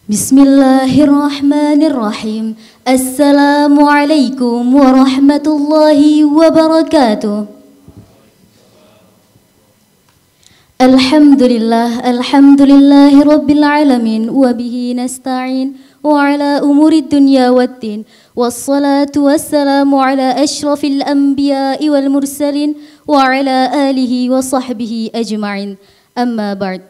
Bismillahirrahmanirrahim. Assalamualaikum warahmatullahi wabarakatuh. Alhamdulillahi rabbil alamin wa bihi nasta'in wa ala umuri dunya waddin wassalatu wassalamu ala ashrafil anbiya'i wal mursalin wa ala alihi wa sahbihi ajma'in. Amma ba'd.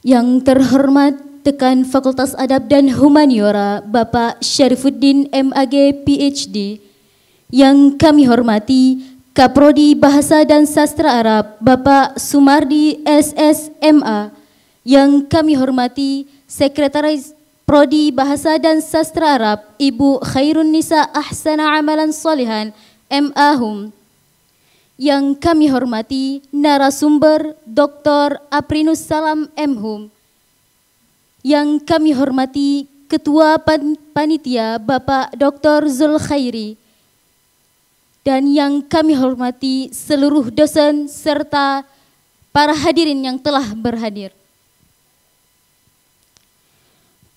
Yang terhormat Dekan Fakultas Adab dan Humaniora Bapak Syarifuddin MAG PhD, yang kami hormati Kaprodi Bahasa dan Sastra Arab Bapak Sumardi SSMA, yang kami hormati Sekretaris Prodi Bahasa dan Sastra Arab Ibu Khairun Nisa Ahsana Amalan Solihan MA Hum, yang kami hormati narasumber Dr. Aprinus Salam M Hum, yang kami hormati Ketua Panitia Bapak Dr. Zulkhairi, dan yang kami hormati seluruh dosen serta para hadirin yang telah berhadir.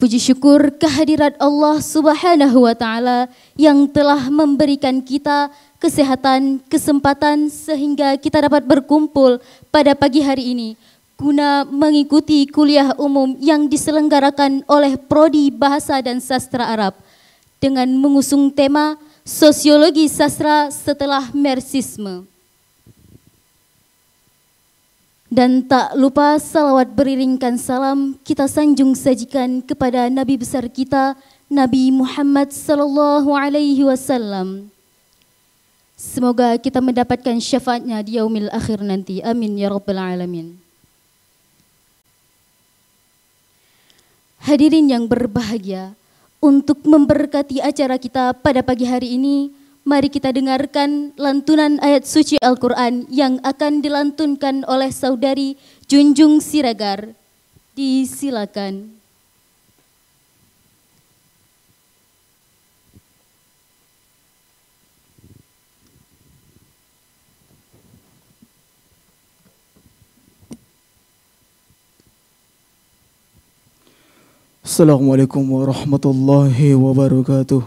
Puji syukur kehadirat Allah Subhanahu wa Ta'ala yang telah memberikan kita kesehatan, kesempatan sehingga kita dapat berkumpul pada pagi hari ini guna mengikuti kuliah umum yang diselenggarakan oleh Prodi Bahasa dan Sastra Arab dengan mengusung tema Sosiologi Sastra setelah Marxisme. Dan tak lupa salawat beriringkan salam kita sanjung sajikan kepada Nabi besar kita, Nabi Muhammad sallallahu alaihi wasallam. Semoga kita mendapatkan syafaatnya di yaumil akhir nanti. Amin ya rabbal alamin. Hadirin yang berbahagia, untuk memberkati acara kita pada pagi hari ini, mari kita dengarkan lantunan ayat suci Al-Quran yang akan dilantunkan oleh Saudari Junjung Siregar. Disilakan. Assalamualaikum warahmatullahi wabarakatuh.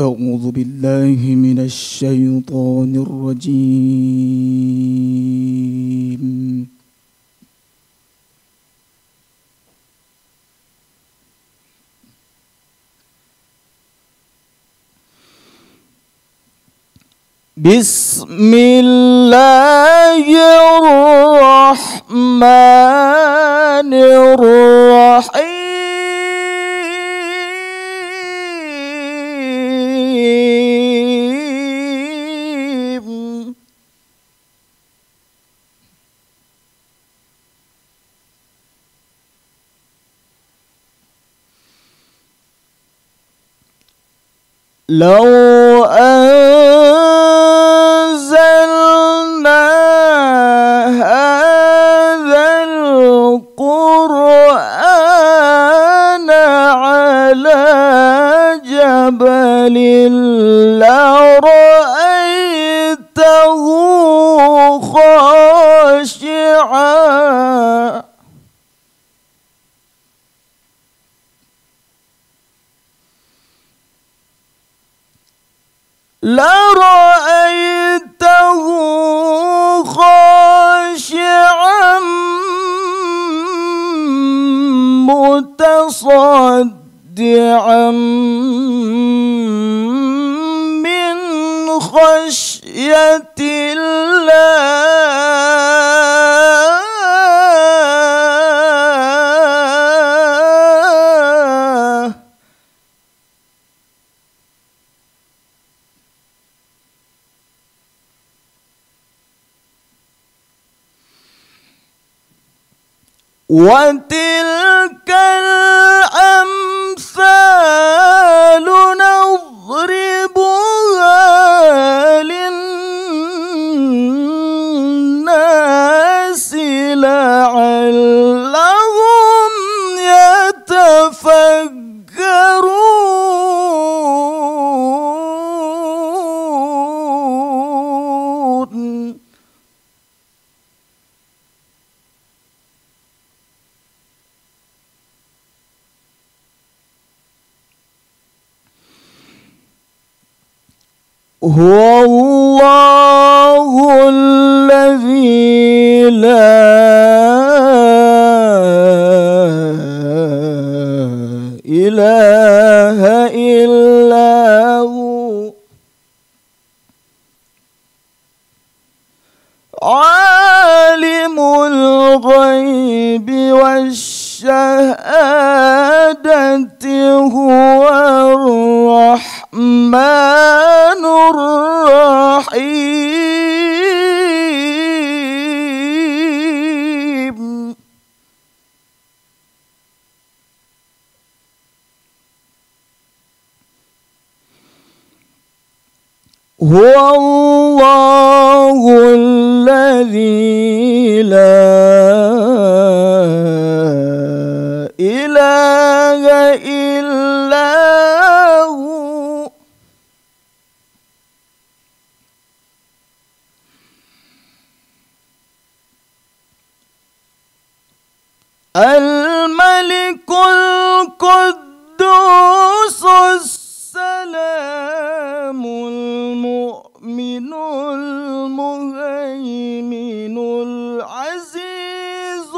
A'udzu billahi minasy syaithanir rajim. Bismillahirrahmanirrahim. Law anzalna hadzal qur'ana ala jabalin lara'aitahu khashi'an لرأيته خاشعا متصدعا من خشية الله وتلك الأمثال نضربها للناس لعلهم يتفكرون. هو الله الذي لا إله إلا هو عالم الغيب والشهادة هو الرحمن الرحيم هو الله الذي لا إله إلا هو الملك القدوس السلام المؤمن المهيمن العزيز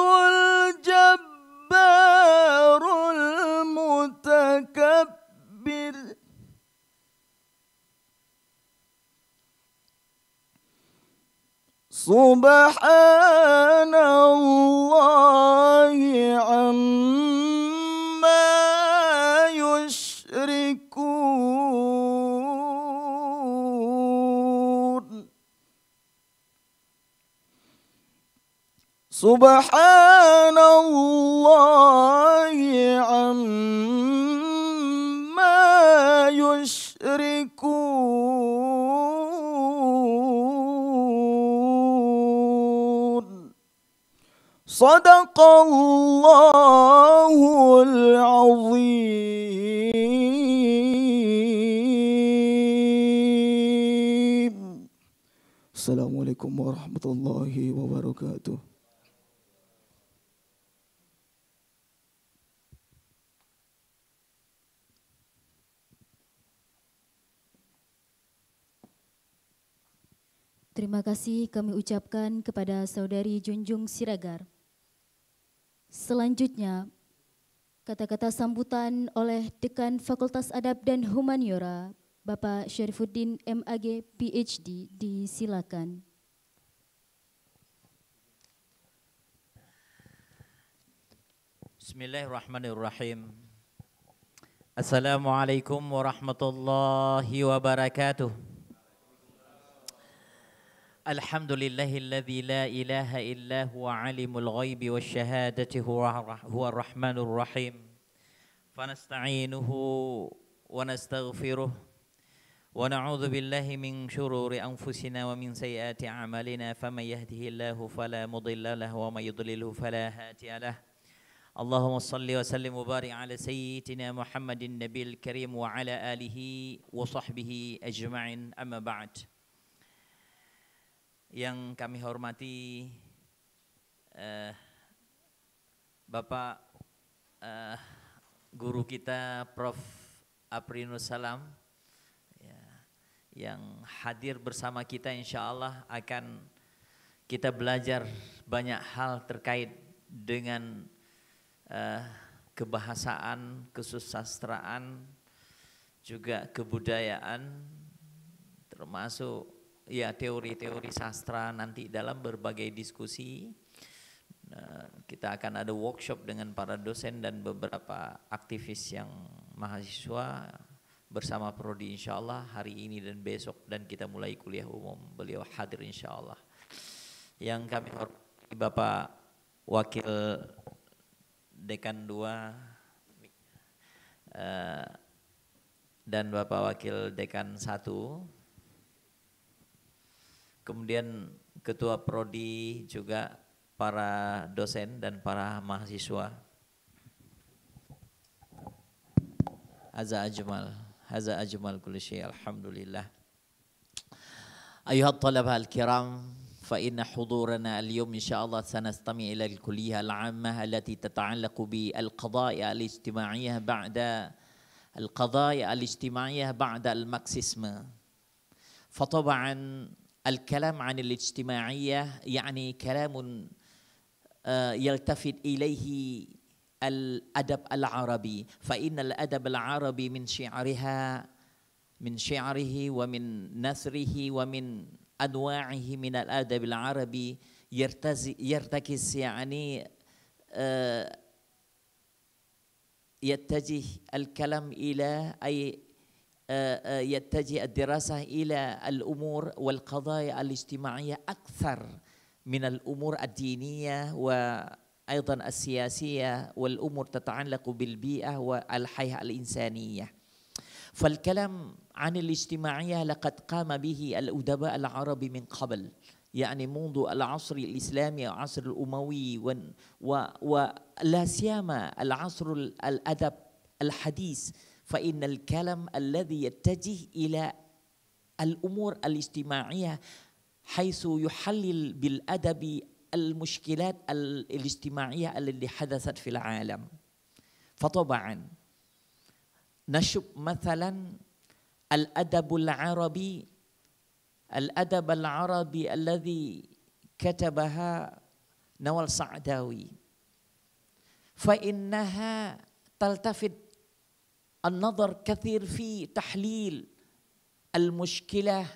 الجبار المتكبر سبحان الله عما يشركون سبحان الله عما يشركون صدق الله العظيم. Assalamualaikum warahmatullahi wabarakatuh. Terima kasih kami ucapkan kepada Saudari Junjung Siregar. Selanjutnya, kata-kata sambutan oleh Dekan Fakultas Adab dan Humaniora, Bapak Syarifuddin MAG PhD, disilakan. Bismillahirrahmanirrahim. Assalamualaikum warahmatullahi wabarakatuh. Alhamdulillahilladzi la ilaha illa huwa alimul ghaibi wasyahadati huwa arrahmanur rahim. Fanasta'inuhu wa nastaghfiruh wa na'udzu billahi min syururi anfusina wa min sayyiati a'malina faman yahdihillahu fala mudilla lahu wa may yudlilhu fala hadiya lahu. Allahumma salli wa sallim wa barik ala sayyidina Muhammadin nabiyil karim wa ala alihi wa sahbihi ajma'in, amma ba'd. Yang kami hormati Bapak guru kita Prof. Aprinus Salam ya, yang hadir bersama kita, insya Allah akan kita belajar banyak hal terkait dengan kebahasaan, kesusastraan, juga kebudayaan, termasuk ya teori-teori sastra nanti dalam berbagai diskusi. Kita akan ada workshop dengan para dosen dan beberapa aktivis yang mahasiswa bersama Prodi insyaallah hari ini dan besok, dan kita mulai kuliah umum. Beliau hadir insyaallah. Yang kami hormati Bapak Wakil Dekan 2 dan Bapak Wakil Dekan 1, kemudian Ketua Prodi, juga para dosen dan para mahasiswa. Haza ajmal kulli syai, alhamdulillah. Ayuhat talabah al-kiram, fa inna hudurana al-yawm insyaallah sanastami' ila al-kulliyah al-'ammah allati tata'allaqu bi al-qadaya al-ijtima'iyyah ba'da al-qadaya al-ijtima'iyyah ba'da al-marxisme. فطبعا الكلام عن الاجتماعية يعني كلام يلتفت إليه الأدب العربي، فإن الأدب العربي من شعره ومن نثره ومن أنواعه من الأدب العربي يرتكز يعني يتجه الكلام إلى أي يتجه الدراسة إلى الأمور والقضايا الاجتماعية أكثر من الأمور الدينية وأيضا السياسية والأمور تتعلق بالبيئة والحياة الإنسانية. فالكلام عن الاجتماعية لقد قام به الأدباء العرب من قبل، يعني منذ العصر الإسلامي والعصر الأموي ولا سيما العصر الأدب الحديث، فإن الكلام الذي يتجه إلى الأمور الاجتماعية حيث يحلل بالأدب المشكلات الاجتماعية التي حدثت في العالم. فطبعا نشوف مثلا الأدب العربي الذي كتبها نوال سعداوي، فإنها تلتفت النظر كثير في تحليل المشكلة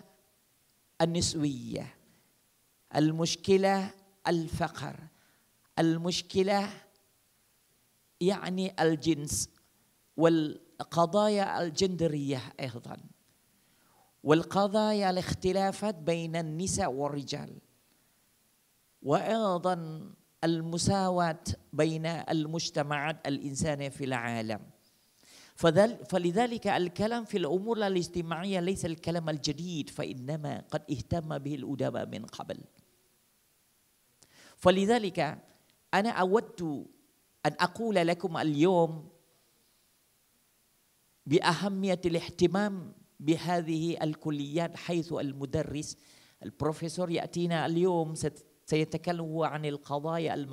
النسوية، المشكلة الفقر، المشكلة يعني الجنس والقضايا الجندرية أيضا، والقضايا الاختلافات بين النساء والرجال، وأيضا المساواة بين المجتمعات الإنسانية في العالم. فلذلك الكلام في الأمور الاجتماعية ليس الكلام الجديد، فإنما قد اهتم به الأدباء من قبل. فلذلك أنا أود أن أقول لكم اليوم بأهمية الاهتمام بهذه الكليات، حيث المدرس البروفيسور يأتينا اليوم سيتكلم هو عن القضايا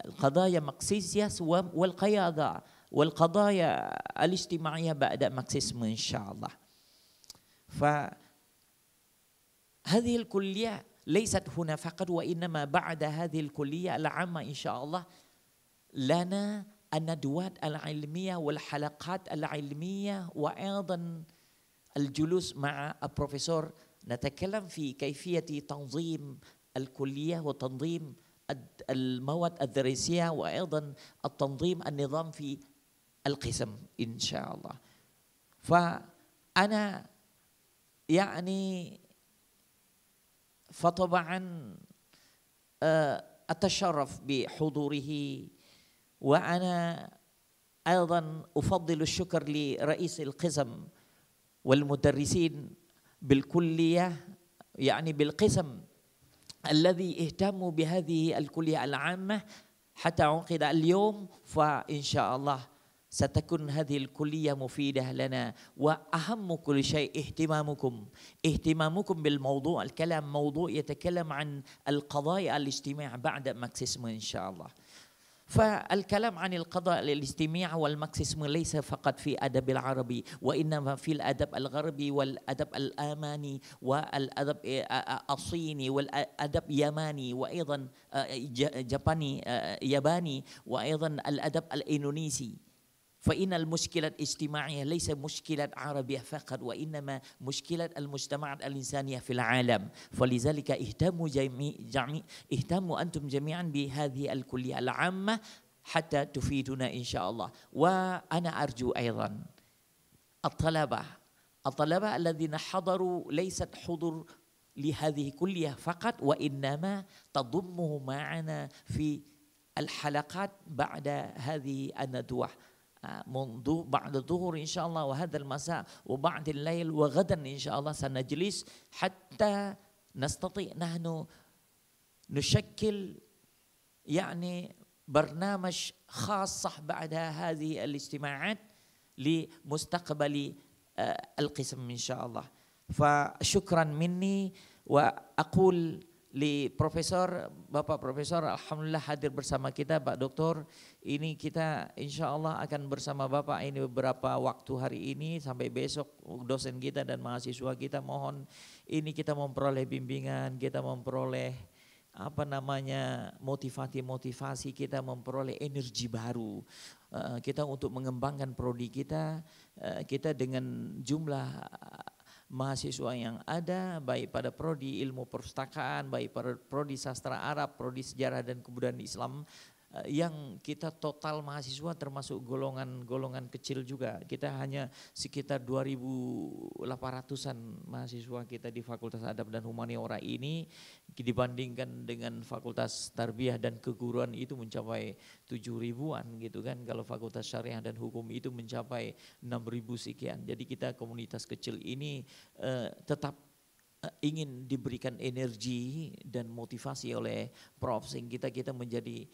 القضايا ماركسية والقيادة والقضايا الاجتماعية بعد ماركسيزم إن شاء الله. فهذه الكلية ليست هنا فقط، وإنما بعد هذه الكلية العامة إن شاء الله لنا الندوات العلمية والحلقات العلمية، وأيضا الجلوس مع البروفيسور نتكلم في كيفية تنظيم الكلية وتنظيم المواد الدراسية، وأيضا التنظيم النظام في القسم إن شاء الله. فأنا يعني فطبعا أتشرف بحضوره، وأنا أيضا أفضل الشكر لرئيس القسم والمدرسين بالكلية، يعني بالقسم الذي اهتموا بهذه الكلية العامة حتى عقد اليوم. فإن شاء الله ستكون هذه الكلية مفيدة لنا، وأهم كل شيء اهتمامكم بالموضوع. الكلام موضوع يتكلم عن القضايا الاجتماعية بعد ماركسيزم إن شاء الله. فالكلام عن القضايا الاجتماعية والماركسيزم ليس فقط في الأدب العربي، وإنما في الأدب الغربي والأدب الآلماني والأدب الصيني والأدب الياباني، وأيضا ياباني، وأيضا الأدب الإندونيسي. فإن المشكلة الاجتماعية ليس مشكلة عربية فقط، وإنما مشكلة المجتمعات الإنسانية في العالم. فلذلك اهتموا أنتم جميعا بهذه الكلية العامة حتى تفيدنا إن شاء الله. وأنا أرجو أيضا الطلبة الذين حضروا ليست حضور لهذه الكلية فقط، وإنما تضمه معنا في الحلقات بعد هذه الندوة، منذ بعد الظهر إن شاء الله، وهذا المساء وبعد الليل، وغدا إن شاء الله سنجلس حتى نستطيع نحن نشكل يعني برنامج خاص بعد هذه الاجتماعات لمستقبل القسم إن شاء الله. فشكرا مني، وأقول Profesor, Bapak Profesor, alhamdulillah hadir bersama kita, Pak Doktor. Ini kita insya Allah akan bersama Bapak ini beberapa waktu hari ini sampai besok. Dosen kita dan mahasiswa kita mohon ini kita memperoleh bimbingan, kita memperoleh motivasi, kita memperoleh energi baru. Kita untuk mengembangkan prodi kita, kita dengan jumlah mahasiswa yang ada, baik pada prodi ilmu perpustakaan, baik pada prodi sastra Arab, prodi sejarah dan kebudayaan Islam, yang kita total mahasiswa termasuk golongan kecil juga. Kita hanya sekitar 2.800-an mahasiswa kita di Fakultas Adab dan Humaniora ini, dibandingkan dengan Fakultas Tarbiyah dan Keguruan itu mencapai 7.000-an gitu kan. Kalau Fakultas Syariah dan Hukum itu mencapai 6.000 sekian. Jadi kita komunitas kecil ini tetap ingin diberikan energi dan motivasi oleh Prof sehingga kita menjadi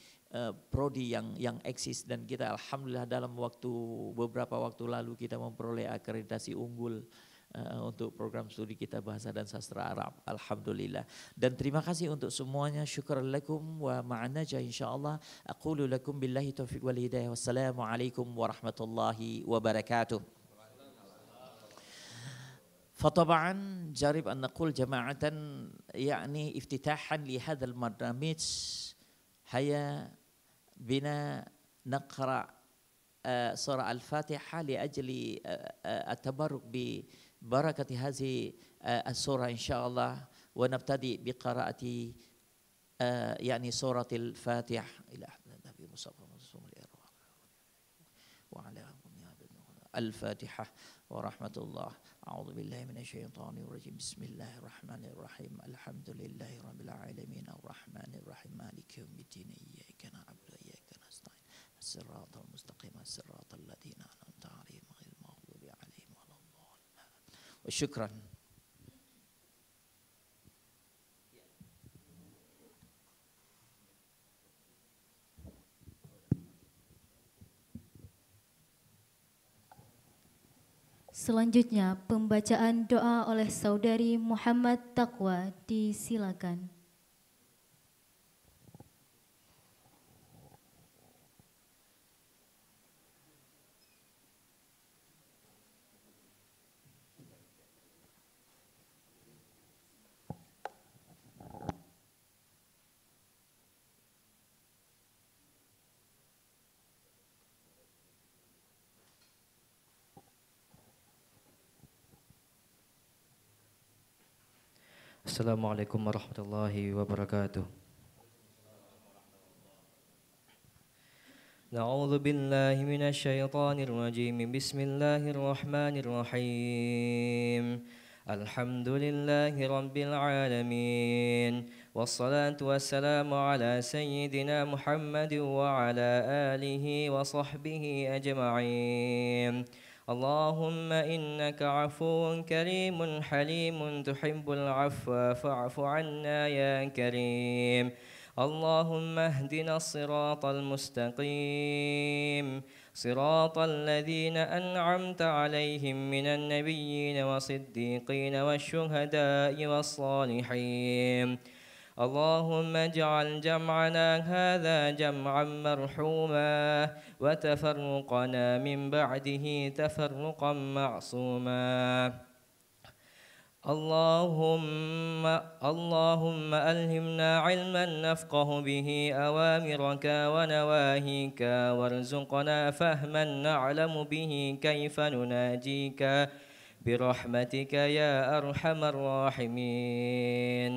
prodi yang eksis, dan kita alhamdulillah dalam beberapa waktu lalu kita memperoleh akreditasi unggul untuk program studi kita bahasa dan sastra Arab, alhamdulillah. Dan terima kasih untuk semuanya, syukran lakum wa ma'anaja insyaallah. Aqulu lakum billahi taufiq wal hidayah. Wassalamualaikum warahmatullahi wabarakatuh. فطبعا جارب أن نقول جماعة يعني افتتاحا لهذا البرنامج هيا بنا نقرأ سورة الفاتحة لأجل التبرك ببركة هذه السورة إن شاء الله، ونبتدئ بقراءة يعني سورة الفاتحة إلى النبي مصطفى وعلى الفاتحة ورحمة الله. أعوذ بالله من الشيطان الرجيم. بسم الله الرحمن الرحيم. الحمد لله رب العالمين الرحمن الرحيم مالك يوم الدين إياك نعبد وإياك نستعين الصراط المستقيم صراط الذين أنعمت عليهم غير المغضوب عليهم ولا الضالين. وشكرا. Selanjutnya pembacaan doa oleh Saudari Muhammad Taqwa, disilakan. Assalamualaikum warahmatullahi wabarakatuh. Na'udzu billahi minasy syaithanir rajim. Bismillahir rahmanir rahim. Alhamdulillahi rabbil alamin. Wassalatu wassalamu ala sayyidina Muhammad wa ala alihi wa sahbihi ajma'in. اللهم إنك عفو كريم حليم تحب العفو فاعف عنا يا كريم. اللهم اهدنا الصراط المستقيم صراط الذين أنعمت عليهم من النبيين والصديقين والشهداء والصالحين. اللهم اجعل جمعنا هذا جمعا مرحوما وتفرقنا من بعده تفرقا معصوما. اللهم ألهمنا علما نفقه به أوامرك ونواهيك، وارزقنا فهما نعلم به كيف نناجيك برحمتك يا أرحم الراحمين.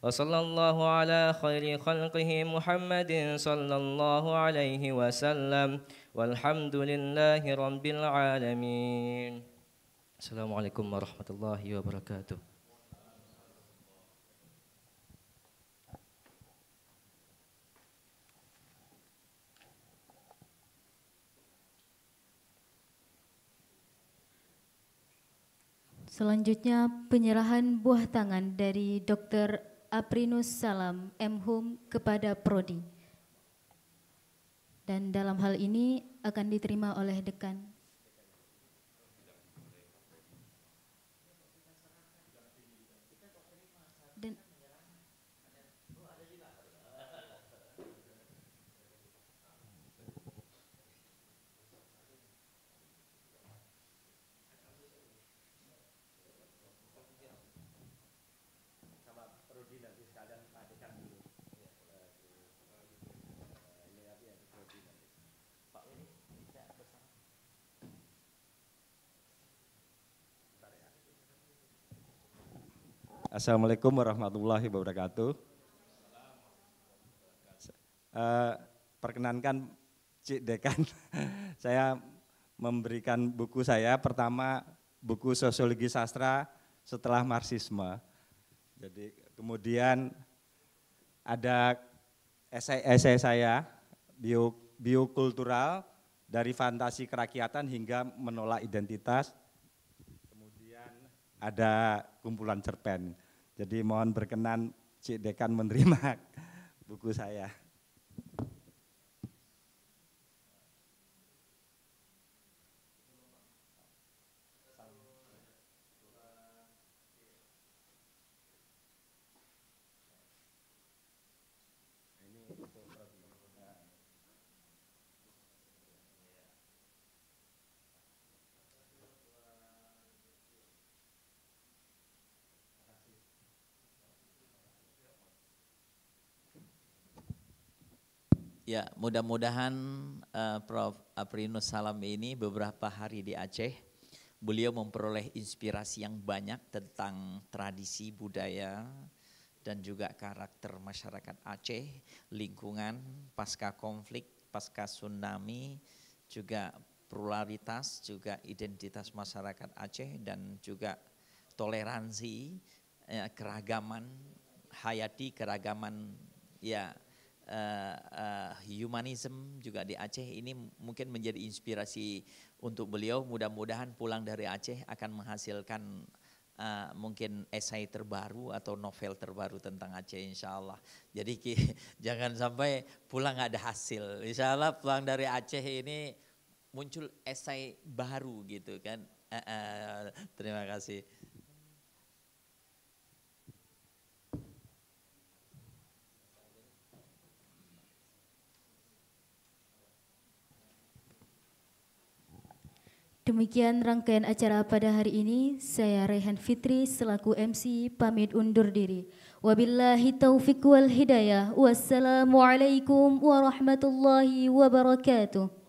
وصلى الله على خير خلقه محمد صلى الله عليه وسلم والحمد لله رب العالمين. Assalamualaikum warahmatullahi wabarakatuh. Selanjutnya penyerahan buah tangan dari Dr. Aprinus Salam M.Hum kepada Prodi, dan dalam hal ini akan diterima oleh Dekan. Dan Assalamualaikum warahmatullahi wabarakatuh. Perkenankan Cik Dekan, saya memberikan buku saya pertama buku Sosiologi Sastra setelah Marxisme. Jadi kemudian ada esai saya biokultural dari fantasi kerakyatan hingga menolak identitas. Kemudian ada kumpulan cerpen. Jadi mohon berkenan Cik Dekan menerima buku saya. Ya, mudah-mudahan Prof. Aprinus Salam ini beberapa hari di Aceh, beliau memperoleh inspirasi yang banyak tentang tradisi budaya dan juga karakter masyarakat Aceh, lingkungan, pasca konflik, pasca tsunami, juga pluralitas, juga identitas masyarakat Aceh dan juga toleransi, keragaman hayati, keragaman ya humanism juga di Aceh ini mungkin menjadi inspirasi untuk beliau. Mudah-mudahan pulang dari Aceh akan menghasilkan mungkin esai terbaru atau novel terbaru tentang Aceh insya Allah. Jadi jangan sampai pulang nggak ada hasil. Insya Allah pulang dari Aceh ini muncul esai baru gitu kan. Terima kasih. Demikian rangkaian acara pada hari ini. Saya Rehan Fitri selaku MC pamit undur diri. Wabillahi taufiq wal hidayah. Wassalamualaikum warahmatullahi wabarakatuh.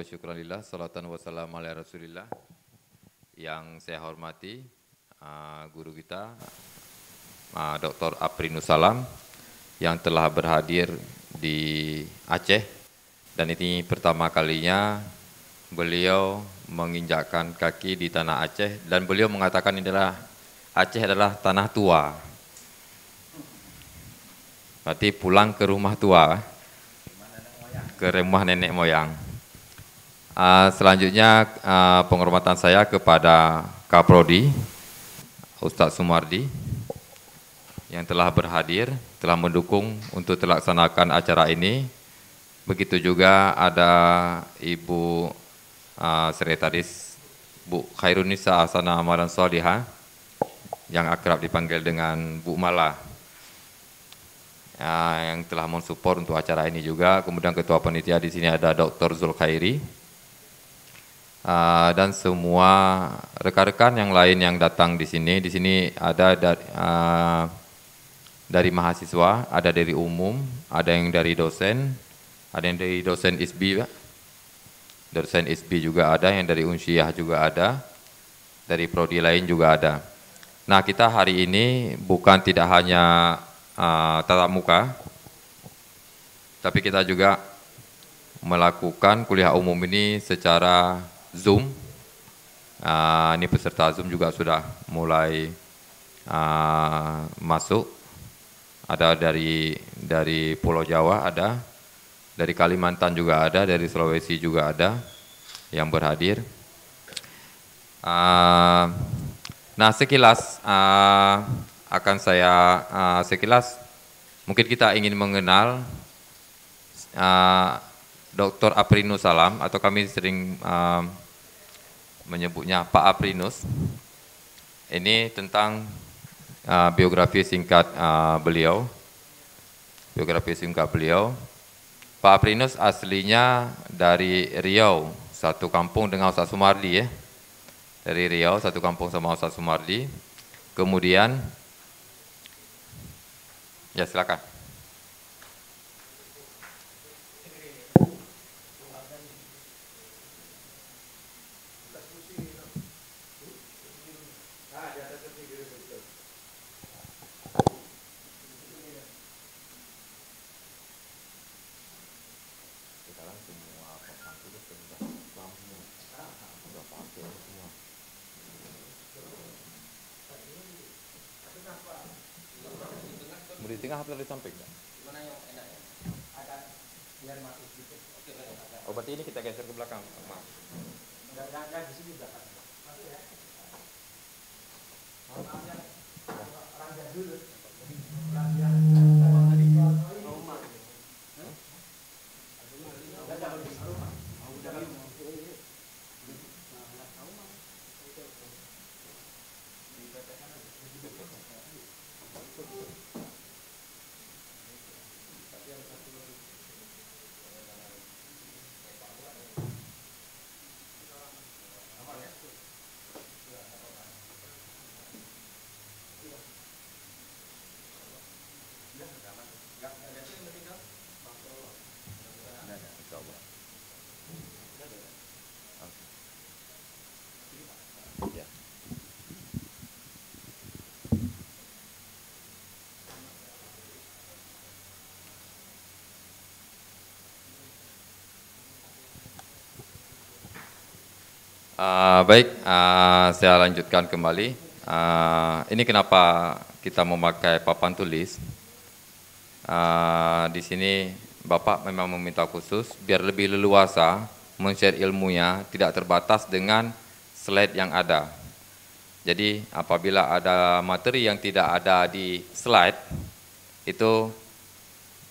wa syukranillah, salatan wa salam ala rasulillah. Yang saya hormati guru kita, Dr. Aprinus Salam, yang telah berhadir di Aceh. Dan ini pertama kalinya beliau menginjakkan kaki di tanah Aceh. Dan beliau mengatakan Aceh adalah tanah tua. Berarti pulang ke rumah tua, ke rumah nenek moyang. Selanjutnya penghormatan saya kepada Kaprodi, Ustadz Sumardi, yang telah berhadir, telah mendukung untuk terlaksanakan acara ini. Begitu juga ada Ibu Sekretaris Bu Khairunisa Asana Amalan Sholihah, yang akrab dipanggil dengan Bu Mala, yang telah mensupport untuk acara ini juga. Kemudian ketua panitia di sini ada Dr. Zulkhairi, dan semua rekan-rekan yang lain yang datang di sini. Di sini ada dari mahasiswa, ada dari umum, ada yang dari dosen, ada yang dari dosen ISBI, Pak. Dosen ISBI juga ada, yang dari Unsyiyah juga ada, dari prodi lain juga ada. Nah, kita hari ini bukan tidak hanya tatap muka, tapi kita juga melakukan kuliah umum ini secara Zoom. Ini peserta Zoom juga sudah mulai masuk. Ada dari Pulau Jawa ada, dari Kalimantan juga ada, dari Sulawesi juga ada yang berhadir. Nah, sekilas akan saya sekilas mungkin kita ingin mengenal Dr. Aprinus Salam, atau kami sering menyebutnya Pak Aprinus. Ini tentang biografi singkat beliau. Biografi singkat beliau. Pak Aprinus aslinya dari Riau, satu kampung dengan Ustadz Sumardi ya. Dari Riau, satu kampung sama Ustadz Sumardi. Kemudian, ya silakan. Mau di tengah atau di samping? Mana yang enak ya? Agak biar masuk sedikit. Oh, berarti ini kita geser ke belakang. Maaf. Enggak di sini belakang. Masuk ya. Rangga dulu. Rangga. Baik, saya lanjutkan kembali. Ini kenapa kita memakai papan tulis. Di sini Bapak memang meminta khusus biar lebih leluasa men-share ilmunya, tidak terbatas dengan slide yang ada. Jadi apabila ada materi yang tidak ada di slide, itu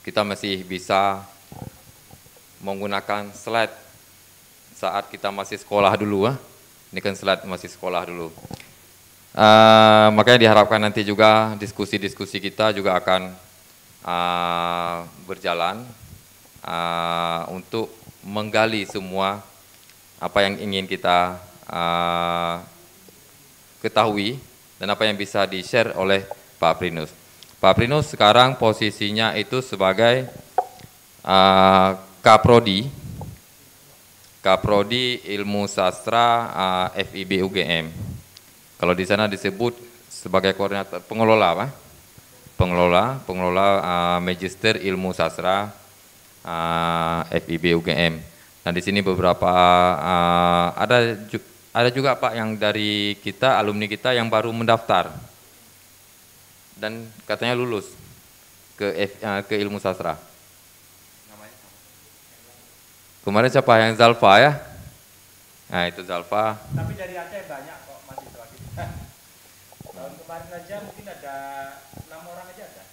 kita masih bisa menggunakan slide saat kita masih sekolah dulu. Ini kan slide masih sekolah dulu. Makanya diharapkan nanti juga diskusi-diskusi kita juga akan berjalan untuk menggali semua apa yang ingin kita ketahui dan apa yang bisa di-share oleh Pak Aprinus. Pak Aprinus sekarang posisinya itu sebagai Kaprodi Kaprodi Ilmu Sastra FIB UGM. Kalau di sana disebut sebagai koordinator pengelola apa? Pengelola Magister Ilmu Sastra FIB UGM. Nah di sini beberapa ada juga Pak yang dari kita alumni kita yang baru mendaftar dan katanya lulus ke Ilmu Sastra. Kemarin siapa yang Zalfa ya? Nah itu Zalfa. Tapi dari Aceh banyak kok mahasiswa kita. Tahun kemarin aja mungkin ada 6 orang aja ada.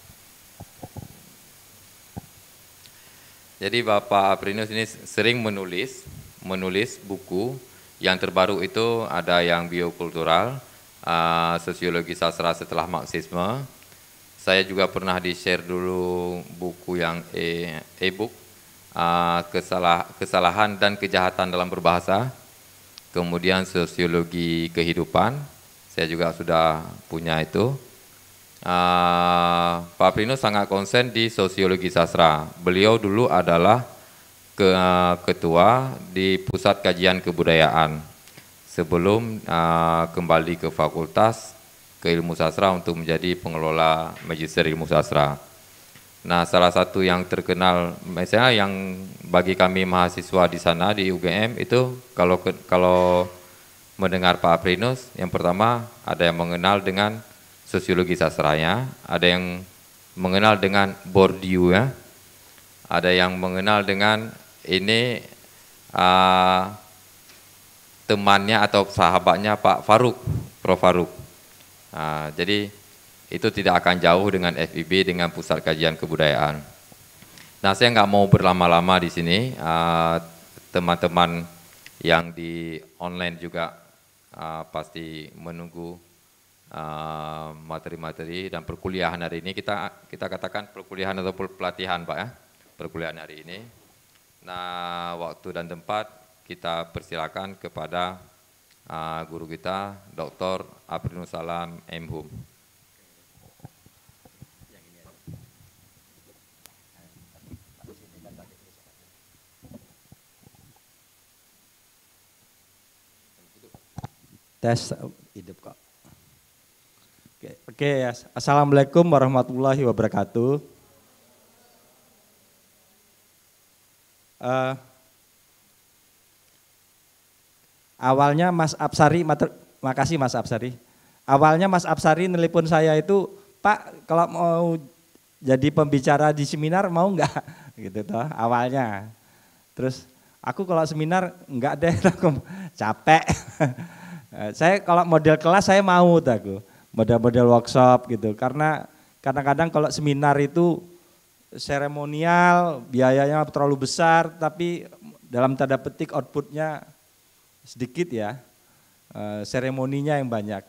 Jadi Bapak Aprinus ini sering menulis buku. Yang terbaru itu ada yang biokultural, sosiologi sastra setelah Marxisme. Saya juga pernah di-share dulu buku yang e-book, kesalahan dan kejahatan dalam berbahasa. Kemudian sosiologi kehidupan, saya juga sudah punya itu. Pak Prino sangat konsen di sosiologi sastra. Beliau dulu adalah ketua di Pusat Kajian Kebudayaan sebelum kembali ke Fakultas ke Ilmu Sastra untuk menjadi pengelola Magister Ilmu Sastra. Nah, salah satu yang terkenal, misalnya yang bagi kami mahasiswa di sana di UGM itu kalau mendengar Pak Aprinus, yang pertama ada yang mengenal dengan sosiologi sastranya, ada yang mengenal dengan Bourdieu ya, ada yang mengenal dengan ini temannya atau sahabatnya Pak Faruk, Prof. Faruk. Jadi itu tidak akan jauh dengan FIB, dengan Pusat Kajian Kebudayaan. Nah, saya nggak mau berlama-lama di sini. Teman-teman yang di online juga pasti menunggu materi-materi dan perkuliahan hari ini. Kita katakan perkuliahan atau pelatihan Pak ya, perkuliahan hari ini. Nah, waktu dan tempat kita persilakan kepada guru kita, Dr. Aprinus Salam M.Hum. Tes hidup kok. Oke, Assalamualaikum warahmatullahi wabarakatuh. Awalnya Mas Absari, makasih Mas Absari. Awalnya Mas Absari nelpon saya itu, Pak kalau mau jadi pembicara di seminar mau enggak? Gitu toh awalnya. Terus aku kalau seminar enggak deh, aku capek. Saya kalau model kelas saya mau aku, model-model workshop gitu. Karena kadang-kadang kalau seminar itu seremonial, biayanya terlalu besar, tapi dalam tanda petik outputnya sedikit ya, seremoninya yang banyak.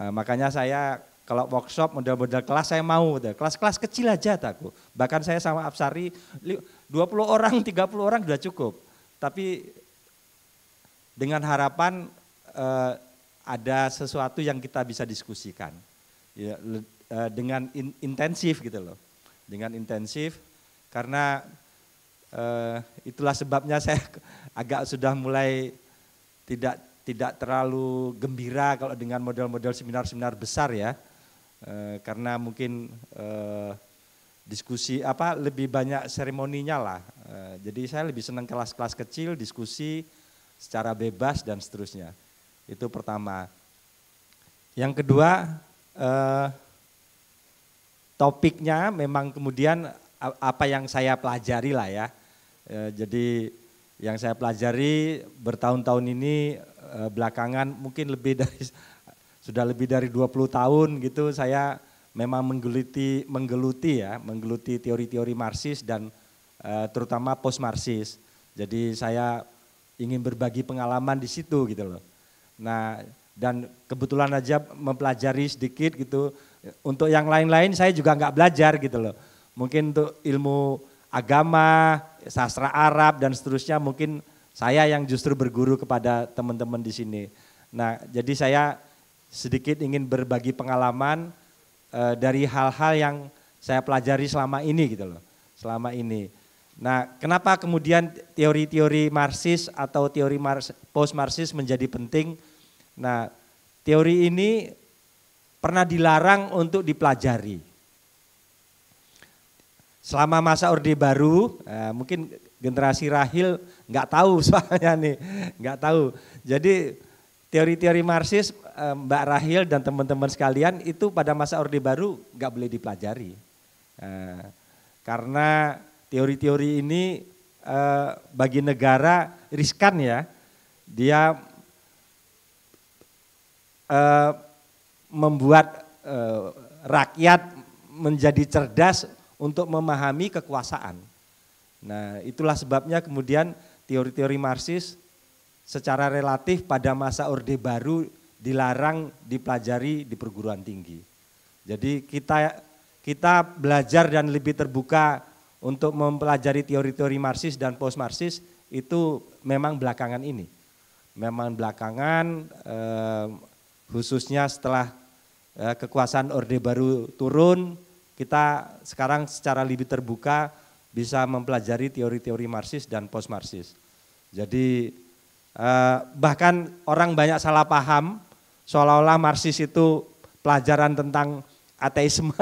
Makanya saya kalau workshop model-model kelas saya mau, kelas-kelas kecil aja aku. Bahkan saya sama Absari 20 orang, 30 orang sudah cukup. Tapi dengan harapan ada sesuatu yang kita bisa diskusikan, ya, dengan intensif gitu loh. Dengan intensif, karena itulah sebabnya saya agak sudah mulai tidak terlalu gembira kalau dengan model-model seminar-seminar besar ya, karena mungkin diskusi lebih banyak seremoninya lah. Jadi saya lebih senang kelas-kelas kecil, diskusi secara bebas dan seterusnya. Itu pertama. Yang kedua, topiknya memang kemudian apa yang saya pelajari lah ya. Jadi yang saya pelajari bertahun-tahun ini belakangan mungkin sudah lebih dari 20 tahun gitu saya memang menggeluti teori-teori Marxis dan terutama post Marxis. Jadi saya ingin berbagi pengalaman di situ gitu loh. Nah, dan kebetulan aja mempelajari sedikit gitu. Untuk yang lain-lain saya juga nggak belajar gitu loh. Mungkin untuk ilmu agama, sastra Arab dan seterusnya mungkin saya yang justru berguru kepada teman-teman di sini. Nah, jadi saya sedikit ingin berbagi pengalaman dari hal-hal yang saya pelajari selama ini gitu loh. Selama ini. Nah, kenapa kemudian teori-teori Marxis atau teori post-Marxis menjadi penting? Nah, teori ini pernah dilarang untuk dipelajari. Selama masa Orde Baru, mungkin generasi Rahil nggak tahu soalnya nih, nggak tahu. Jadi teori-teori Marxis Mbak Rahil dan teman-teman sekalian itu pada masa Orde Baru nggak boleh dipelajari. Karena teori-teori ini bagi negara riskan ya, dia membuat rakyat menjadi cerdas untuk memahami kekuasaan. Nah, itulah sebabnya kemudian teori-teori Marxis secara relatif pada masa Orde Baru dilarang dipelajari di perguruan tinggi. Jadi kita belajar dan lebih terbuka untuk mempelajari teori-teori Marxis dan post-Marxis itu memang belakangan ini. Memang belakangan khususnya setelah kekuasaan Orde Baru turun, kita sekarang secara lebih terbuka bisa mempelajari teori-teori Marxis dan post-Marxis. Jadi bahkan orang banyak salah paham seolah-olah Marxis itu pelajaran tentang ateisme.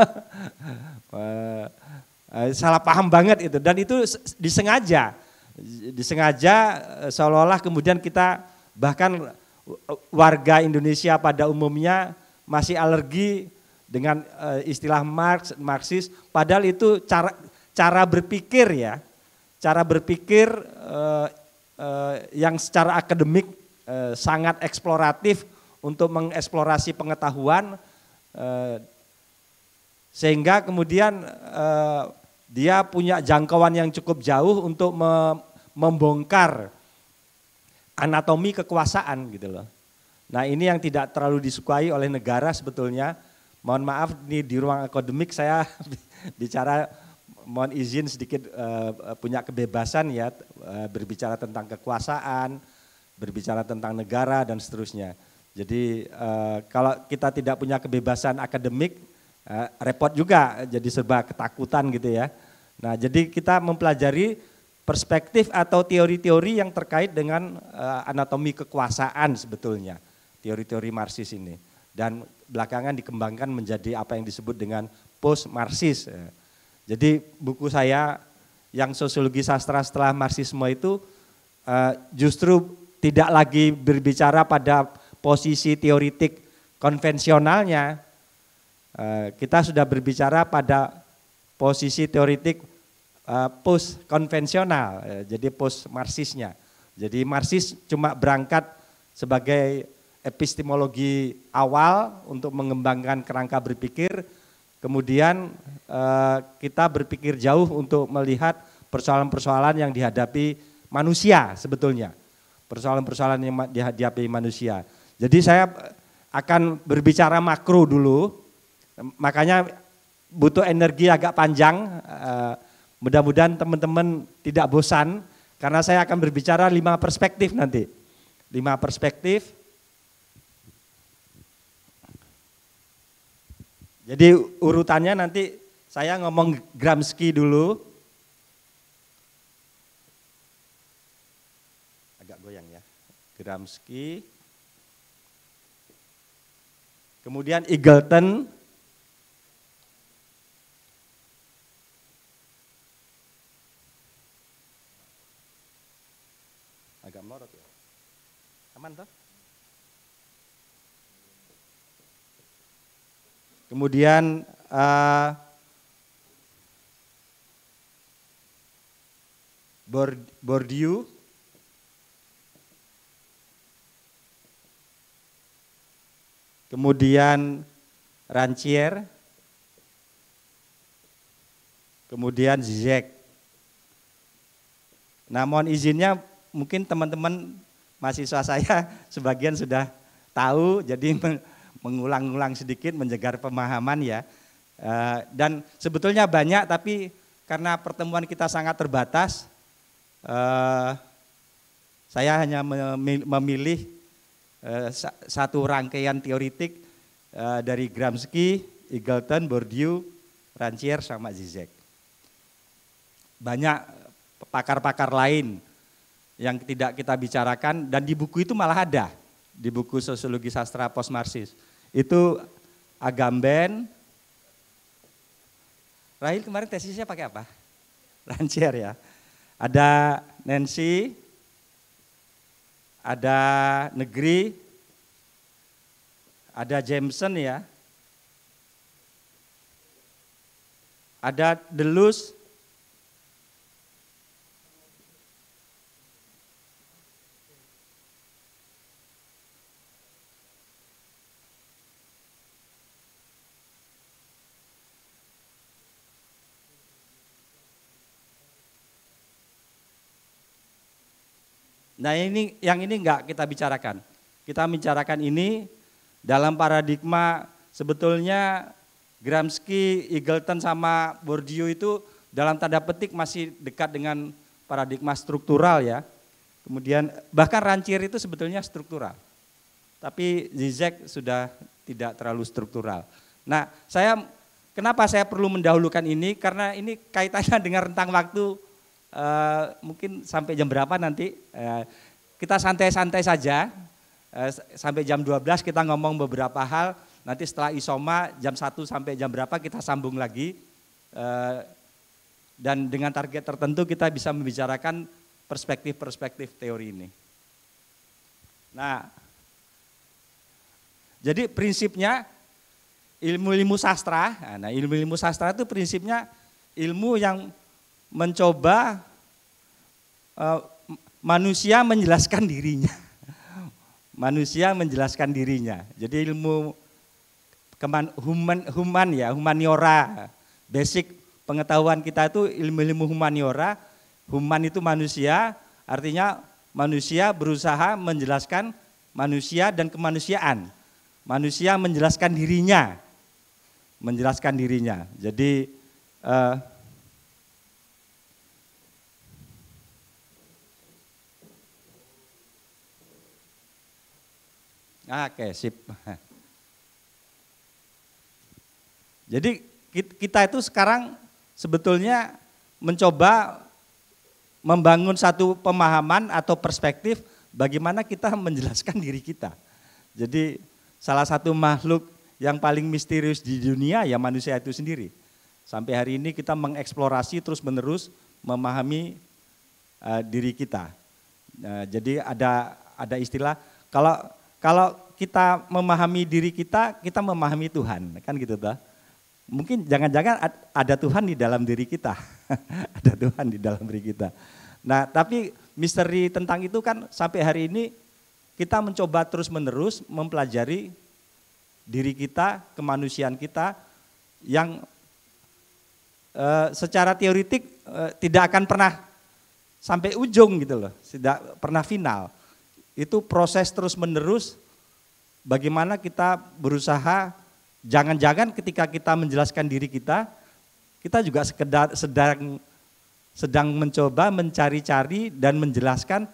Salah paham banget itu, dan itu disengaja seolah-olah kemudian kita bahkan warga Indonesia pada umumnya masih alergi dengan istilah Marxis, padahal itu cara berpikir ya, cara berpikir yang secara akademik sangat eksploratif untuk mengeksplorasi pengetahuan, sehingga kemudian dia punya jangkauan yang cukup jauh untuk membongkar anatomi kekuasaan gitu loh. Nah, ini yang tidak terlalu disukai oleh negara sebetulnya. Mohon maaf nih di ruang akademik saya bicara, mohon izin sedikit punya kebebasan ya, berbicara tentang kekuasaan, berbicara tentang negara dan seterusnya. Jadi kalau kita tidak punya kebebasan akademik, repot juga, jadi serba ketakutan gitu ya. Nah, jadi kita mempelajari perspektif atau teori-teori yang terkait dengan anatomi kekuasaan sebetulnya, teori-teori Marxis ini. Dan belakangan dikembangkan menjadi apa yang disebut dengan post-Marxis. Jadi buku saya yang sosiologi sastra setelah Marxisme itu justru tidak lagi berbicara pada posisi teoritik konvensionalnya. Kita sudah berbicara pada posisi teoritik post-konvensional, jadi post-Marxisnya. Jadi Marxis cuma berangkat sebagai epistemologi awal untuk mengembangkan kerangka berpikir, kemudian kita berpikir jauh untuk melihat persoalan-persoalan yang dihadapi manusia sebetulnya, persoalan-persoalan yang dihadapi manusia. Jadi saya akan berbicara makro dulu, makanya butuh energi agak panjang, mudah-mudahan teman-teman tidak bosan, karena saya akan berbicara 5 perspektif nanti, 5 perspektif. Jadi urutannya nanti saya ngomong Gramsci dulu. Agak goyang ya. Gramsci. Kemudian Eagleton. Agak melorot ya. Aman toh? Kemudian Bourdieu, kemudian Rancière, kemudian Zizek. Nah, mohon izinnya mungkin teman-teman mahasiswa saya sebagian sudah tahu, jadi mengulang-ulang sedikit menjegar pemahaman ya. Dan sebetulnya banyak, tapi karena pertemuan kita sangat terbatas, saya hanya memilih satu rangkaian teoritik dari Gramsci, Eagleton, Bourdieu, Rancière sama Zizek. Banyak pakar-pakar lain yang tidak kita bicarakan, dan di buku itu malah ada, di buku Sosiologi Sastra Postmarxis. Itu Agamben. Rahil kemarin tesisnya pakai apa? Rancière ya. Ada Nancy, ada Negeri, ada Jameson ya, ada Deleuze, nah ini yang ini enggak kita bicarakan. Kita bicarakan ini dalam paradigma sebetulnya Gramsci, Eagleton sama Bourdieu itu dalam tanda petik masih dekat dengan paradigma struktural ya. Kemudian bahkan Rancière itu sebetulnya struktural. Tapi Zizek sudah tidak terlalu struktural. Nah, kenapa saya perlu mendahulukan ini? Karena ini kaitannya dengan rentang waktu. Mungkin sampai jam berapa nanti, kita santai-santai saja, sampai jam 12 kita ngomong beberapa hal, nanti setelah isoma jam 1 sampai jam berapa kita sambung lagi, dan dengan target tertentu kita bisa membicarakan perspektif-perspektif teori ini. Nah, jadi prinsipnya ilmu-ilmu sastra, nah ilmu-ilmu sastra itu prinsipnya ilmu yang mencoba manusia menjelaskan dirinya. Manusia menjelaskan dirinya. Jadi ilmu humaniora, basic pengetahuan kita itu ilmu-ilmu humaniora. Human itu manusia, artinya manusia berusaha menjelaskan manusia dan kemanusiaan. Manusia menjelaskan dirinya. Menjelaskan dirinya. Jadi oke, sip. Jadi kita itu sekarang sebetulnya mencoba membangun satu pemahaman atau perspektif bagaimana kita menjelaskan diri kita. Jadi salah satu makhluk yang paling misterius di dunia ya manusia itu sendiri. Sampai hari ini kita mengeksplorasi terus-menerus memahami diri kita. Jadi ada istilah kalau kita memahami diri kita, kita memahami Tuhan, kan gitu toh. Mungkin jangan-jangan ada Tuhan di dalam diri kita, ada Tuhan di dalam diri kita. Nah, tapi misteri tentang itu kan sampai hari ini kita mencoba terus-menerus mempelajari diri kita, kemanusiaan kita yang secara teoritik tidak akan pernah sampai ujung gitu loh, tidak pernah final. Itu proses terus-menerus. Bagaimana kita berusaha, jangan-jangan ketika kita menjelaskan diri kita juga sedang mencoba mencari-cari dan menjelaskan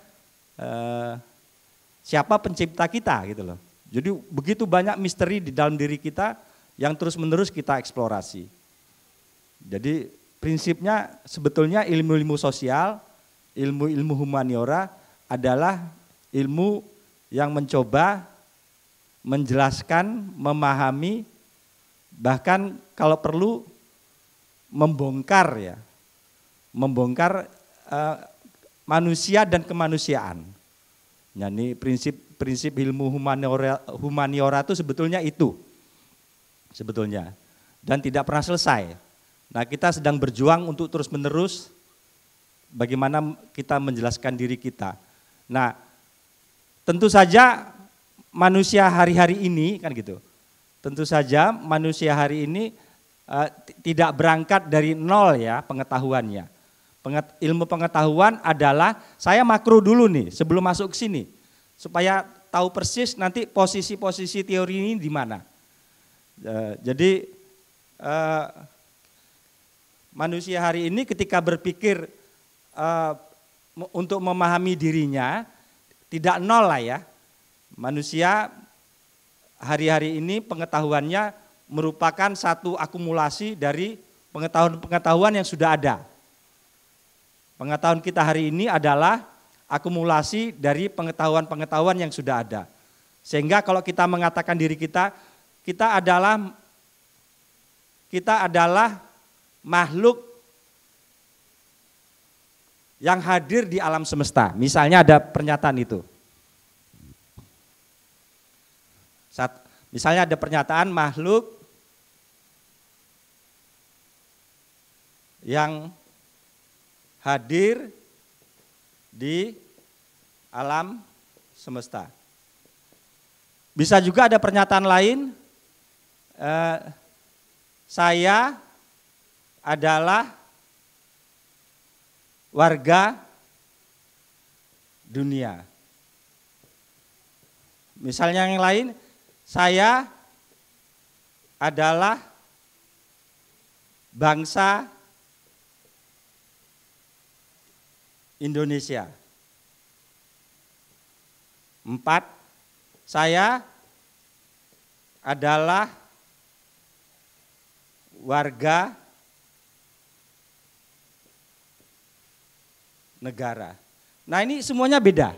siapa pencipta kita gitu loh. Jadi begitu banyak misteri di dalam diri kita yang terus-menerus kita eksplorasi. Jadi prinsipnya sebetulnya ilmu-ilmu sosial, ilmu-ilmu humaniora adalah ilmu yang mencoba menjelaskan, memahami, bahkan kalau perlu membongkar ya, membongkar manusia dan kemanusiaan. Nah, ini prinsip ilmu humaniora itu sebetulnya itu, sebetulnya, dan tidak pernah selesai. Nah, kita sedang berjuang untuk terus-menerus bagaimana kita menjelaskan diri kita. Nah, tentu saja manusia hari-hari ini kan gitu. Tentu saja manusia hari ini tidak berangkat dari nol ya pengetahuannya. Ilmu pengetahuan adalah saya makro dulu nih sebelum masuk ke sini. Supaya tahu persis nanti posisi-posisi teori ini di mana. Jadi manusia hari ini ketika berpikir untuk memahami dirinya tidak nol lah ya. Manusia hari-hari ini pengetahuannya merupakan satu akumulasi dari pengetahuan-pengetahuan yang sudah ada. Pengetahuan kita hari ini adalah akumulasi dari pengetahuan-pengetahuan yang sudah ada. Sehingga kalau kita mengatakan diri kita, kita adalah makhluk yang hadir di alam semesta. Misalnya ada pernyataan itu. Misalnya ada pernyataan makhluk yang hadir di alam semesta. Bisa juga ada pernyataan lain, saya adalah warga dunia. Misalnya yang lain, saya adalah bangsa Indonesia. 4, saya adalah warga negara. Nah, ini semuanya beda.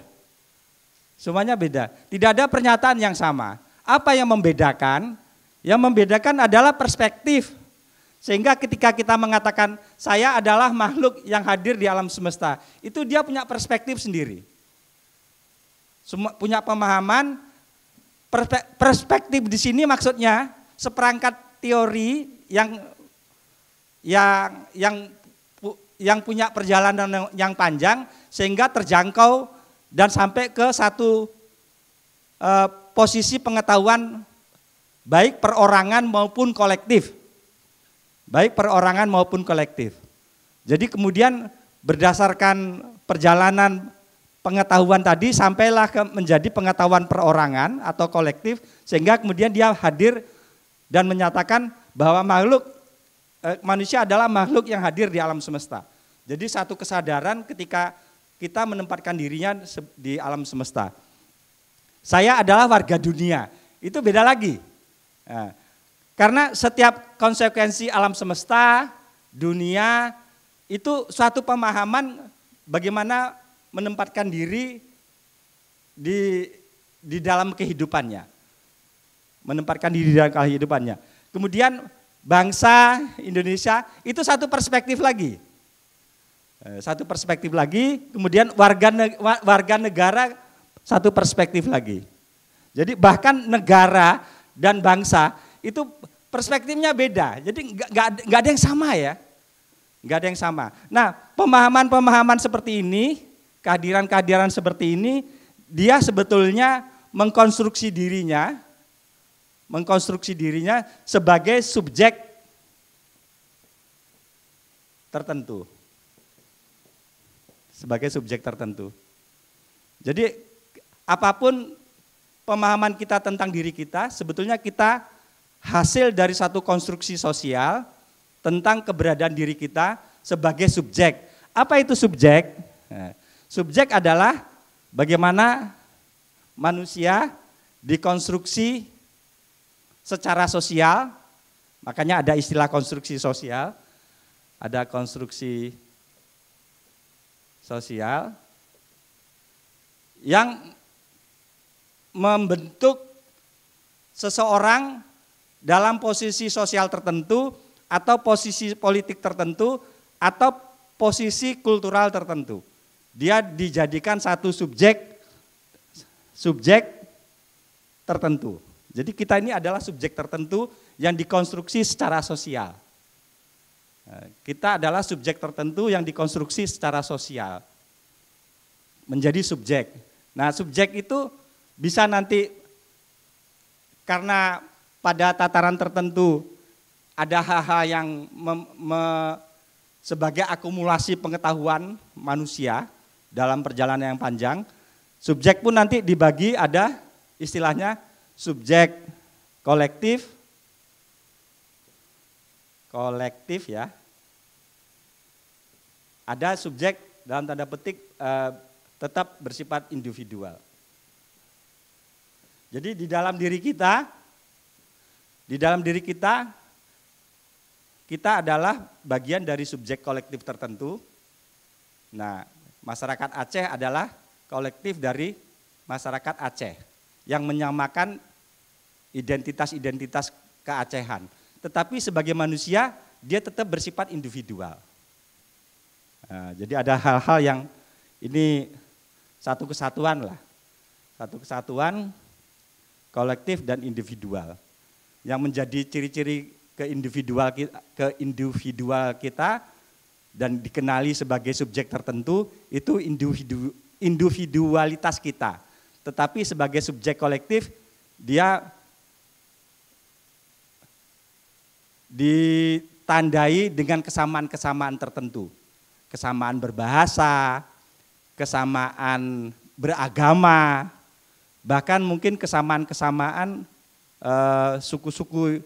Semuanya beda. Tidak ada pernyataan yang sama. Apa yang membedakan? Yang membedakan adalah perspektif. Sehingga ketika kita mengatakan saya adalah makhluk yang hadir di alam semesta, itu dia punya perspektif sendiri. Punya pemahaman, perspektif di sini maksudnya seperangkat teori yang punya perjalanan yang panjang sehingga terjangkau dan sampai ke satu posisi pengetahuan baik perorangan maupun kolektif. Baik perorangan maupun kolektif. Jadi kemudian berdasarkan perjalanan pengetahuan tadi sampailah menjadi pengetahuan perorangan atau kolektif sehingga kemudian dia hadir dan menyatakan bahwa manusia adalah makhluk yang hadir di alam semesta. Jadi satu kesadaran ketika kita menempatkan dirinya di alam semesta. Saya adalah warga dunia, itu beda lagi. Nah, karena setiap konsekuensi alam semesta, dunia, itu suatu pemahaman bagaimana menempatkan diri di dalam kehidupannya. Menempatkan diri di dalam kehidupannya. Kemudian bangsa Indonesia itu satu perspektif lagi. Satu perspektif lagi, kemudian warga negara satu perspektif lagi. Jadi bahkan negara dan bangsa itu perspektifnya beda, jadi nggak ada yang sama ya, nggak ada yang sama. Nah, pemahaman-pemahaman seperti ini, kehadiran-kehadiran seperti ini, dia sebetulnya mengkonstruksi dirinya sebagai subjek tertentu, Jadi apapun pemahaman kita tentang diri kita, sebetulnya kita hasil dari satu konstruksi sosial tentang keberadaan diri kita sebagai subjek. Apa itu subjek? Nah, subjek adalah bagaimana manusia dikonstruksi secara sosial, makanya ada istilah konstruksi sosial, ada konstruksi sosial yang membentuk seseorang dalam posisi sosial tertentu atau posisi politik tertentu atau posisi kultural tertentu. Dia dijadikan satu subjek tertentu. Jadi kita ini adalah subjek tertentu yang dikonstruksi secara sosial. Kita adalah subjek tertentu yang dikonstruksi secara sosial. Menjadi subjek. Nah, subjek itu bisa nanti karena pada tataran tertentu ada hal-hal yang sebagai akumulasi pengetahuan manusia dalam perjalanan yang panjang, subjek pun nanti dibagi ada istilahnya subjek kolektif ya. Ada subjek dalam tanda petik tetap bersifat individual. Jadi di dalam diri kita kita adalah bagian dari subjek kolektif tertentu Nah, masyarakat Aceh adalah kolektif dari masyarakat Aceh yang menyamakan identitas-identitas keacehan. Tetapi sebagai manusia dia tetap bersifat individual. Nah, jadi ada hal-hal yang ini satu kesatuan lah. Satu kesatuan kolektif dan individual. Yang menjadi ciri-ciri keindividual kita dan dikenali sebagai subjek tertentu itu individualitas kita. Tetapi sebagai subjek kolektif dia ditandai dengan kesamaan-kesamaan tertentu. Kesamaan berbahasa, kesamaan beragama, bahkan mungkin kesamaan-kesamaan suku-suku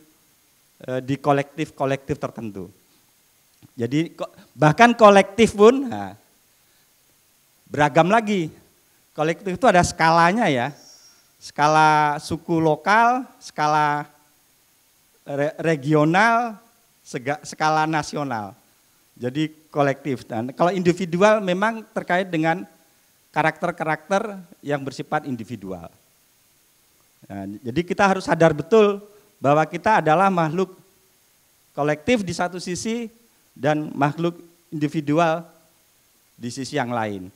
di kolektif-kolektif tertentu. Jadi bahkan kolektif pun beragam lagi. Kolektif itu ada skalanya ya. Skala suku lokal, skala regional, skala nasional. Jadi kolektif. Dan kalau individual memang terkait dengan karakter-karakter yang bersifat individual. Nah, jadi kita harus sadar betul bahwa kita adalah makhluk kolektif di satu sisi dan makhluk individual di sisi yang lain.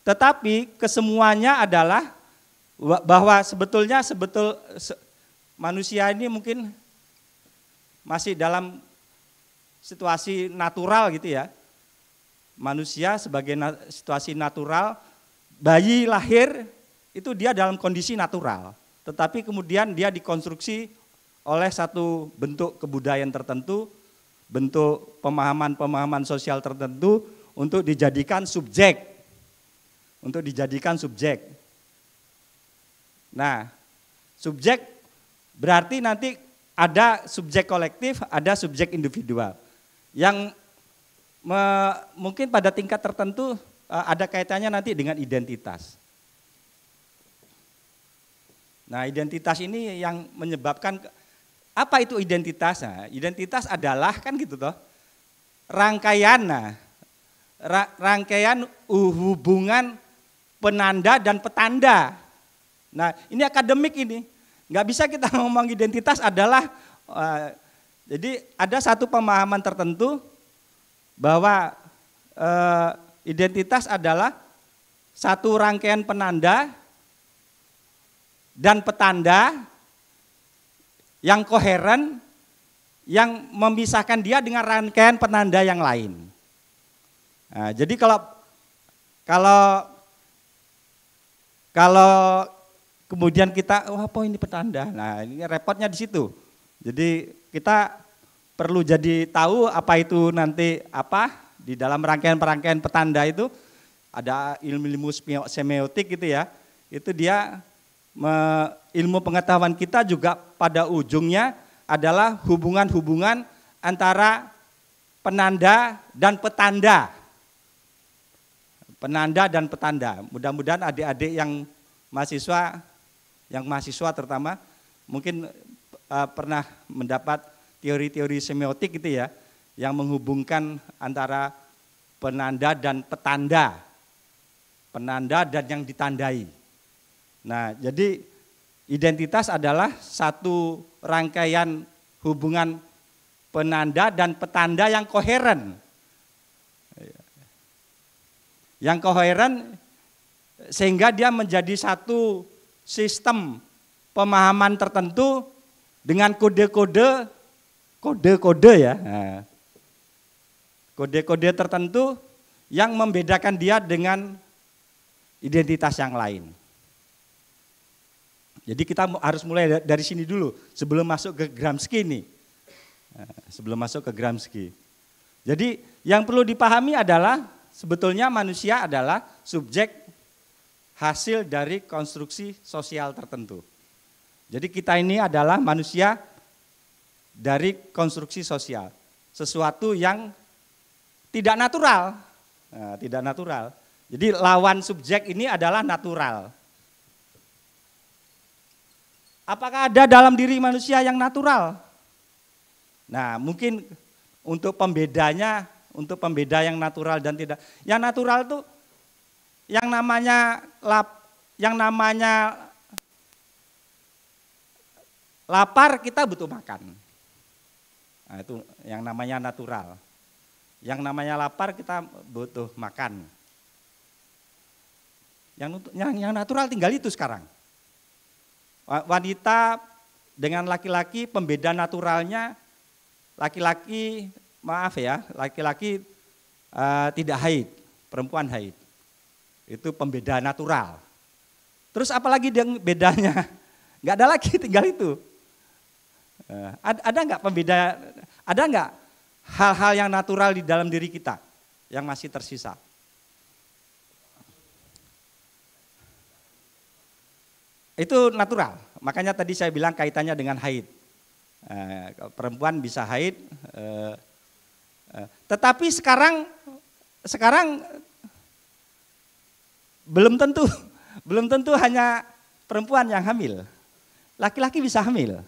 Tetapi kesemuanya adalah bahwa sebetulnya manusia ini mungkin masih dalam situasi natural gitu ya. Manusia sebagai situasi natural, bayi lahir itu dia dalam kondisi natural. Tetapi kemudian dia dikonstruksi oleh satu bentuk kebudayaan tertentu, bentuk pemahaman-pemahaman sosial tertentu untuk dijadikan subjek. Nah, subjek berarti nanti ada subjek kolektif, ada subjek individual. Yang mungkin pada tingkat tertentu ada kaitannya nanti dengan identitas. Nah, identitas ini yang menyebabkan, apa itu identitas? Nah, identitas adalah kan gitu toh, rangkaian hubungan penanda dan petanda. Nah, ini akademik ini, nggak bisa kita ngomong identitas adalah, jadi ada satu pemahaman tertentu bahwa identitas adalah satu rangkaian penanda dan petanda yang koheren yang memisahkan dia dengan rangkaian penanda yang lain. Nah, jadi kalau kemudian kita, apa ini petanda? Nah, ini repotnya di situ. Jadi kita perlu jadi tahu apa itu nanti apa di dalam rangkaian-rangkaian petanda itu ada ilmu semiotik gitu ya. Itu dia ilmu pengetahuan kita juga pada ujungnya adalah hubungan-hubungan antara penanda dan petanda. Penanda dan petanda. Mudah-mudahan adik-adik yang mahasiswa terutama mungkin pernah mendapat teori-teori semiotik gitu ya, yang menghubungkan antara penanda dan petanda. Penanda dan yang ditandai. Nah, jadi identitas adalah satu rangkaian hubungan penanda dan petanda yang koheren. Yang koheren sehingga dia menjadi satu sistem pemahaman tertentu dengan kode-kode ya. Nah, kode-kode tertentu yang membedakan dia dengan identitas yang lain. Jadi kita harus mulai dari sini dulu sebelum masuk ke Gramsci nih. Sebelum masuk ke Gramsci. Jadi yang perlu dipahami adalah sebetulnya manusia adalah subjek hasil dari konstruksi sosial tertentu. Jadi kita ini adalah manusia dari konstruksi sosial. Sesuatu yang tidak natural. Nah, tidak natural. Jadi lawan subjek ini adalah natural. Apakah ada dalam diri manusia yang natural? Nah, mungkin untuk pembedanya untuk pembeda yang natural dan tidak. Yang natural tuh yang namanya lapar kita butuh makan. Nah, itu yang namanya natural. Yang namanya lapar kita butuh makan. Yang natural tinggal itu sekarang. Wanita dengan laki-laki pembeda naturalnya laki-laki tidak haid, perempuan haid. Itu pembeda natural. Terus apalagi yang bedanya? Nggak ada lagi, tinggal itu. Ada nggak pembeda? Ada nggak hal-hal yang natural di dalam diri kita yang masih tersisa? Itu natural. Makanya tadi saya bilang kaitannya dengan haid. Perempuan bisa haid. Tetapi sekarang belum tentu hanya perempuan yang hamil. Laki-laki bisa hamil.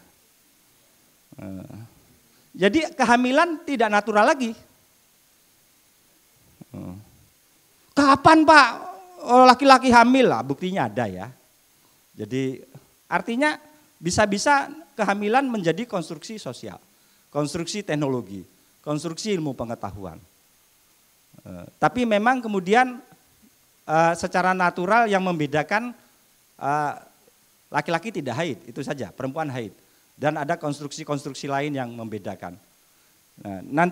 Jadi kehamilan tidak natural lagi. Kapan Pak laki-laki hamil? Lah, buktinya ada ya. Jadi artinya bisa-bisa kehamilan menjadi konstruksi sosial, konstruksi teknologi, konstruksi ilmu pengetahuan. Tapi memang kemudian secara natural yang membedakan laki-laki tidak haid, itu saja, perempuan haid. Dan ada konstruksi-konstruksi lain yang membedakan. Nah,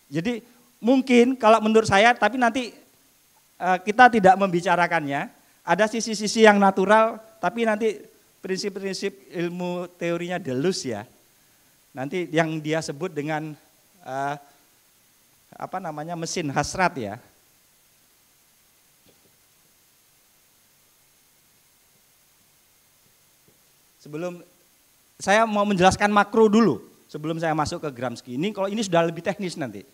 jadi mungkin kalau menurut saya, tapi nanti kita tidak membicarakannya, ada sisi-sisi yang natural, tapi nanti prinsip-prinsip ilmu teorinya Deleuze ya. Nanti yang dia sebut dengan mesin hasrat ya. Sebelum saya mau menjelaskan makro dulu sebelum saya masuk ke Gramsci. Kalau ini sudah lebih teknis nanti.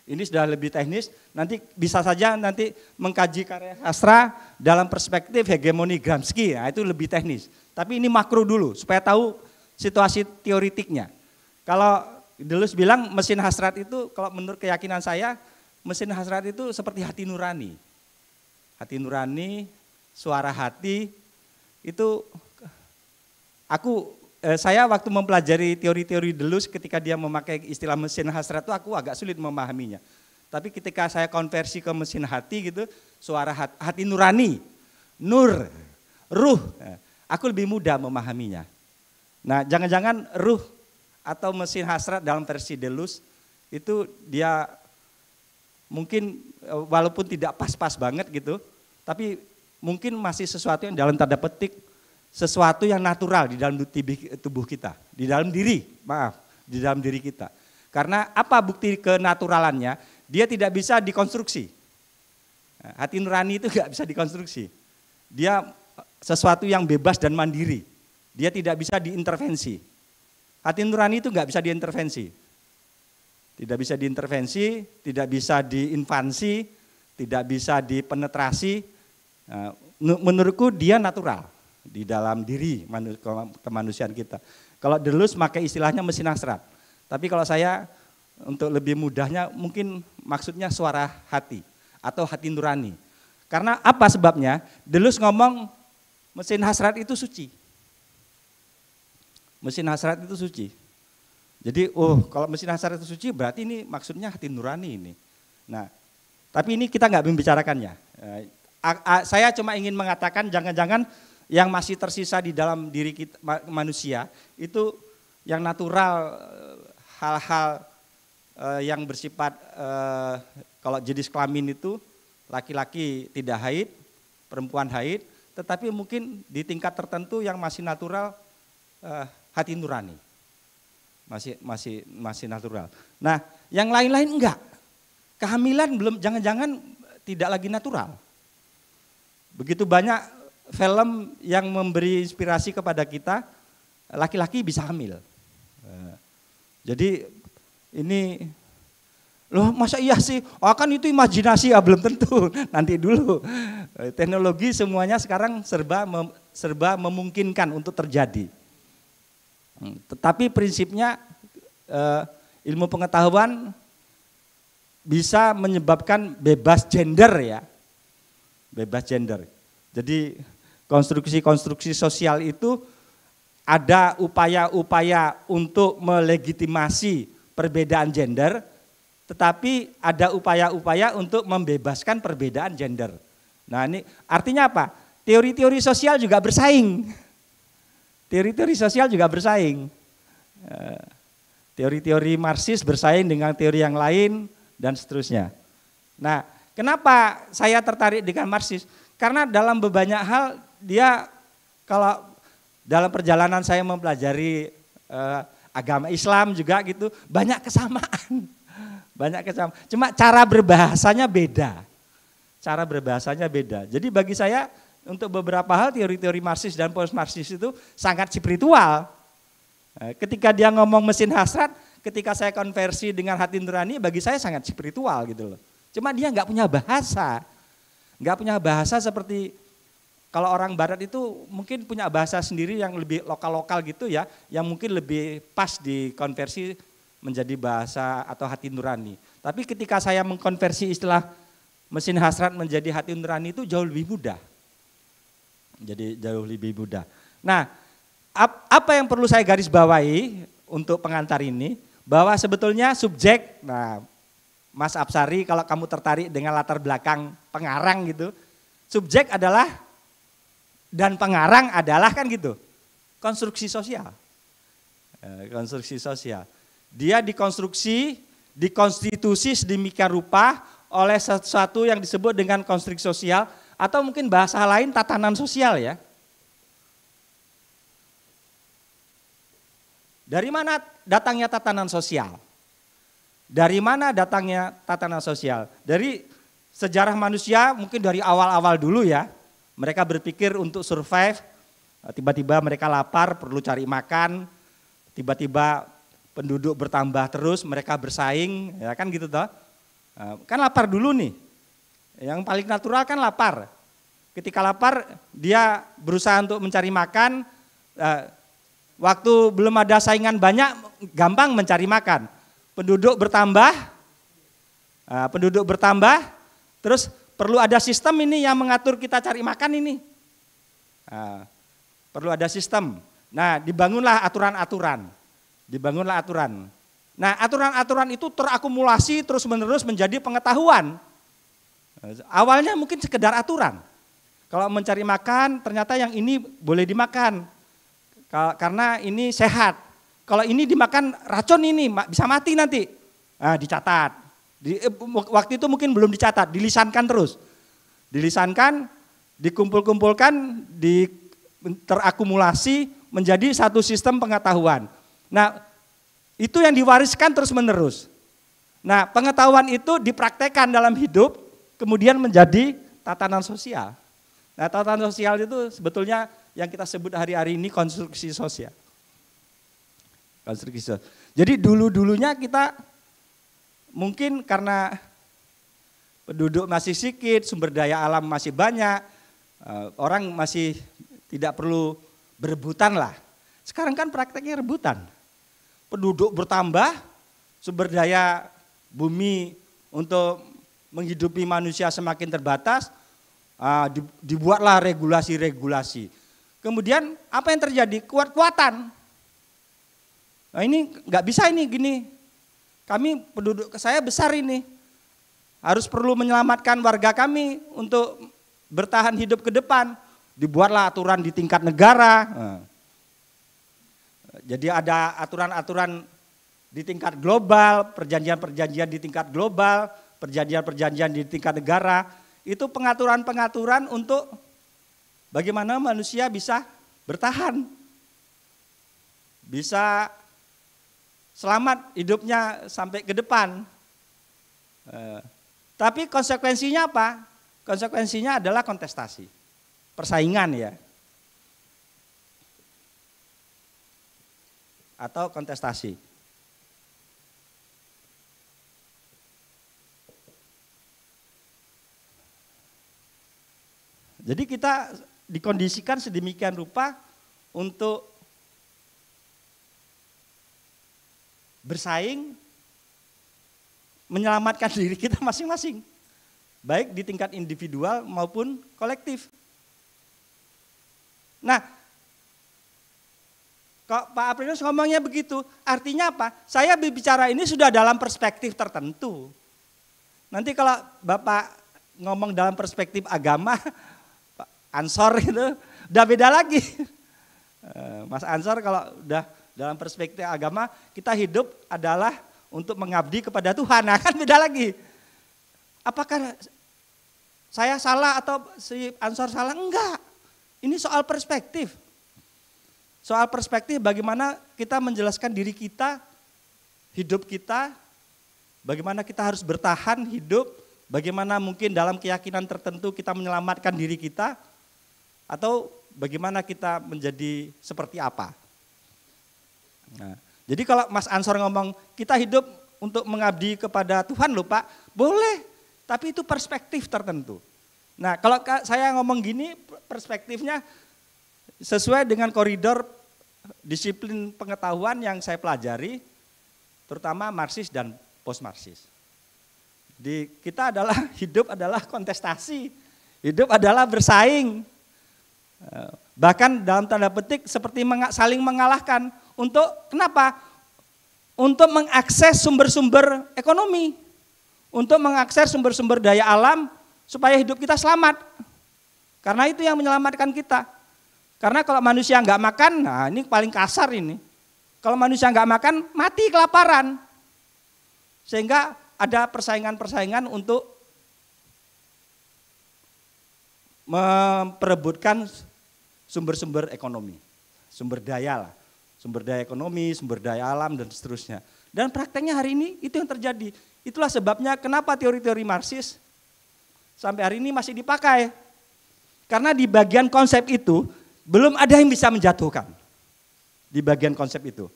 Ini sudah lebih teknis, nanti bisa saja nanti mengkaji karya sastra dalam perspektif hegemoni Gramsci, nah itu lebih teknis. Tapi ini makro dulu supaya tahu situasi teoritiknya. Kalau Deleuze bilang mesin hasrat itu, kalau menurut keyakinan saya, mesin hasrat itu seperti hati nurani. Hati nurani, suara hati, itu saya waktu mempelajari teori-teori Deleuze ketika dia memakai istilah mesin hasrat itu aku agak sulit memahaminya. Tapi ketika saya konversi ke mesin hati gitu, suara hati nurani, nur, ruh, aku lebih mudah memahaminya. Nah, jangan-jangan ruh atau mesin hasrat dalam versi Deleuze itu dia mungkin walaupun tidak pas-pas banget gitu, tapi mungkin masih sesuatu yang dalam tanda petik sesuatu yang natural di dalam tubuh kita, di dalam diri kita. Karena apa bukti kenaturalannya? Dia tidak bisa dikonstruksi. Hati nurani itu nggak bisa dikonstruksi. Dia sesuatu yang bebas dan mandiri. Dia tidak bisa diintervensi. Hati nurani itu nggak bisa diintervensi. Tidak bisa diintervensi, tidak bisa diinfansi, tidak bisa dipenetrasi. Menurutku dia natural di dalam diri kemanusiaan kita. Kalau Deleuze pakai istilahnya mesin hasrat. Tapi kalau saya untuk lebih mudahnya mungkin maksudnya suara hati atau hati nurani. Karena apa sebabnya? Deleuze ngomong mesin hasrat itu suci. Mesin hasrat itu suci. Jadi kalau mesin hasrat itu suci berarti ini maksudnya hati nurani ini. Nah, tapi ini kita nggak membicarakannya. Saya cuma ingin mengatakan jangan-jangan yang masih tersisa di dalam diri kita, manusia itu yang natural, hal-hal yang bersifat kalau jenis kelamin itu laki-laki tidak haid, perempuan haid, tetapi mungkin di tingkat tertentu yang masih natural hati nurani, masih natural. Nah, yang lain-lain enggak, kehamilan belum, jangan-jangan tidak lagi natural. Begitu banyak film yang memberi inspirasi kepada kita, laki-laki bisa hamil. Jadi ini, loh masa iya sih, kan itu imajinasi, belum tentu, nanti dulu. Teknologi semuanya sekarang serba memungkinkan untuk terjadi. Tetapi prinsipnya ilmu pengetahuan bisa menyebabkan bebas gender ya. Bebas gender. Jadi konstruksi-konstruksi sosial itu ada upaya-upaya untuk melegitimasi perbedaan gender, tetapi ada upaya-upaya untuk membebaskan perbedaan gender. Nah ini artinya apa? Teori-teori sosial juga bersaing. Teori-teori sosial juga bersaing. Teori-teori Marxis bersaing dengan teori yang lain dan seterusnya. Nah, kenapa saya tertarik dengan Marxis? Karena dalam banyak hal dia, kalau dalam perjalanan saya mempelajari agama Islam juga gitu, banyak kesamaan. Banyak kesamaan. Cuma cara berbahasanya beda. Cara berbahasanya beda. Jadi bagi saya untuk beberapa hal teori-teori Marxis dan post-Marxis itu sangat spiritual. Ketika dia ngomong mesin hasrat, ketika saya konversi dengan hati nurani, bagi saya sangat spiritual gitu loh. Cuma dia nggak punya bahasa. Nggak punya bahasa seperti kalau orang barat itu mungkin punya bahasa sendiri yang lebih lokal-lokal gitu ya, yang mungkin lebih pas dikonversi menjadi bahasa atau hati nurani. Tapi ketika saya mengkonversi istilah mesin hasrat menjadi hati nurani itu jauh lebih mudah. Jadi jauh lebih mudah. Nah, apa yang perlu saya garis bawahi untuk pengantar ini, bahwa sebetulnya subjek, nah Mas Absari kalau kamu tertarik dengan latar belakang pengarang gitu, subjek adalah dan pengarang adalah kan gitu, konstruksi sosial. Konstruksi sosial. Dia dikonstruksi, dikonstitusi sedemikian rupa oleh sesuatu yang disebut dengan konstruksi sosial, atau mungkin bahasa lain tatanan sosial ya. Dari mana datangnya tatanan sosial? Dari mana datangnya tatanan sosial? Dari sejarah manusia mungkin dari awal-awal dulu ya. Mereka berpikir untuk survive, tiba-tiba mereka lapar, perlu cari makan, tiba-tiba penduduk bertambah terus, mereka bersaing, ya kan gitu toh. Kan lapar dulu nih, yang paling natural kan lapar. Ketika lapar dia berusaha untuk mencari makan, waktu belum ada saingan banyak, gampang mencari makan. Penduduk bertambah, terus perlu ada sistem ini yang mengatur kita cari makan ini. Perlu ada sistem. Nah, dibangunlah aturan-aturan. Nah, aturan-aturan itu terakumulasi terus-menerus menjadi pengetahuan. Awalnya mungkin sekedar aturan. Kalau mencari makan, ternyata yang ini boleh dimakan. Karena ini sehat. Kalau ini dimakan racun ini bisa mati nanti. Nah, dicatat. Waktu itu mungkin belum dicatat, dilisankan terus. Dilisankan, dikumpul-kumpulkan, terakumulasi menjadi satu sistem pengetahuan. Nah, itu yang diwariskan terus-menerus. Nah, pengetahuan itu dipraktekkan dalam hidup, kemudian menjadi tatanan sosial. Nah, tatanan sosial itu sebetulnya yang kita sebut hari-hari ini konstruksi sosial. Konstruksi sosial. Jadi dulu-dulunya kita mungkin karena penduduk masih sedikit, sumber daya alam masih banyak, orang masih tidak perlu berebutan lah. Sekarang kan prakteknya rebutan. Penduduk bertambah, sumber daya bumi untuk menghidupi manusia semakin terbatas, dibuatlah regulasi-regulasi. Kemudian apa yang terjadi? Kuat-kuatan. Nah ini nggak bisa ini gini. Kami penduduk saya besar ini. Harus perlu menyelamatkan warga kami untuk bertahan hidup ke depan. Dibuatlah aturan di tingkat negara. Jadi ada aturan-aturan di tingkat global, perjanjian-perjanjian di tingkat global, perjanjian-perjanjian di tingkat negara. Itu pengaturan-pengaturan untuk bagaimana manusia bisa bertahan, bisa selamat hidupnya sampai ke depan. Tapi konsekuensinya apa? Konsekuensinya adalah kontestasi, persaingan ya. Atau kontestasi. Jadi kita dikondisikan sedemikian rupa untuk bersaing menyelamatkan diri kita masing-masing. Baik di tingkat individual maupun kolektif. Nah, kok Pak Aprinus ngomongnya begitu, artinya apa? Saya berbicara ini sudah dalam perspektif tertentu. Nanti kalau Bapak ngomong dalam perspektif agama, Pak Ansor itu udah beda lagi. Mas Ansor kalau udah dalam perspektif agama, kita hidup adalah untuk mengabdi kepada Tuhan, nah kan beda lagi. Apakah saya salah atau si Ansor salah? Enggak. Ini soal perspektif. Soal perspektif bagaimana kita menjelaskan diri kita, hidup kita, bagaimana kita harus bertahan hidup, bagaimana mungkin dalam keyakinan tertentu kita menyelamatkan diri kita, atau bagaimana kita menjadi seperti apa. Nah, jadi kalau Mas Ansor ngomong kita hidup untuk mengabdi kepada Tuhan loh Pak, boleh, tapi itu perspektif tertentu. Nah kalau saya ngomong gini perspektifnya sesuai dengan koridor disiplin pengetahuan yang saya pelajari, terutama Marxis dan post-Marxis. Kita adalah hidup adalah kontestasi, hidup adalah bersaing. Bahkan dalam tanda petik seperti saling mengalahkan. Untuk kenapa? Untuk mengakses sumber-sumber ekonomi, untuk mengakses sumber-sumber daya alam supaya hidup kita selamat. Karena itu yang menyelamatkan kita. Karena kalau manusia nggak makan, nah ini paling kasar ini. Kalau manusia nggak makan, mati kelaparan. Sehingga ada persaingan-persaingan untuk memperebutkan sumber-sumber ekonomi, sumber daya lah. Sumber daya ekonomi, sumber daya alam, dan seterusnya. Dan prakteknya hari ini itu yang terjadi. Itulah sebabnya kenapa teori-teori Marxis sampai hari ini masih dipakai. Karena di bagian konsep itu belum ada yang bisa menjatuhkan. Di bagian konsep itu.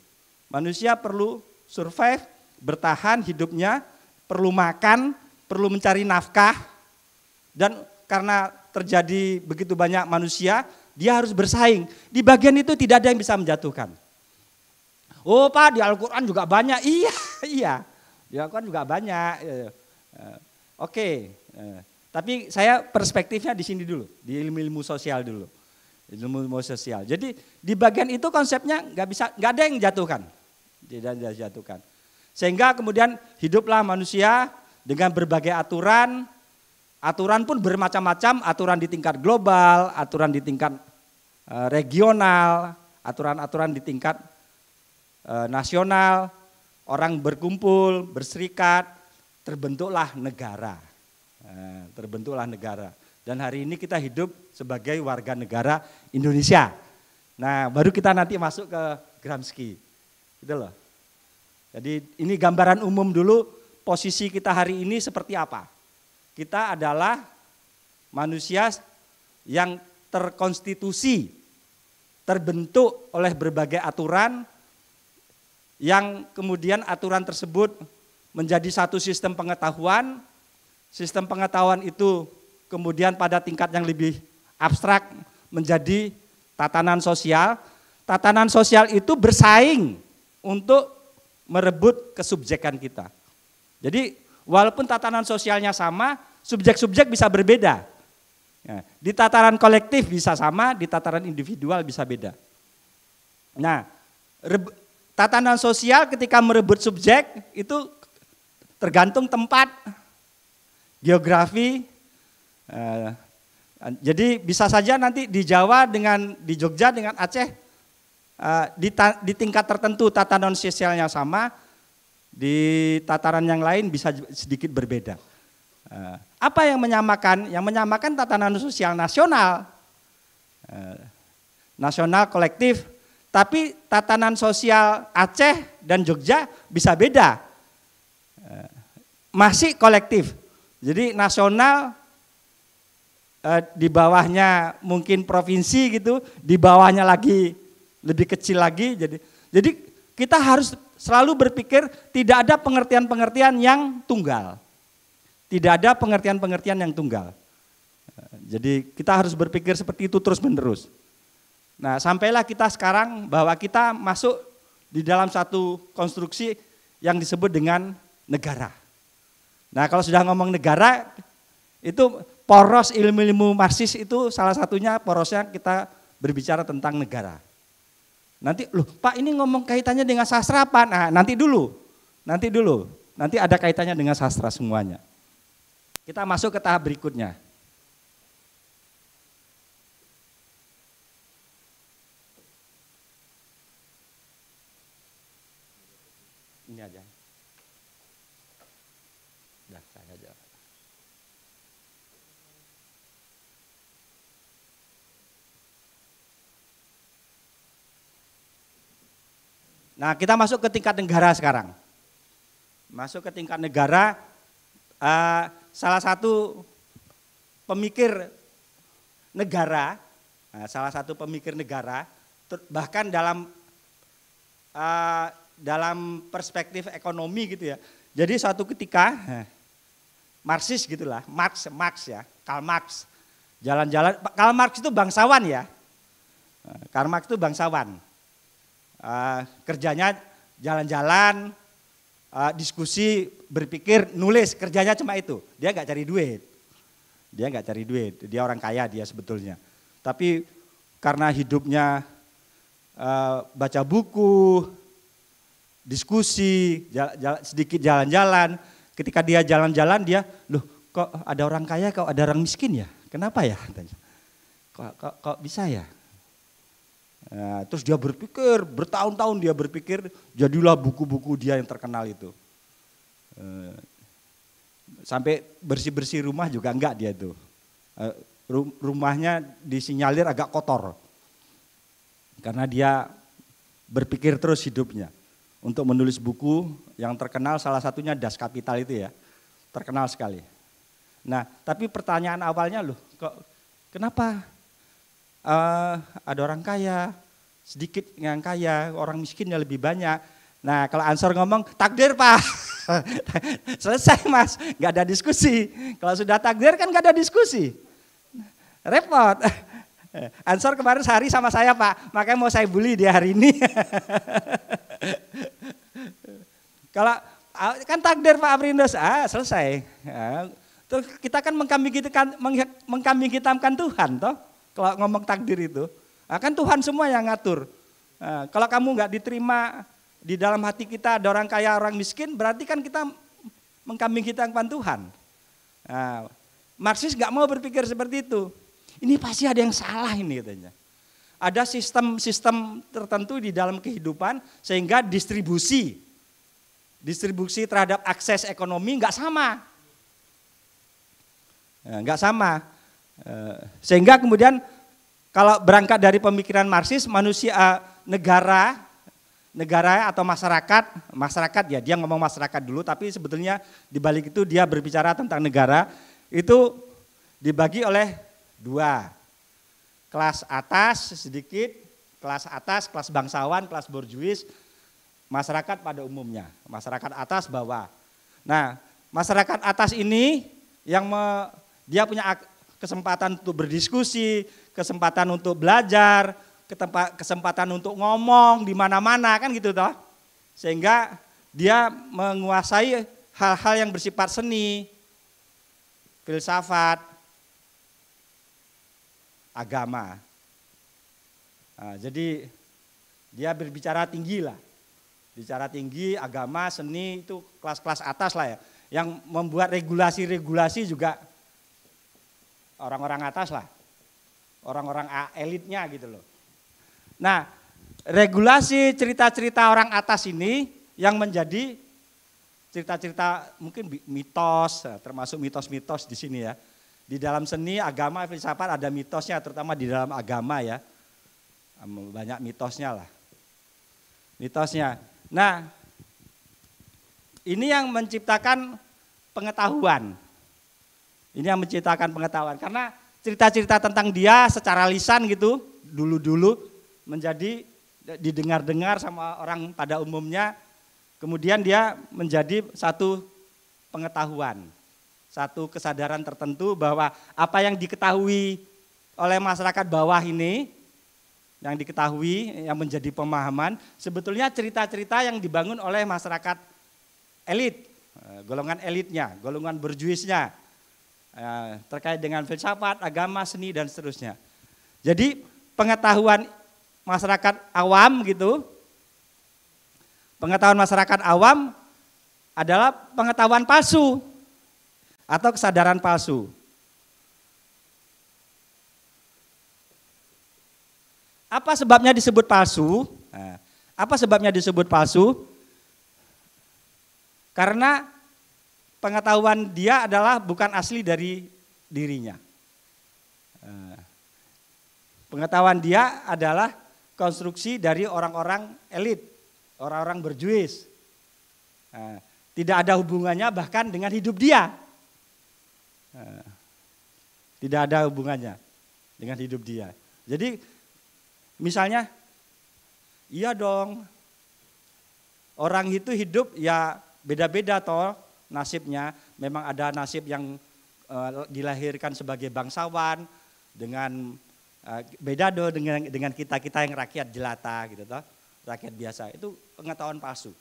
Manusia perlu survive, bertahan hidupnya, perlu makan, perlu mencari nafkah. Dan karena terjadi begitu banyak manusia, dia harus bersaing. Di bagian itu tidak ada yang bisa menjatuhkan. Oh Pak, di Al-Quran juga banyak. Iya. Di Al-Quran juga banyak. Oke. Tapi saya perspektifnya di sini dulu, di ilmu-ilmu sosial dulu. Ilmu sosial. Jadi di bagian itu konsepnya nggak ada yang jatuhkan. Tidak ada yang jatuhkan. Sehingga kemudian hiduplah manusia dengan berbagai aturan. Aturan pun bermacam-macam, aturan di tingkat global, aturan di tingkat regional, aturan-aturan di tingkat nasional, orang berkumpul, berserikat, terbentuklah negara. Terbentuklah negara. Dan hari ini kita hidup sebagai warga negara Indonesia. Nah, baru kita nanti masuk ke Gramsci. Gitu loh. Jadi ini gambaran umum dulu posisi kita hari ini seperti apa. Kita adalah manusia yang terkonstitusi, terbentuk oleh berbagai aturan, yang kemudian aturan tersebut menjadi satu sistem pengetahuan. Sistem pengetahuan itu kemudian pada tingkat yang lebih abstrak menjadi tatanan sosial. Tatanan sosial itu bersaing untuk merebut kesubjekan kita. Jadi walaupun tatanan sosialnya sama, subjek-subjek bisa berbeda. Di tataran kolektif bisa sama, di tataran individual bisa beda. Nah, tatanan sosial ketika merebut subjek itu tergantung tempat, geografi. Jadi bisa saja nanti di Jawa dengan di Jogja dengan Aceh di tingkat tertentu tatanan sosialnya sama, di tataran yang lain bisa sedikit berbeda. Apa yang menyamakan? Yang menyamakan tatanan sosial nasional, nasional kolektif. Tapi tatanan sosial Aceh dan Jogja bisa beda. Masih kolektif. Jadi nasional di bawahnya mungkin provinsi gitu, di bawahnya lagi lebih kecil lagi. Jadi kita harus selalu berpikir tidak ada pengertian-pengertian yang tunggal. Tidak ada pengertian-pengertian yang tunggal. Jadi kita harus berpikir seperti itu terus-menerus. Nah, sampailah kita sekarang bahwa kita masuk di dalam satu konstruksi yang disebut dengan negara. Nah kalau sudah ngomong negara, itu poros ilmu-ilmu Marxis itu salah satunya porosnya kita berbicara tentang negara. Nanti loh Pak ini ngomong kaitannya dengan sastra apa? Nah nanti dulu, nanti ada kaitannya dengan sastra semuanya. Kita masuk ke tahap berikutnya. Ini aja. Ya, saya aja. Nah, kita masuk ke tingkat negara sekarang. Masuk ke tingkat negara, salah satu pemikir negara, bahkan dalam perspektif ekonomi gitu ya. Jadi suatu ketika Marxis gitulah, Marx ya, Karl Marx jalan-jalan. Karl Marx itu bangsawan ya. Karl Marx itu bangsawan. Kerjanya jalan-jalan, diskusi, berpikir, nulis, kerjanya cuma itu. Dia nggak cari duit. Dia orang kaya dia sebetulnya. Tapi karena hidupnya baca buku, diskusi, sedikit jalan-jalan. Ketika dia jalan-jalan dia, loh kok ada orang kaya, kok ada orang miskin ya? Kenapa ya? Kok bisa ya? Nah, terus dia berpikir, bertahun-tahun dia berpikir, jadilah buku-buku dia yang terkenal itu. Sampai bersih-bersih rumah juga enggak dia itu. Rumahnya disinyalir agak kotor. Karena dia berpikir terus hidupnya. Untuk menulis buku yang terkenal salah satunya Das Kapital itu ya. Terkenal sekali. Nah tapi pertanyaan awalnya loh, kenapa ada orang kaya, sedikit yang kaya, orang miskinnya lebih banyak. Nah kalau Ansor ngomong takdir Pak, selesai Mas, nggak ada diskusi. Kalau sudah takdir kan nggak ada diskusi, repot. Ansor kemarin sehari sama saya Pak, makanya mau saya bully dia hari ini. Kalau kan takdir Pak Aprindos, selesai. Terus kita kan mengkambing hitamkan Tuhan toh. Kalau ngomong takdir itu, kan Tuhan semua yang ngatur. Kalau kamu nggak diterima di dalam hati kita ada orang kaya, orang miskin, berarti kan kita mengkambing hitamkan Tuhan. Marxis nggak mau berpikir seperti itu. Ini pasti ada yang salah ini katanya. Ada sistem tertentu di dalam kehidupan sehingga distribusi terhadap akses ekonomi nggak sama. Nggak sama. Sehingga kemudian kalau berangkat dari pemikiran Marxis, manusia, negara atau masyarakat ya dia ngomong masyarakat dulu, tapi sebetulnya di balik itu dia berbicara tentang negara, itu dibagi oleh dua. Kelas atas sedikit, kelas atas, kelas bangsawan, kelas borjuis, masyarakat pada umumnya, masyarakat atas bawah. Nah, masyarakat atas ini yang dia punya kesempatan untuk berdiskusi, kesempatan untuk belajar, kesempatan untuk ngomong di mana-mana kan gitu toh. Sehingga dia menguasai hal-hal yang bersifat seni, filsafat, agama. Nah, jadi dia berbicara tinggi lah. Bicara tinggi, agama, seni itu kelas-kelas atas lah ya. Yang membuat regulasi-regulasi juga orang-orang atas lah. Orang-orang elitnya gitu loh. Nah, regulasi cerita-cerita orang atas ini yang menjadi cerita-cerita mungkin mitos, termasuk mitos-mitos di sini ya. Di dalam seni, agama, filsafat ada mitosnya, terutama di dalam agama ya. Banyak mitosnya lah. Mitosnya. Nah, ini yang menciptakan pengetahuan. Ini yang menciptakan pengetahuan. Karena cerita-cerita tentang dia secara lisan gitu, dulu-dulu menjadi didengar-dengar sama orang pada umumnya. Kemudian dia menjadi satu pengetahuan. Satu kesadaran tertentu bahwa apa yang diketahui oleh masyarakat bawah ini, yang diketahui, yang menjadi pemahaman, sebetulnya cerita-cerita yang dibangun oleh masyarakat elit, golongan elitnya, golongan berjuisnya, terkait dengan filsafat, agama, seni, dan seterusnya. Jadi pengetahuan masyarakat awam gitu, pengetahuan masyarakat awam adalah pengetahuan palsu atau kesadaran palsu. Apa sebabnya disebut palsu? Apa sebabnya disebut palsu? Karena pengetahuan dia adalah bukan asli dari dirinya. Pengetahuan dia adalah konstruksi dari orang-orang elit, orang-orang berjuis. Tidak ada hubungannya bahkan dengan hidup dia. Tidak ada hubungannya dengan hidup dia. Jadi misalnya, iya dong, orang itu hidup ya beda-beda toh nasibnya. Memang ada nasib yang dilahirkan sebagai bangsawan dengan beda dong dengan kita yang rakyat jelata gitu toh, rakyat biasa. Itu pengetahuan palsu.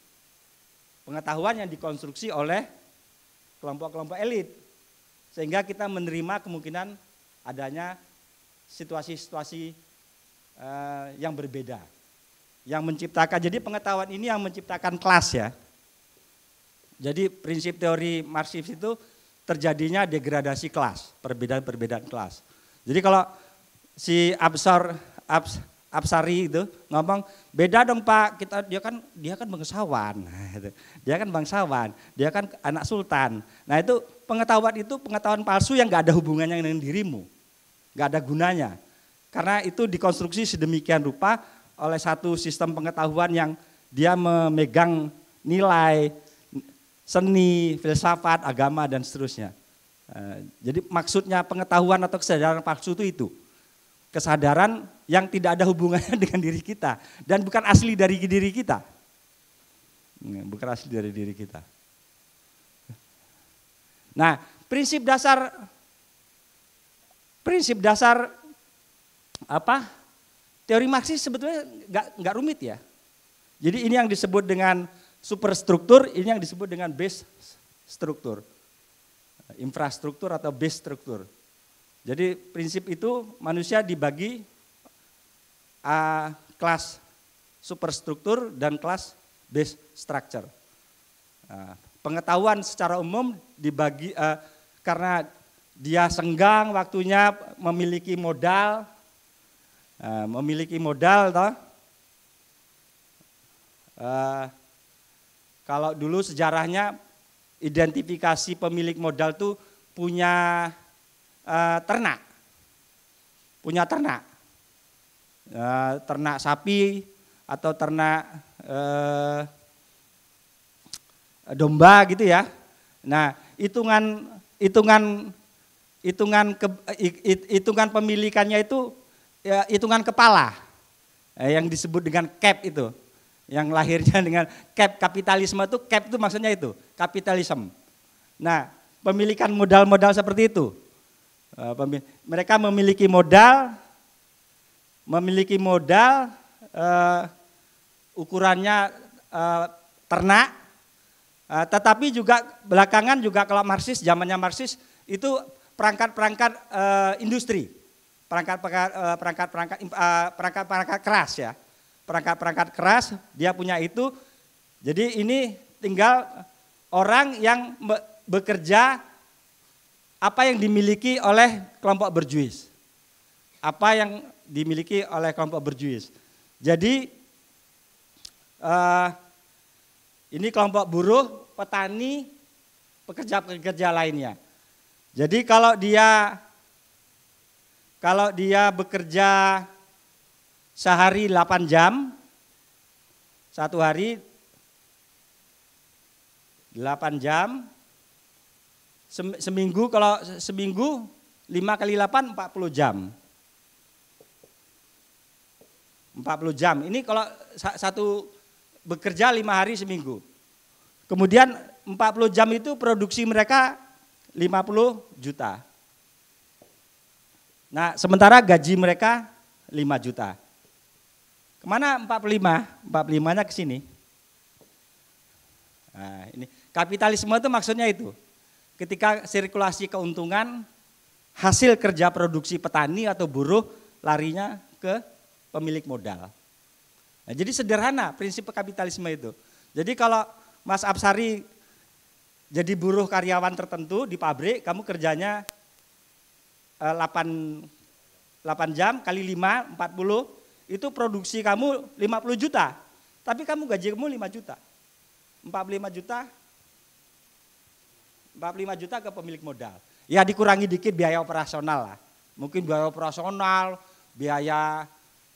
Pengetahuan yang dikonstruksi oleh kelompok-kelompok elit. Sehingga kita menerima kemungkinan adanya situasi-situasi yang berbeda. Yang menciptakan, jadi pengetahuan ini yang menciptakan kelas ya. Jadi prinsip teori Marxis itu terjadinya degradasi kelas, perbedaan-perbedaan kelas. Jadi kalau si Absari itu ngomong, beda dong Pak, dia kan bangsawan, dia kan bangsawan, dia kan anak sultan. Nah itu pengetahuan palsu yang nggak ada hubungannya dengan dirimu, nggak ada gunanya, karena itu dikonstruksi sedemikian rupa oleh satu sistem pengetahuan yang dia memegang nilai seni, filsafat, agama dan seterusnya. Jadi maksudnya pengetahuan atau kesadaran palsu itu. Kesadaran yang tidak ada hubungannya dengan diri kita dan bukan asli dari diri kita. Bukan asli dari diri kita. Nah, prinsip dasar apa? Teori Marxis sebetulnya nggak rumit ya. Jadi ini yang disebut dengan superstruktur, ini yang disebut dengan base struktur. Infrastruktur atau base struktur. Jadi prinsip itu manusia dibagi kelas superstruktur dan kelas base structure. Pengetahuan secara umum dibagi karena dia senggang waktunya, memiliki modal toh. Kalau dulu sejarahnya identifikasi pemilik modal tuh punya ternak, ternak sapi atau ternak domba gitu ya. Nah hitungan pemilikannya itu ya, hitungan kepala yang disebut dengan cap itu, yang lahirnya dengan cap kapitalisme itu, cap itu maksudnya itu kapitalisme. Nah pemilikan modal-modal seperti itu. Mereka memiliki modal ukurannya ternak, tetapi juga belakangan juga kalau Marxis, zamannya Marxis itu perangkat-perangkat industri, perangkat keras ya, perangkat keras dia punya itu. Jadi ini tinggal orang yang bekerja apa yang dimiliki oleh kelompok berjuis. Apa yang dimiliki oleh kelompok berjuis. Jadi ini kelompok buruh, petani, pekerja-pekerja lainnya. Jadi kalau dia bekerja sehari 8 jam, satu hari 8 jam, seminggu, kalau seminggu 5 kali 8 40 jam. 40 jam. Ini kalau satu bekerja 5 hari seminggu. Kemudian 40 jam itu produksi mereka 50 juta. Nah, sementara gaji mereka 5 juta. Kemana 45? 45-nya ke sini. Nah, ini Kapitalisme itu maksudnya itu. Ketika sirkulasi keuntungan, hasil kerja produksi petani atau buruh larinya ke pemilik modal. Nah, jadi sederhana prinsip kapitalisme itu. Jadi kalau Mas Absari jadi buruh karyawan tertentu di pabrik, kamu kerjanya 8 jam kali 5, 40, itu produksi kamu 50 juta. Tapi kamu gaji kamu 5 juta. 45 juta 45 juta ke pemilik modal. Ya dikurangi dikit biaya operasional lah. Mungkin biaya operasional, biaya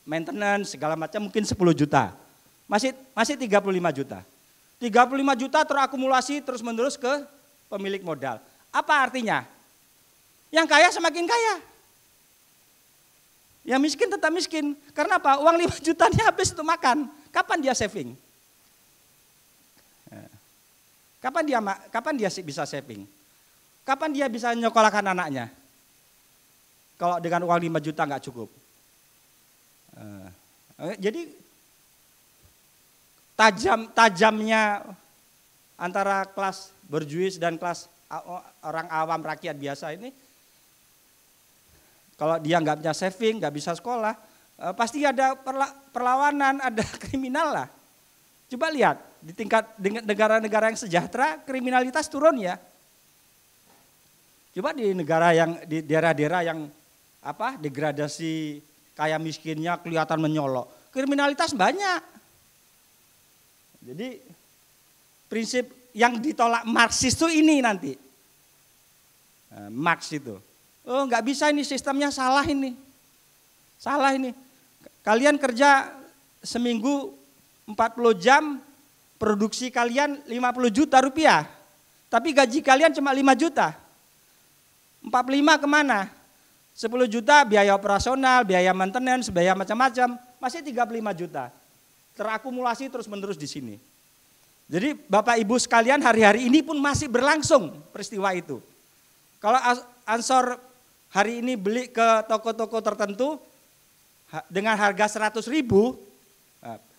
maintenance, segala macam mungkin 10 juta. Masih 35 juta. 35 juta terakumulasi terus menerus ke pemilik modal. Apa artinya? Yang kaya semakin kaya. Yang miskin tetap miskin. Karena apa? Uang 5 jutanya habis untuk makan. Kapan dia saving? Kapan dia bisa saving? Kapan dia bisa nyekolahkan anaknya? Kalau dengan uang 5 juta nggak cukup. Jadi tajamnya antara kelas berjuis dan kelas orang awam rakyat biasa ini, kalau dia nggak bisa saving, nggak bisa sekolah, pasti ada perlawanan, ada kriminal lah. Coba lihat di tingkat negara-negara yang sejahtera kriminalitas turun ya. Coba di negara yang di daerah-daerah yang degradasi kaya miskinnya kelihatan menyolok, kriminalitas banyak. Jadi prinsip yang ditolak Marxis itu ini nanti. Marx itu. Oh nggak bisa ini sistemnya salah ini. Salah ini. Kalian kerja seminggu 40 jam, produksi kalian 50 juta rupiah. Tapi gaji kalian cuma 5 juta. 45 kemana? 10 juta biaya operasional, biaya maintenance, biaya macam-macam. Masih 35 juta. Terakumulasi terus menerus di sini. Jadi Bapak Ibu sekalian hari-hari ini pun masih berlangsung peristiwa itu. Kalau Ansor hari ini beli ke toko-toko tertentu dengan harga 100.000,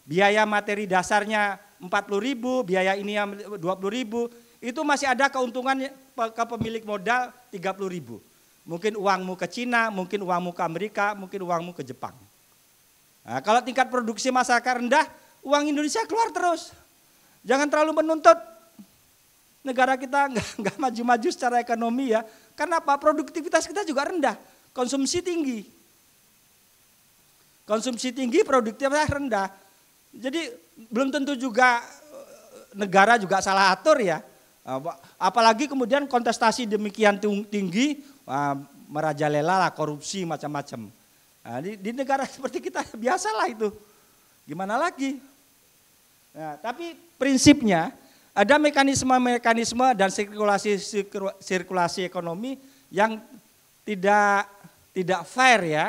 biaya materi dasarnya 40.000, biaya ini 20.000, itu masih ada keuntungan ke pemilik modal 30.000. Mungkin uangmu ke Cina, mungkin uangmu ke Amerika, mungkin uangmu ke Jepang. Nah, kalau tingkat produksi masyarakat rendah, uang Indonesia keluar terus. Jangan terlalu menuntut negara kita nggak maju-maju secara ekonomi ya. Karena apa? Produktivitas kita juga rendah, konsumsi tinggi. Konsumsi tinggi, produktivitas rendah. Jadi belum tentu juga negara juga salah atur ya. Apalagi kemudian kontestasi demikian tinggi, merajalela lah korupsi macam-macam. Nah, di negara seperti kita biasalah itu. Gimana lagi? Nah, tapi prinsipnya ada mekanisme-mekanisme dan sirkulasi ekonomi yang tidak fair ya.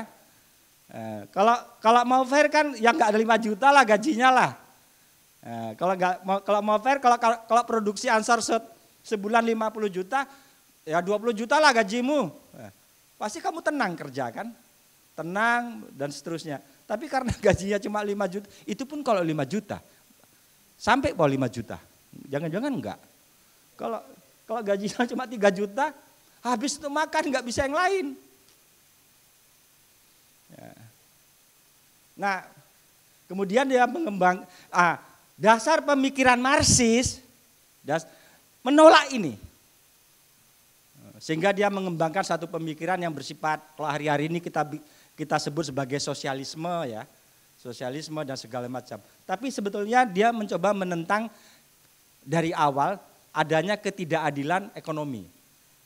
Kalau mau fair kan yang nggak ada 5 juta lah gajinya lah. Kalau mau fair, kalau produksi Ansor sebulan 50 juta, ya 20 juta lah gajimu. Pasti kamu tenang kerja kan, tenang dan seterusnya. Tapi karena gajinya cuma 5 juta, itu pun kalau 5 juta, sampai bawah 5 juta, jangan-jangan enggak. Kalau gajinya cuma 3 juta, habis untuk makan nggak bisa yang lain. Nah, kemudian dia mengembang dasar pemikiran Marxis menolak ini. Sehingga dia mengembangkan satu pemikiran yang bersifat, kalau hari-hari ini kita sebut sebagai sosialisme ya. Sosialisme dan segala macam. Tapi sebetulnya dia mencoba menentang dari awal adanya ketidakadilan ekonomi.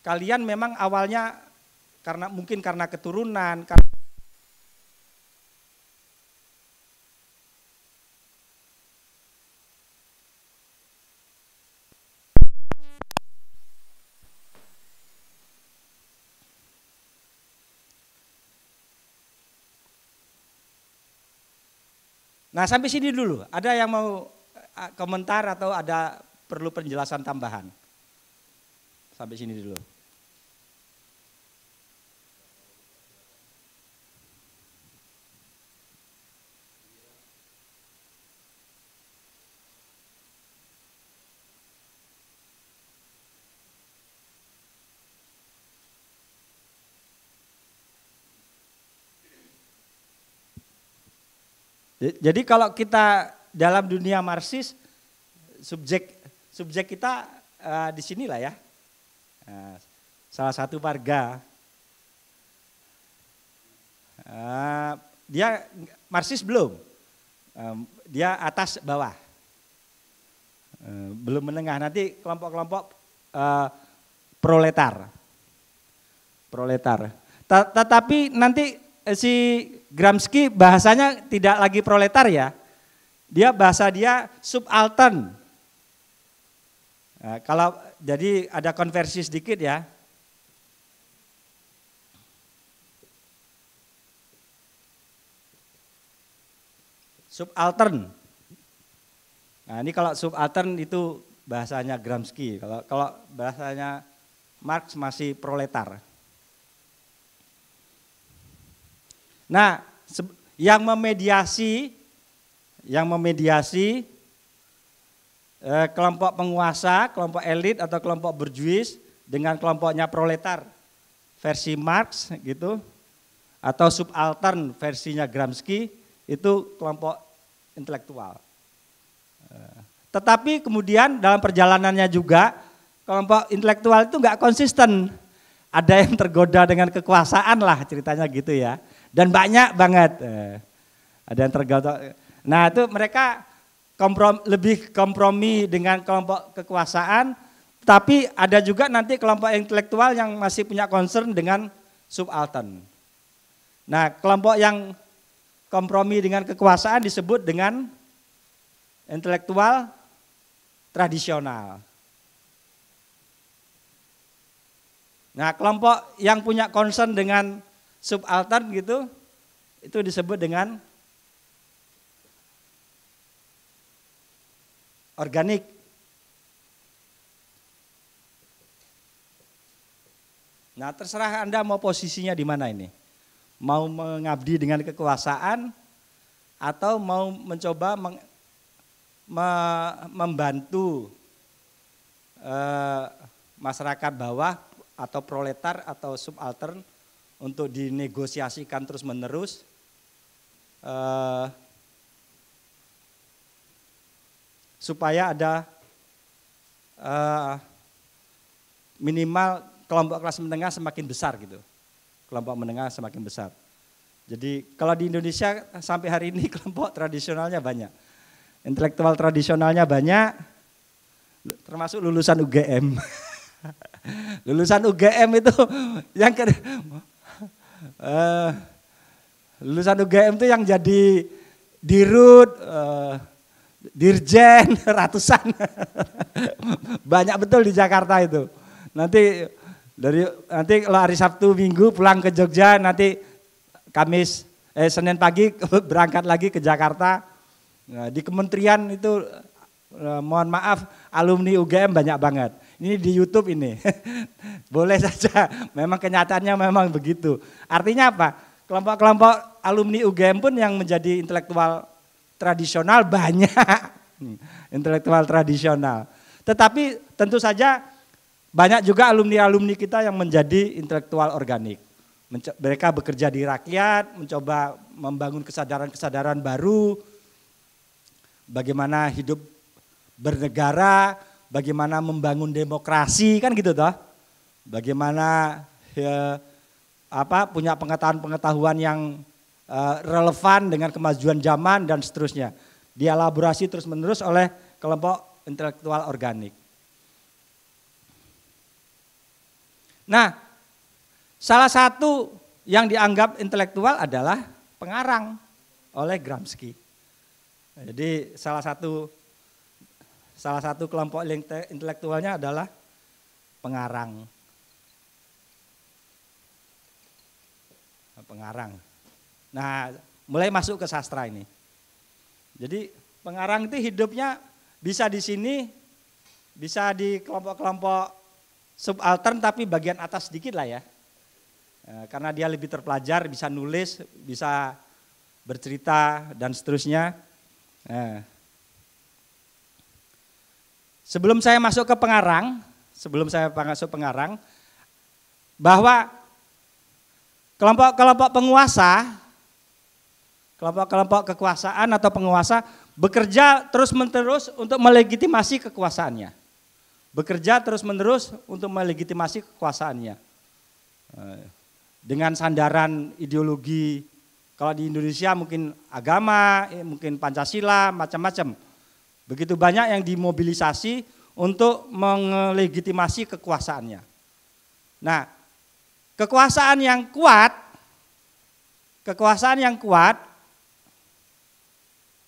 Kalian memang awalnya mungkin karena keturunan, Nah sampai sini dulu, ada yang mau komentar atau ada perlu penjelasan tambahan? Sampai sini dulu. Jadi kalau kita dalam dunia Marxis, subjek kita di sinilah ya. Salah satu warga. Dia Marxis belum. Dia atas bawah. Belum menengah, nanti kelompok-kelompok proletar. Tetapi nanti si Gramsci bahasanya tidak lagi proletar ya. Bahasa dia subaltern. Kalau jadi ada konversi sedikit ya. Subaltern. Nah, ini kalau subaltern itu bahasanya Gramsci. Kalau bahasanya Marx masih proletar. Nah, yang memediasi kelompok penguasa, kelompok elit atau kelompok berjuis dengan kelompoknya proletar versi Marx gitu, atau subaltern versinya Gramsci itu kelompok intelektual. Tetapi kemudian dalam perjalanannya juga kelompok intelektual itu enggak konsisten. Ada yang tergoda dengan kekuasaan lah ceritanya gitu ya. Dan banyak banget. Ada yang tergoda. Nah itu mereka lebih kompromi dengan kelompok kekuasaan. Tapi ada juga nanti kelompok intelektual yang masih punya concern dengan subaltern. Nah kelompok yang kompromi dengan kekuasaan disebut dengan intelektual tradisional. Nah, kelompok yang punya concern dengan subaltern gitu, itu disebut dengan organik. Nah, terserah Anda mau posisinya di mana ini. Mau mengabdi dengan kekuasaan atau mau mencoba membantu masyarakat bawah atau proletar atau subaltern untuk dinegosiasikan terus menerus supaya ada minimal kelompok kelas menengah semakin besar gitu. Kelompok menengah semakin besar. Jadi kalau di Indonesia sampai hari ini kelompok tradisionalnya banyak. Intelektual tradisionalnya banyak, termasuk lulusan UGM. Lulusan UGM itu yang lulusan UGM itu yang jadi dirut, dirjen ratusan. Banyak betul di Jakarta itu. Nanti kalau hari Sabtu Minggu pulang ke Jogja, nanti Senin pagi berangkat lagi ke Jakarta. Nah, di kementerian itu mohon maaf alumni UGM banyak banget. Ini di YouTube ini. Boleh saja, memang kenyataannya memang begitu. Artinya apa? Kelompok-kelompok alumni UGM pun yang menjadi intelektual tradisional banyak. Intelektual tradisional. Tetapi tentu saja banyak juga alumni-alumni kita yang menjadi intelektual organik. Mereka bekerja di rakyat, mencoba membangun kesadaran-kesadaran baru, bagaimana hidup bernegara, bagaimana membangun demokrasi, kan gitu toh. Bagaimana punya pengetahuan yang relevan dengan kemajuan zaman dan seterusnya. Dielaborasi terus-menerus oleh kelompok intelektual organik. Nah, salah satu yang dianggap intelektual adalah pengarang oleh Gramsci. Jadi salah satu kelompok intelektualnya adalah pengarang. Nah, mulai masuk ke sastra ini. Jadi pengarang itu hidupnya bisa di sini, bisa di kelompok-kelompok subaltern tapi bagian atas sedikit lah ya. Karena dia lebih terpelajar, bisa nulis, bisa bercerita dan seterusnya. Sebelum saya masuk ke pengarang, bahwa kelompok-kelompok penguasa kelompok-kelompok kekuasaan atau penguasa bekerja terus-menerus untuk melegitimasi kekuasaannya. Bekerja terus-menerus untuk melegitimasi kekuasaannya. Dengan sandaran ideologi, kalau di Indonesia mungkin agama, mungkin Pancasila, macam-macam. Begitu banyak yang dimobilisasi untuk melegitimasi kekuasaannya. Nah, kekuasaan yang kuat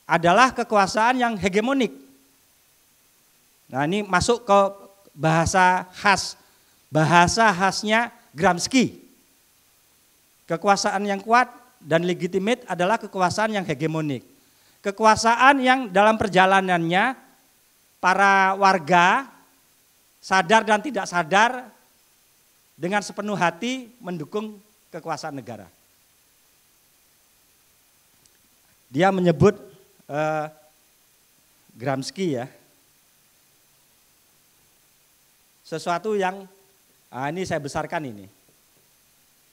adalah kekuasaan yang hegemonik. Nah, ini masuk ke bahasa khasnya Gramsci. Kekuasaan yang kuat dan legitimate adalah kekuasaan yang hegemonik. Kekuasaan yang dalam perjalanannya para warga sadar dan tidak sadar dengan sepenuh hati mendukung kekuasaan negara. Dia menyebut Gramsci ya, sesuatu yang ini saya besarkan ini,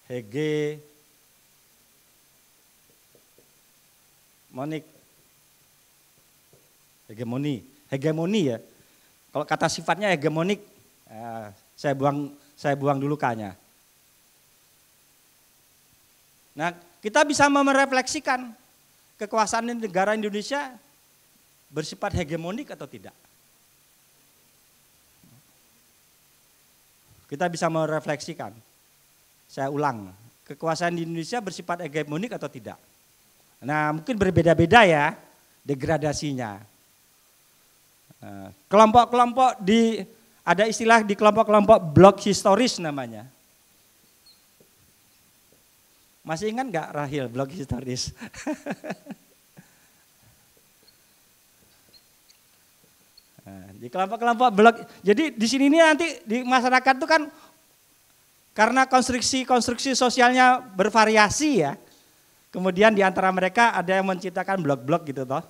hegemoni ya. Kalau kata sifatnya hegemonik, saya buang dulu K-nya. Nah, kita bisa merefleksikan kekuasaan negara Indonesia bersifat hegemonik atau tidak. Kita bisa merefleksikan. Saya ulang, kekuasaan di Indonesia bersifat hegemonik atau tidak. Nah, mungkin berbeda-beda ya degradasinya. Kelompok-kelompok ada istilah di kelompok-kelompok blok historis namanya. Masih ingat nggak Rahil blok historis? Di kelompok-kelompok blok. Jadi di sini nanti di masyarakat itu kan karena konstruksi sosialnya bervariasi ya. Kemudian di antara mereka ada yang menciptakan blok-blok gitu toh.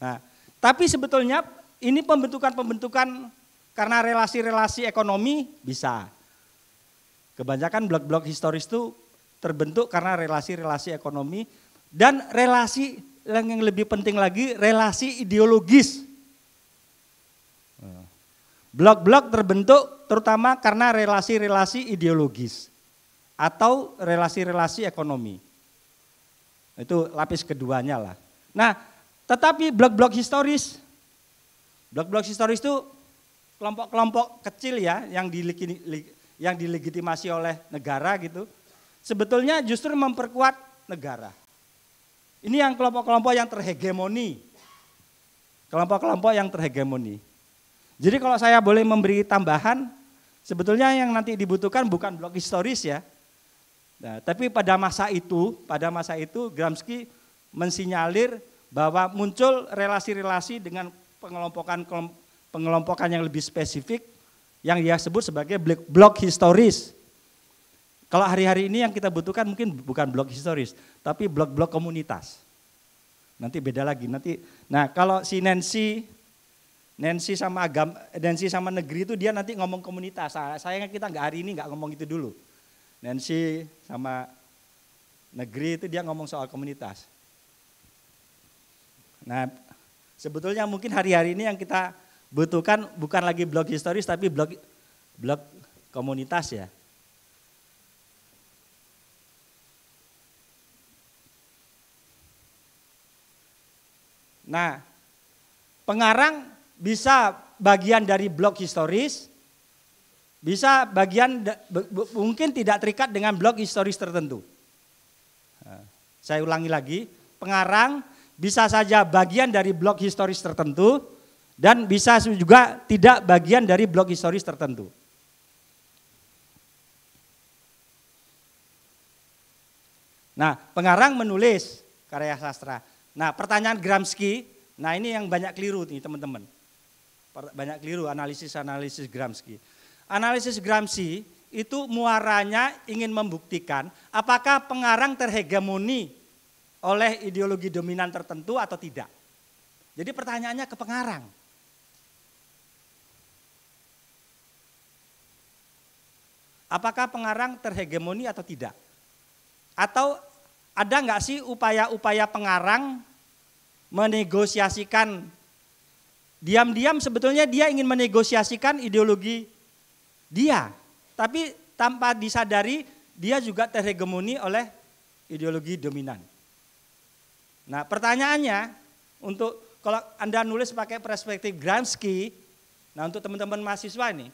Nah, tapi sebetulnya ini pembentukan karena relasi-relasi ekonomi bisa. Kebanyakan blok-blok historis itu terbentuk karena relasi-relasi ekonomi dan relasi yang lebih penting lagi relasi ideologis. Blok-blok terbentuk terutama karena relasi-relasi ideologis atau relasi-relasi ekonomi. Itu lapis keduanya lah. Nah, tetapi blok-blok historis itu kelompok-kelompok kecil ya yang dilegitimasi oleh negara gitu. Sebetulnya justru memperkuat negara. Ini yang kelompok-kelompok yang terhegemoni. Kelompok-kelompok yang terhegemoni. Jadi kalau saya boleh memberi tambahan, sebetulnya yang nanti dibutuhkan bukan blok historis ya. Nah, tapi pada masa itu Gramsci mensinyalir bahwa muncul relasi-relasi dengan pengelompokan yang lebih spesifik yang dia sebut sebagai blok historis. Kalau hari-hari ini yang kita butuhkan mungkin bukan blok historis, tapi blok-blok komunitas. Nanti beda lagi. Nah kalau si Nancy sama negeri itu dia nanti ngomong komunitas. Sayangnya kita hari ini nggak ngomong itu dulu. Nancy sama negeri itu dia ngomong soal komunitas. Nah, sebetulnya mungkin hari-hari ini yang kita butuhkan bukan lagi blok historis tapi blok komunitas ya. Nah, pengarang bisa bagian dari blok historis, bisa bagian mungkin tidak terikat dengan blok historis tertentu. Nah, saya ulangi lagi, pengarang bisa saja bagian dari blok historis tertentu dan bisa juga tidak bagian dari blok historis tertentu. Nah, pengarang menulis karya sastra. Nah, pertanyaan Gramsci, nah ini yang banyak keliru nih teman-teman. Banyak keliru analisis Gramsci. Analisis Gramsci itu muaranya ingin membuktikan apakah pengarang terhegemoni oleh ideologi dominan tertentu atau tidak. Jadi pertanyaannya ke pengarang. apakah pengarang terhegemoni atau tidak? Atau ada nggak sih upaya-upaya pengarang menegosiasikan, diam-diam sebetulnya dia ingin menegosiasikan ideologi dia, tapi tanpa disadari dia juga terhegemoni oleh ideologi dominan. Nah pertanyaannya, untuk kalau Anda nulis pakai perspektif Gramsci, nah untuk teman-teman mahasiswa ini,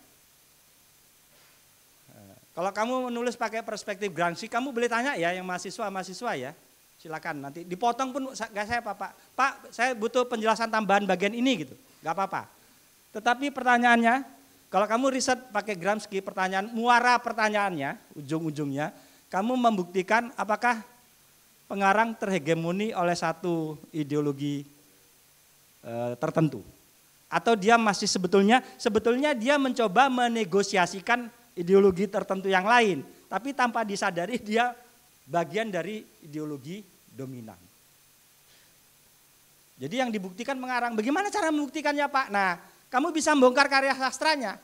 kalau kamu menulis pakai perspektif Gramsci, kamu boleh tanya ya yang mahasiswa ya, silakan nanti dipotong pun gak saya apa-apa. Pak, saya butuh penjelasan tambahan bagian ini gitu, gak apa-apa. Tetapi pertanyaannya, kalau kamu riset pakai Gramsci, muara pertanyaannya, ujung-ujungnya, kamu membuktikan apakah pengarang terhegemoni oleh satu ideologi tertentu. Atau dia masih sebetulnya dia mencoba menegosiasikan ideologi tertentu yang lain, tapi tanpa disadari dia bagian dari ideologi dominan. Jadi yang dibuktikan pengarang, bagaimana cara membuktikannya Pak? Nah, kamu bisa membongkar karya sastranya.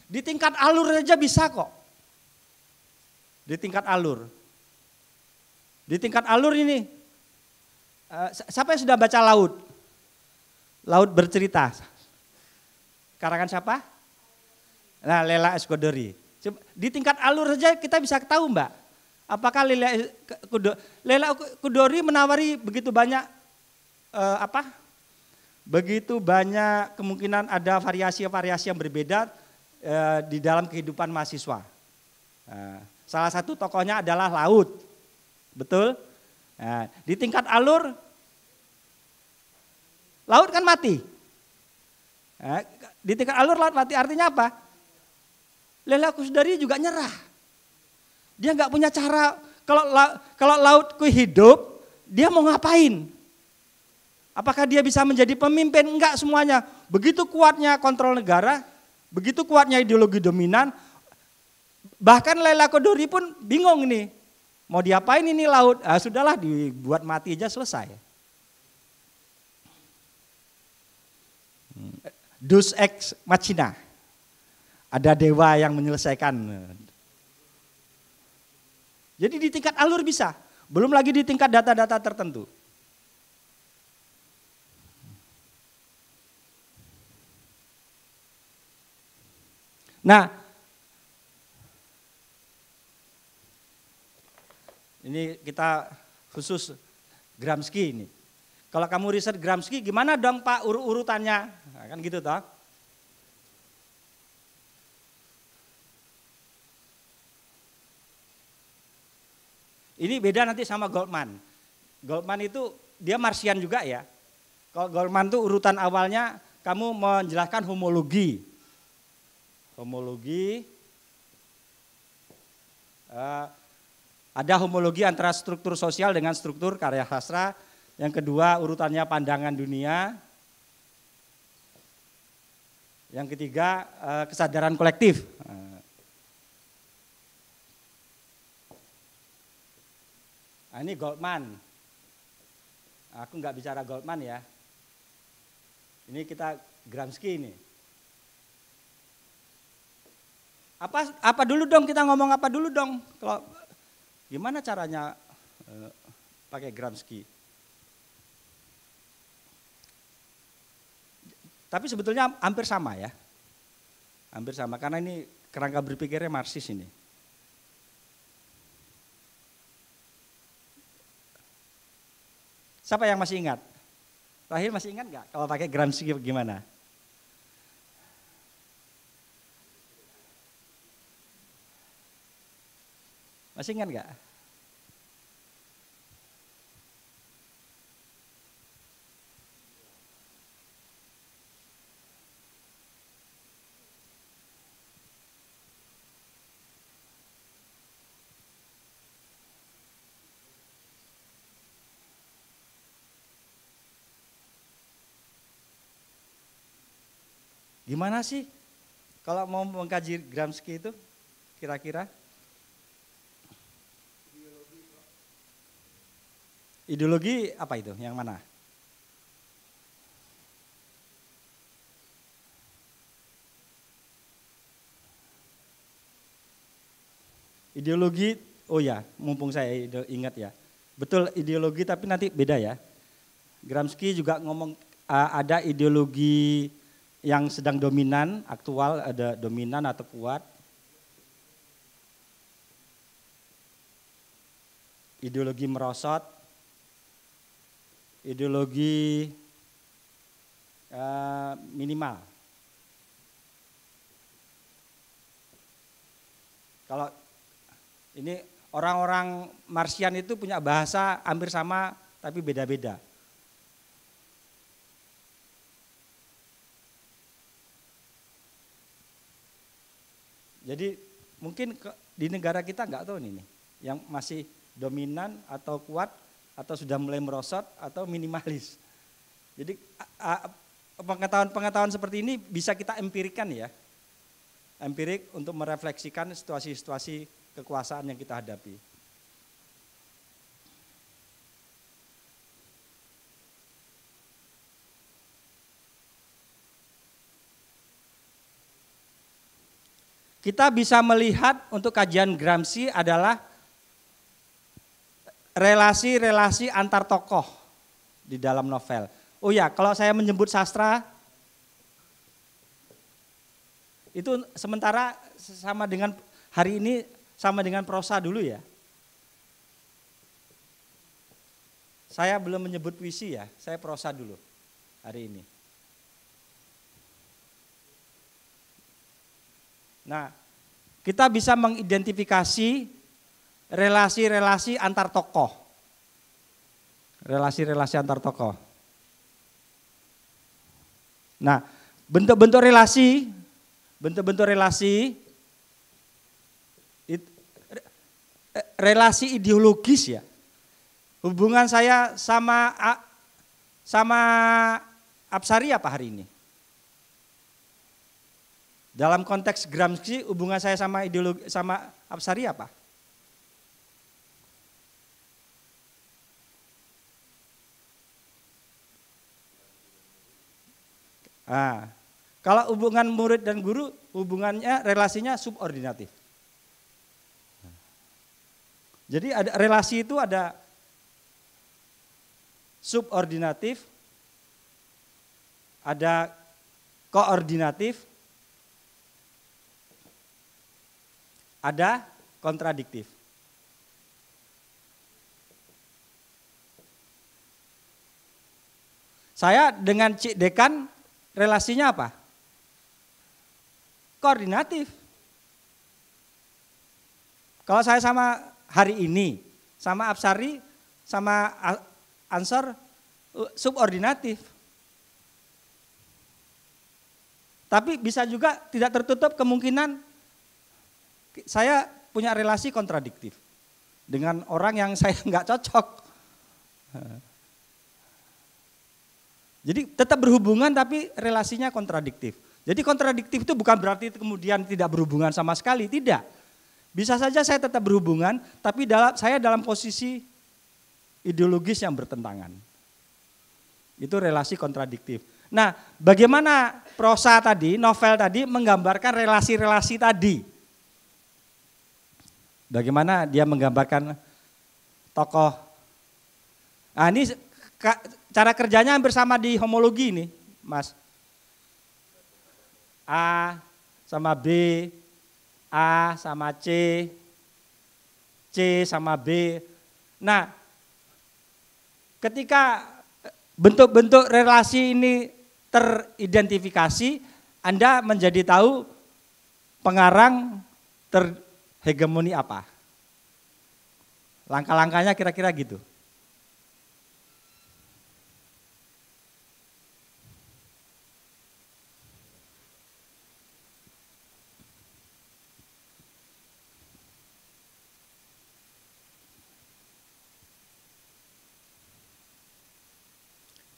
Di tingkat alur aja bisa kok. Di tingkat alur. Di tingkat alur ini, siapa yang sudah baca Laut? Laut Bercerita. Karangan siapa? Nah, Leila S. Chudori. Di tingkat alur saja kita bisa tahu Mbak. Apakah Leila Chudori menawari begitu banyak begitu banyak kemungkinan ada variasi-variasi yang berbeda di dalam kehidupan mahasiswa. Salah satu tokohnya adalah laut, betul? Nah, di tingkat alur, laut kan mati. Nah, di tingkat alur laut mati artinya apa? Leila Chudori juga nyerah. Dia nggak punya cara. Kalau lautku hidup, dia mau ngapain? Apakah dia bisa menjadi pemimpin? Enggak semuanya. Begitu kuatnya kontrol negara, begitu kuatnya ideologi dominan. Bahkan Leila Chudori pun bingung nih. Mau diapain ini laut? Sudahlah dibuat mati aja selesai. Deus ex machina. Ada dewa yang menyelesaikan. Jadi di tingkat alur bisa. Belum lagi di tingkat data-data tertentu. Nah, ini kita khusus Gramsci ini. Kalau kamu riset Gramsci, gimana dong Pak urutannya? Nah, kan gitu toh. Ini beda nanti sama Goldman. Goldman itu dia Martian juga ya. Kalau Goldman itu urutan awalnya kamu menjelaskan homologi. Homologi, ada homologi antara struktur sosial dengan struktur karya sastra. Yang kedua urutannya pandangan dunia. Yang ketiga kesadaran kolektif. Nah, ini Goldman. Aku nggak bicara Goldman ya. Ini kita Gramsci ini. Apa dulu dong, kita ngomong apa dulu dong? Kalau gimana caranya pakai Gramsci? Tapi sebetulnya hampir sama ya. Hampir sama karena ini kerangka berpikirnya Marxis ini. Siapa yang masih ingat? Rahil masih ingat nggak kalau pakai Gramsci gimana? Masih ingat nggak? Gimana sih kalau mau mengkaji Gramsci itu kira-kira? Ideologi apa itu? Yang mana? Ideologi, oh ya, mumpung saya ingat ya. Betul ideologi tapi nanti beda ya. Gramsci juga ngomong ada ideologi yang sedang dominan, aktual, ada dominan atau kuat. Ideologi merosot, ideologi minimal. Kalau ini orang-orang Marsian itu punya bahasa hampir sama tapi beda-beda. Jadi mungkin di negara kita nggak tahu ini yang masih dominan atau kuat atau sudah mulai merosot atau minimalis. Jadi pengetahuan-pengetahuan seperti ini bisa kita empirikan ya. Empirik untuk merefleksikan situasi-situasi kekuasaan yang kita hadapi. Kita bisa melihat untuk kajian Gramsci adalah relasi-relasi antar tokoh di dalam novel. Oh ya, kalau saya menyebut sastra, itu sementara sama dengan hari ini sama dengan prosa dulu ya. Saya belum menyebut puisi ya, saya prosa dulu hari ini. Nah, kita bisa mengidentifikasi relasi-relasi antar tokoh. Relasi-relasi antar tokoh. Nah, bentuk-bentuk relasi relasi ideologis ya. Hubungan saya sama Apsari apa hari ini? Dalam konteks Gramsci, hubungan saya sama ideologi sama Apsari apa? Kalau hubungan murid dan guru, hubungannya relasinya subordinatif. Jadi ada relasi itu ada subordinatif, ada koordinatif, ada kontradiktif. Saya dengan Cik Dekan relasinya apa? Koordinatif. Kalau saya sama hari ini, sama Apsari, sama Ansor, subordinatif. Tapi bisa juga tidak tertutup kemungkinan saya punya relasi kontradiktif dengan orang yang saya nggak cocok. Jadi tetap berhubungan tapi relasinya kontradiktif. Jadi kontradiktif itu bukan berarti kemudian tidak berhubungan sama sekali, tidak. Bisa saja saya tetap berhubungan tapi saya dalam posisi ideologis yang bertentangan. Itu relasi kontradiktif. Nah, bagaimana prosa tadi, novel tadi menggambarkan relasi-relasi tadi. Bagaimana dia menggambarkan tokoh. Nah, ini cara kerjanya hampir sama di homologi ini, Mas. A sama B, A sama C sama B. Nah, ketika bentuk-bentuk relasi ini teridentifikasi, Anda menjadi tahu pengarang terhegemoni apa. Langkah-langkahnya kira-kira gitu.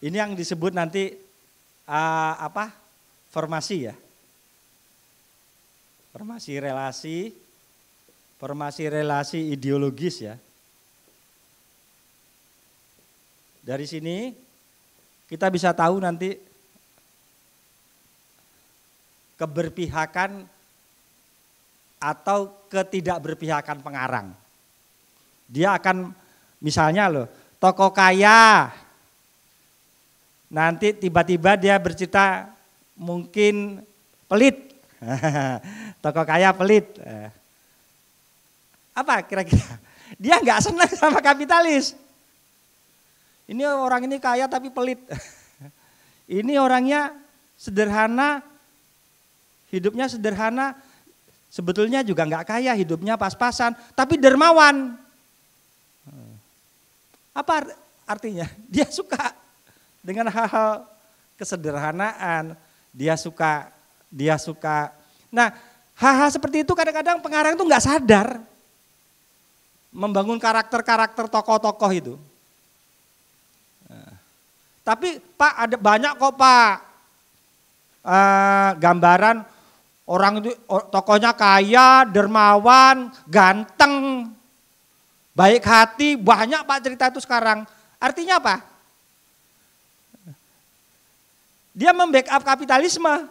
Ini yang disebut nanti formasi ya. Formasi relasi ideologis ya. Dari sini kita bisa tahu nanti keberpihakan atau ketidakberpihakan pengarang. Dia akan misalnya loh, tokoh kaya, nanti tiba-tiba dia bercerita mungkin pelit. Tokoh kaya pelit. Apa kira-kira? Dia nggak senang sama kapitalis. Ini orang ini kaya tapi pelit. Ini orangnya sederhana, hidupnya sederhana, sebetulnya juga nggak kaya, hidupnya pas-pasan, tapi dermawan. Apa artinya? Dia suka dengan hal-hal kesederhanaan, dia suka. Nah, hal-hal seperti itu kadang-kadang pengarang itu nggak sadar membangun karakter-karakter tokoh-tokoh itu. Tapi Pak ada banyak kok Pak gambaran orang itu tokohnya kaya, dermawan, ganteng, baik hati, banyak Pak cerita itu sekarang. Artinya apa? Dia membackup kapitalisme.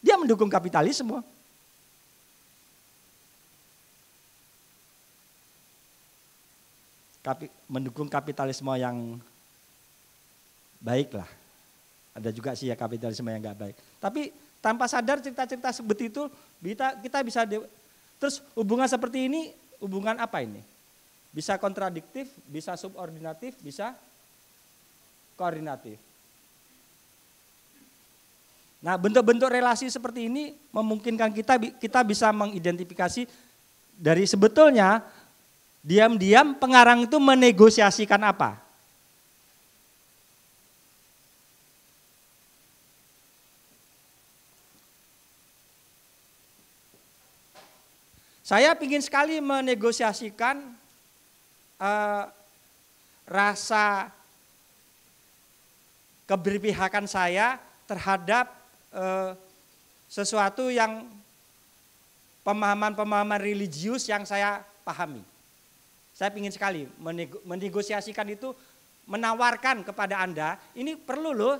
Dia mendukung kapitalisme. Mendukung kapitalisme yang baik lah. Ada juga sih ya kapitalisme yang nggak baik. Tapi tanpa sadar cerita-cerita seperti itu kita bisa terus hubungan seperti ini hubungan apa ini? Bisa kontradiktif, bisa subordinatif, bisa koordinatif. Nah, bentuk-bentuk relasi seperti ini memungkinkan kita bisa mengidentifikasi dari sebetulnya diam-diam pengarang itu menegosiasikan apa. Saya ingin sekali menegosiasikan rasa keberpihakan saya terhadap sesuatu yang pemahaman-pemahaman religius yang saya pahami. Saya ingin sekali menegosiasikan itu, menawarkan kepada Anda, ini perlu loh,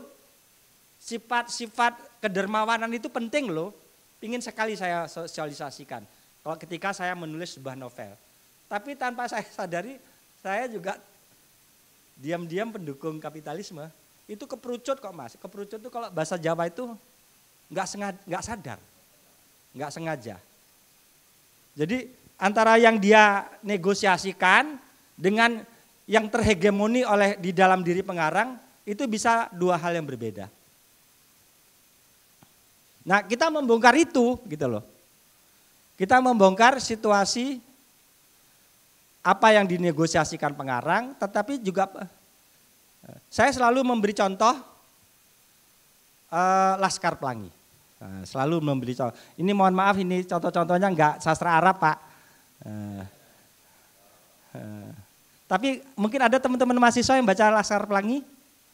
sifat-sifat kedermawanan itu penting loh, ingin sekali saya sosialisasikan. Kalau ketika saya menulis sebuah novel. Tapi tanpa saya sadari, saya juga diam-diam pendukung kapitalisme. Itu keperucut kok Mas, keperucut itu kalau bahasa Jawa itu nggak sadar, nggak sengaja. Jadi antara yang dia negosiasikan dengan yang terhegemoni oleh di dalam diri pengarang itu bisa dua hal yang berbeda. Nah kita membongkar itu gitu loh. Kita membongkar situasi apa yang dinegosiasikan pengarang, tetapi juga saya selalu memberi contoh Laskar Pelangi. Nah, selalu memberi contoh. Ini mohon maaf ini contoh-contohnya enggak sastra Arab Pak. Tapi mungkin ada teman-teman mahasiswa yang baca Laskar Pelangi?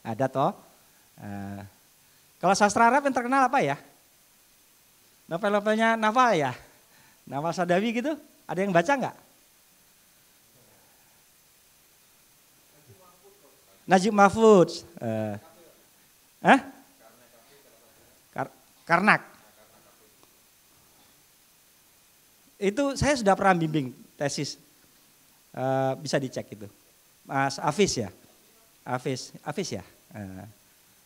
Ada toh. Kalau sastra Arab yang terkenal apa ya? Novel-novelnya Nafal ya? Nafal Sadawi gitu? Ada yang baca enggak? Najib Mahfud. Karnak. Itu saya sudah pernah bimbing tesis. Bisa dicek itu. Mas Afis ya. Afis ya.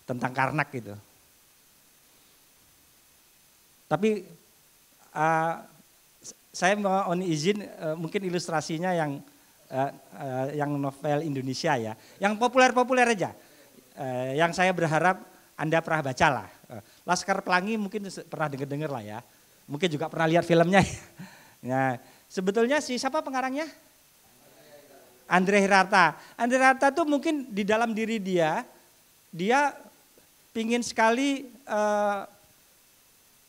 Tentang Karnak itu. Tapi saya mohon izin mungkin ilustrasinya yang novel Indonesia ya. Yang populer-populer aja. Yang saya berharap Anda pernah baca lah. Laskar Pelangi mungkin pernah dengar lah ya. Mungkin juga pernah lihat filmnya. Nah, sebetulnya siapa pengarangnya? Andre Hirata. Andre Hirata tuh mungkin di dalam diri dia pingin sekali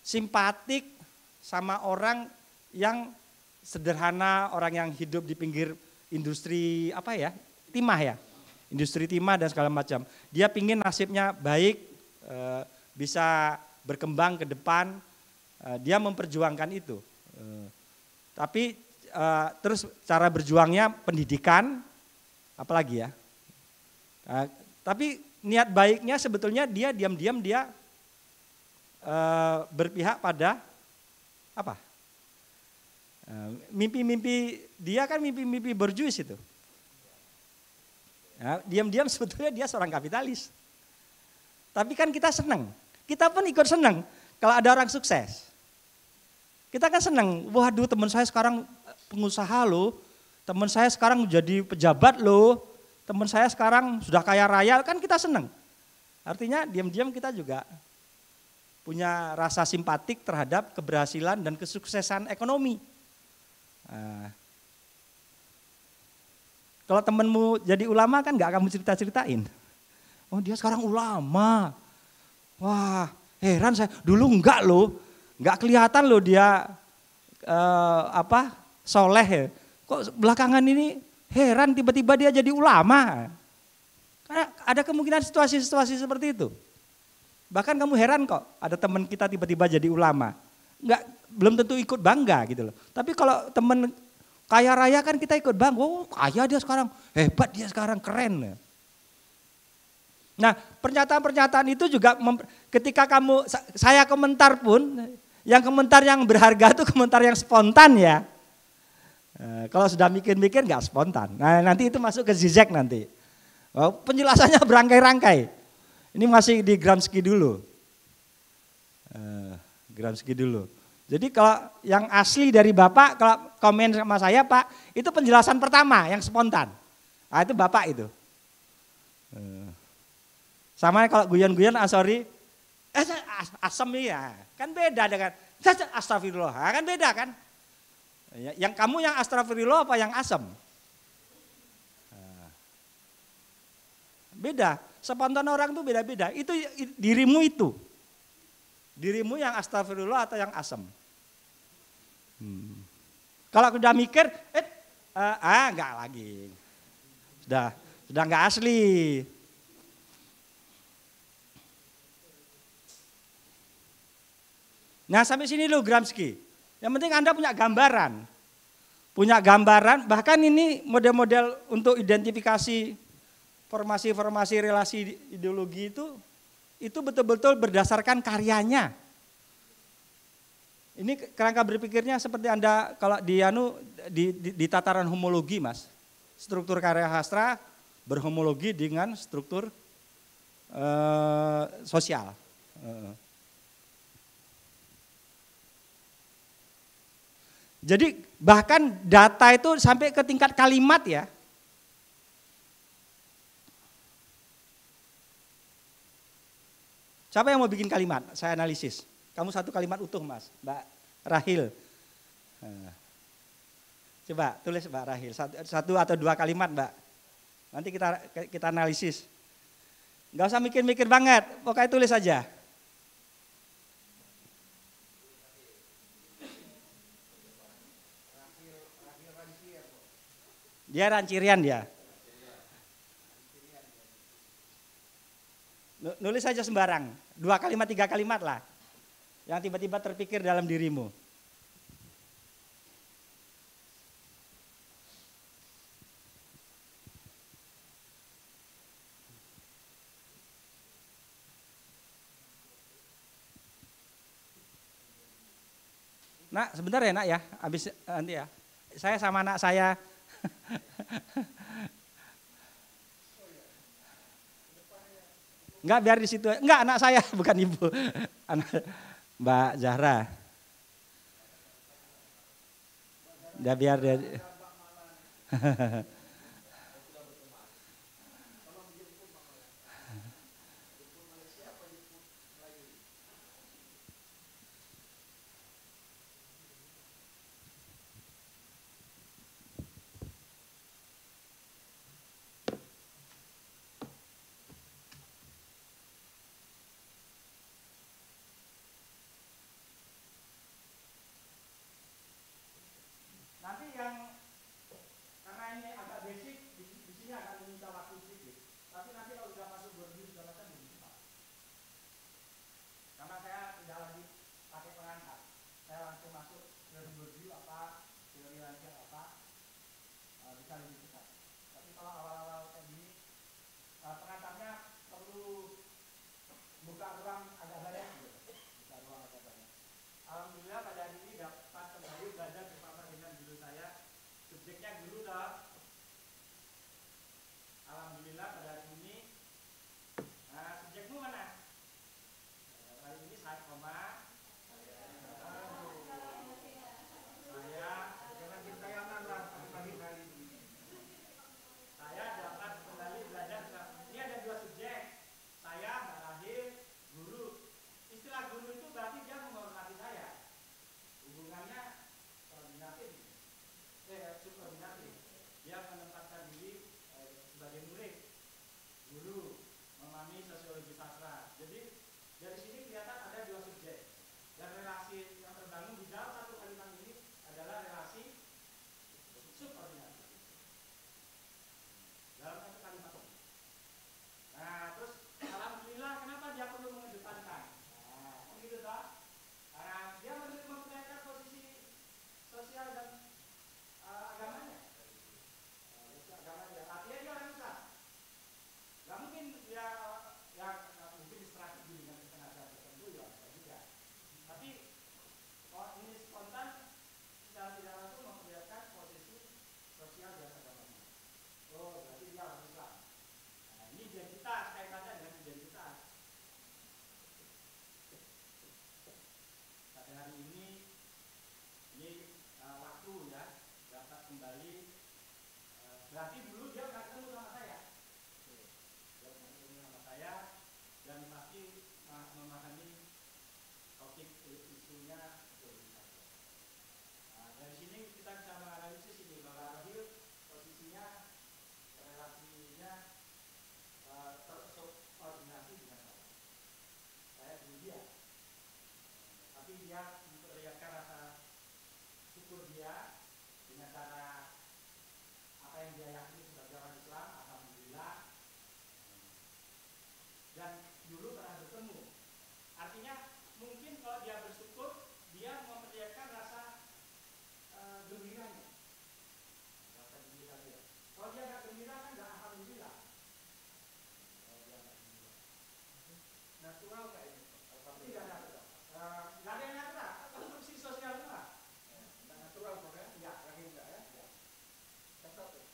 simpatik sama orang yang sederhana, orang yang hidup di pinggir industri apa ya? Timah ya. Industri timah dan segala macam. Dia pingin nasibnya baik, bisa berkembang ke depan, dia memperjuangkan itu. Tapi terus cara berjuangnya pendidikan, apalagi ya. Tapi niat baiknya sebetulnya dia diam-diam dia berpihak pada apa? Mimpi-mimpi dia kan mimpi-mimpi borjuis itu. Ya, diam-diam sebetulnya dia seorang kapitalis. Tapi kan kita senang, kita pun ikut senang kalau ada orang sukses. Kita kan senang, waduh teman saya sekarang pengusaha loh, teman saya sekarang jadi pejabat loh, teman saya sekarang sudah kaya raya, kan kita senang. Artinya diam-diam kita juga punya rasa simpatik terhadap keberhasilan dan kesuksesan ekonomi. Nah, kalau temenmu jadi ulama kan nggak kamu cerita-ceritain. Oh dia sekarang ulama. Wah heran saya, dulu enggak loh. Enggak kelihatan loh dia soleh ya. Kok belakangan ini heran tiba-tiba dia jadi ulama. Karena ada kemungkinan situasi-situasi seperti itu. Bahkan kamu heran kok ada teman kita tiba-tiba jadi ulama. Belum tentu ikut bangga gitu loh. Tapi kalau teman kaya raya kan kita ikut bangga. Oh kaya dia sekarang, hebat dia sekarang, keren. Nah pernyataan-pernyataan itu juga ketika saya komentar pun, yang komentar yang berharga itu komentar yang spontan ya. Kalau sudah mikir-mikir nggak spontan. Nah nanti itu masuk ke zigzag nanti. Penjelasannya berangkai-rangkai. Ini masih di Gramsci dulu. Gramsci dulu. Jadi kalau yang asli dari Bapak, kalau komen sama saya Pak, itu penjelasan pertama yang spontan. Nah itu Bapak itu. Sama kalau guyon-guyon sorry, asam ya, kan beda dengan astagfirullah, kan beda kan. Yang kamu yang astagfirullah apa yang asam? Beda, spontan orang tuh beda-beda. Itu dirimu itu. Dirimu yang astagfirullah atau yang asam. Kalau aku udah mikir, enggak lagi. Sudah enggak asli. Nah sampai sini loh Gramsci. Yang penting Anda punya gambaran. Punya gambaran, bahkan ini model-model untuk identifikasi formasi-formasi relasi ideologi itu betul-betul berdasarkan karyanya. Ini kerangka berpikirnya seperti Anda kalau di tataran homologi Mas. Struktur karya sastra berhomologi dengan struktur sosial. Jadi bahkan data itu sampai ke tingkat kalimat ya. Siapa yang mau bikin kalimat? Saya analisis. Kamu satu kalimat utuh Mas, Mbak Rahil. Coba tulis Mbak Rahil, satu atau dua kalimat Mbak. Nanti kita analisis. Gak usah mikir-mikir banget, pokoknya tulis aja. Dia Rancirian dia. Nulis saja sembarang, 2 kalimat 3 kalimat lah. Yang tiba-tiba terpikir dalam dirimu. Nak, sebentar ya nak ya, habis nanti ya. Saya sama anak saya. Enggak biar di situ. Enggak anak saya bukan ibu. Anak Mbak Zahra. Udah biar dia. Nanti yang karena ini agak basic di sini akan meminta waktu sedikit. Tapi nanti kalau sudah masuk berdiri segala macam lebih cepat. Karena saya tidak lagi pakai pengantar. Saya langsung masuk teori berdiri apa, teori lancar apa, bisa lebih cepat. Tapi kalau awal-awal kayak gini, pengantarnya perlu buka ruang agak banyak gitu. Buka ruang agak banyak. Alhamdulillah pada hari ini dapat kembali belajar bersama dengan subjeknya guru dah. Alhamdulillah pada hari ini. Nah, subjekmu mana? Hari ini saya koma. Saya dapat kembali belajar. Ini ada dua subjek. Saya, Mbak Rahim, guru. Istilah guru itu berarti dia menghormati saya. Hubungannya koordinatif, subordinatif. Dia menempatkan diri sebagai murid, guru, memahami sosiologi sastra. Jadi dari sini kelihatan ada dua subjek. Dan relasi yang terbangun di dalam satu kalimat ini adalah relasi subordinatif. Dalam satu kalimat. Nah, terus alhamdulillah kenapa dia perlu mengedepankan? Nah, begitu toh? Karena dia memperlihatkan posisi sosial dan agamanya. Agama dia, artinya dia orang Islam. Gak mungkin dia mungkin distraksi dengan kesengajaan tertentu ya juga. Tapi ini spontan secara tidak langsung memperlihatkan posisi sosial dan agamanya. Oh, berarti dia orang Islam. Nah, ini identitas, kaitannya dengan identitas. Pada hari ini waktu ya dapat kembali. Berarti dulu dia pernah ketemu sama saya. Dia pernah ketemu sama saya dan pasti memahami topik isunya lebih saja. Nah, dari sini kita bisa menganalisis ini bahwa Rahil posisinya relasinya tersubordinasi dengan saya. Saya dulu dia, tapi dia memperlihatkan rasa syukur dia dengan cara apa yang dia yakini sebagai orang Islam, alhamdulillah. Dan dulu pernah bertemu. Artinya mungkin kalau dia bersyukur, dia memperlihatkan rasa gembiranya. Rasa gembira dia. Kalau dia nggak gembira kan nggak alhamdulillah. Kalau dia nggak gembira. Natural kayak ini. Tidak natural. Nggak ada yang natural. Konstruksi sosial itu lah. Nggak natural pokoknya. Enggak, lagi enggak ya. Tetap ya.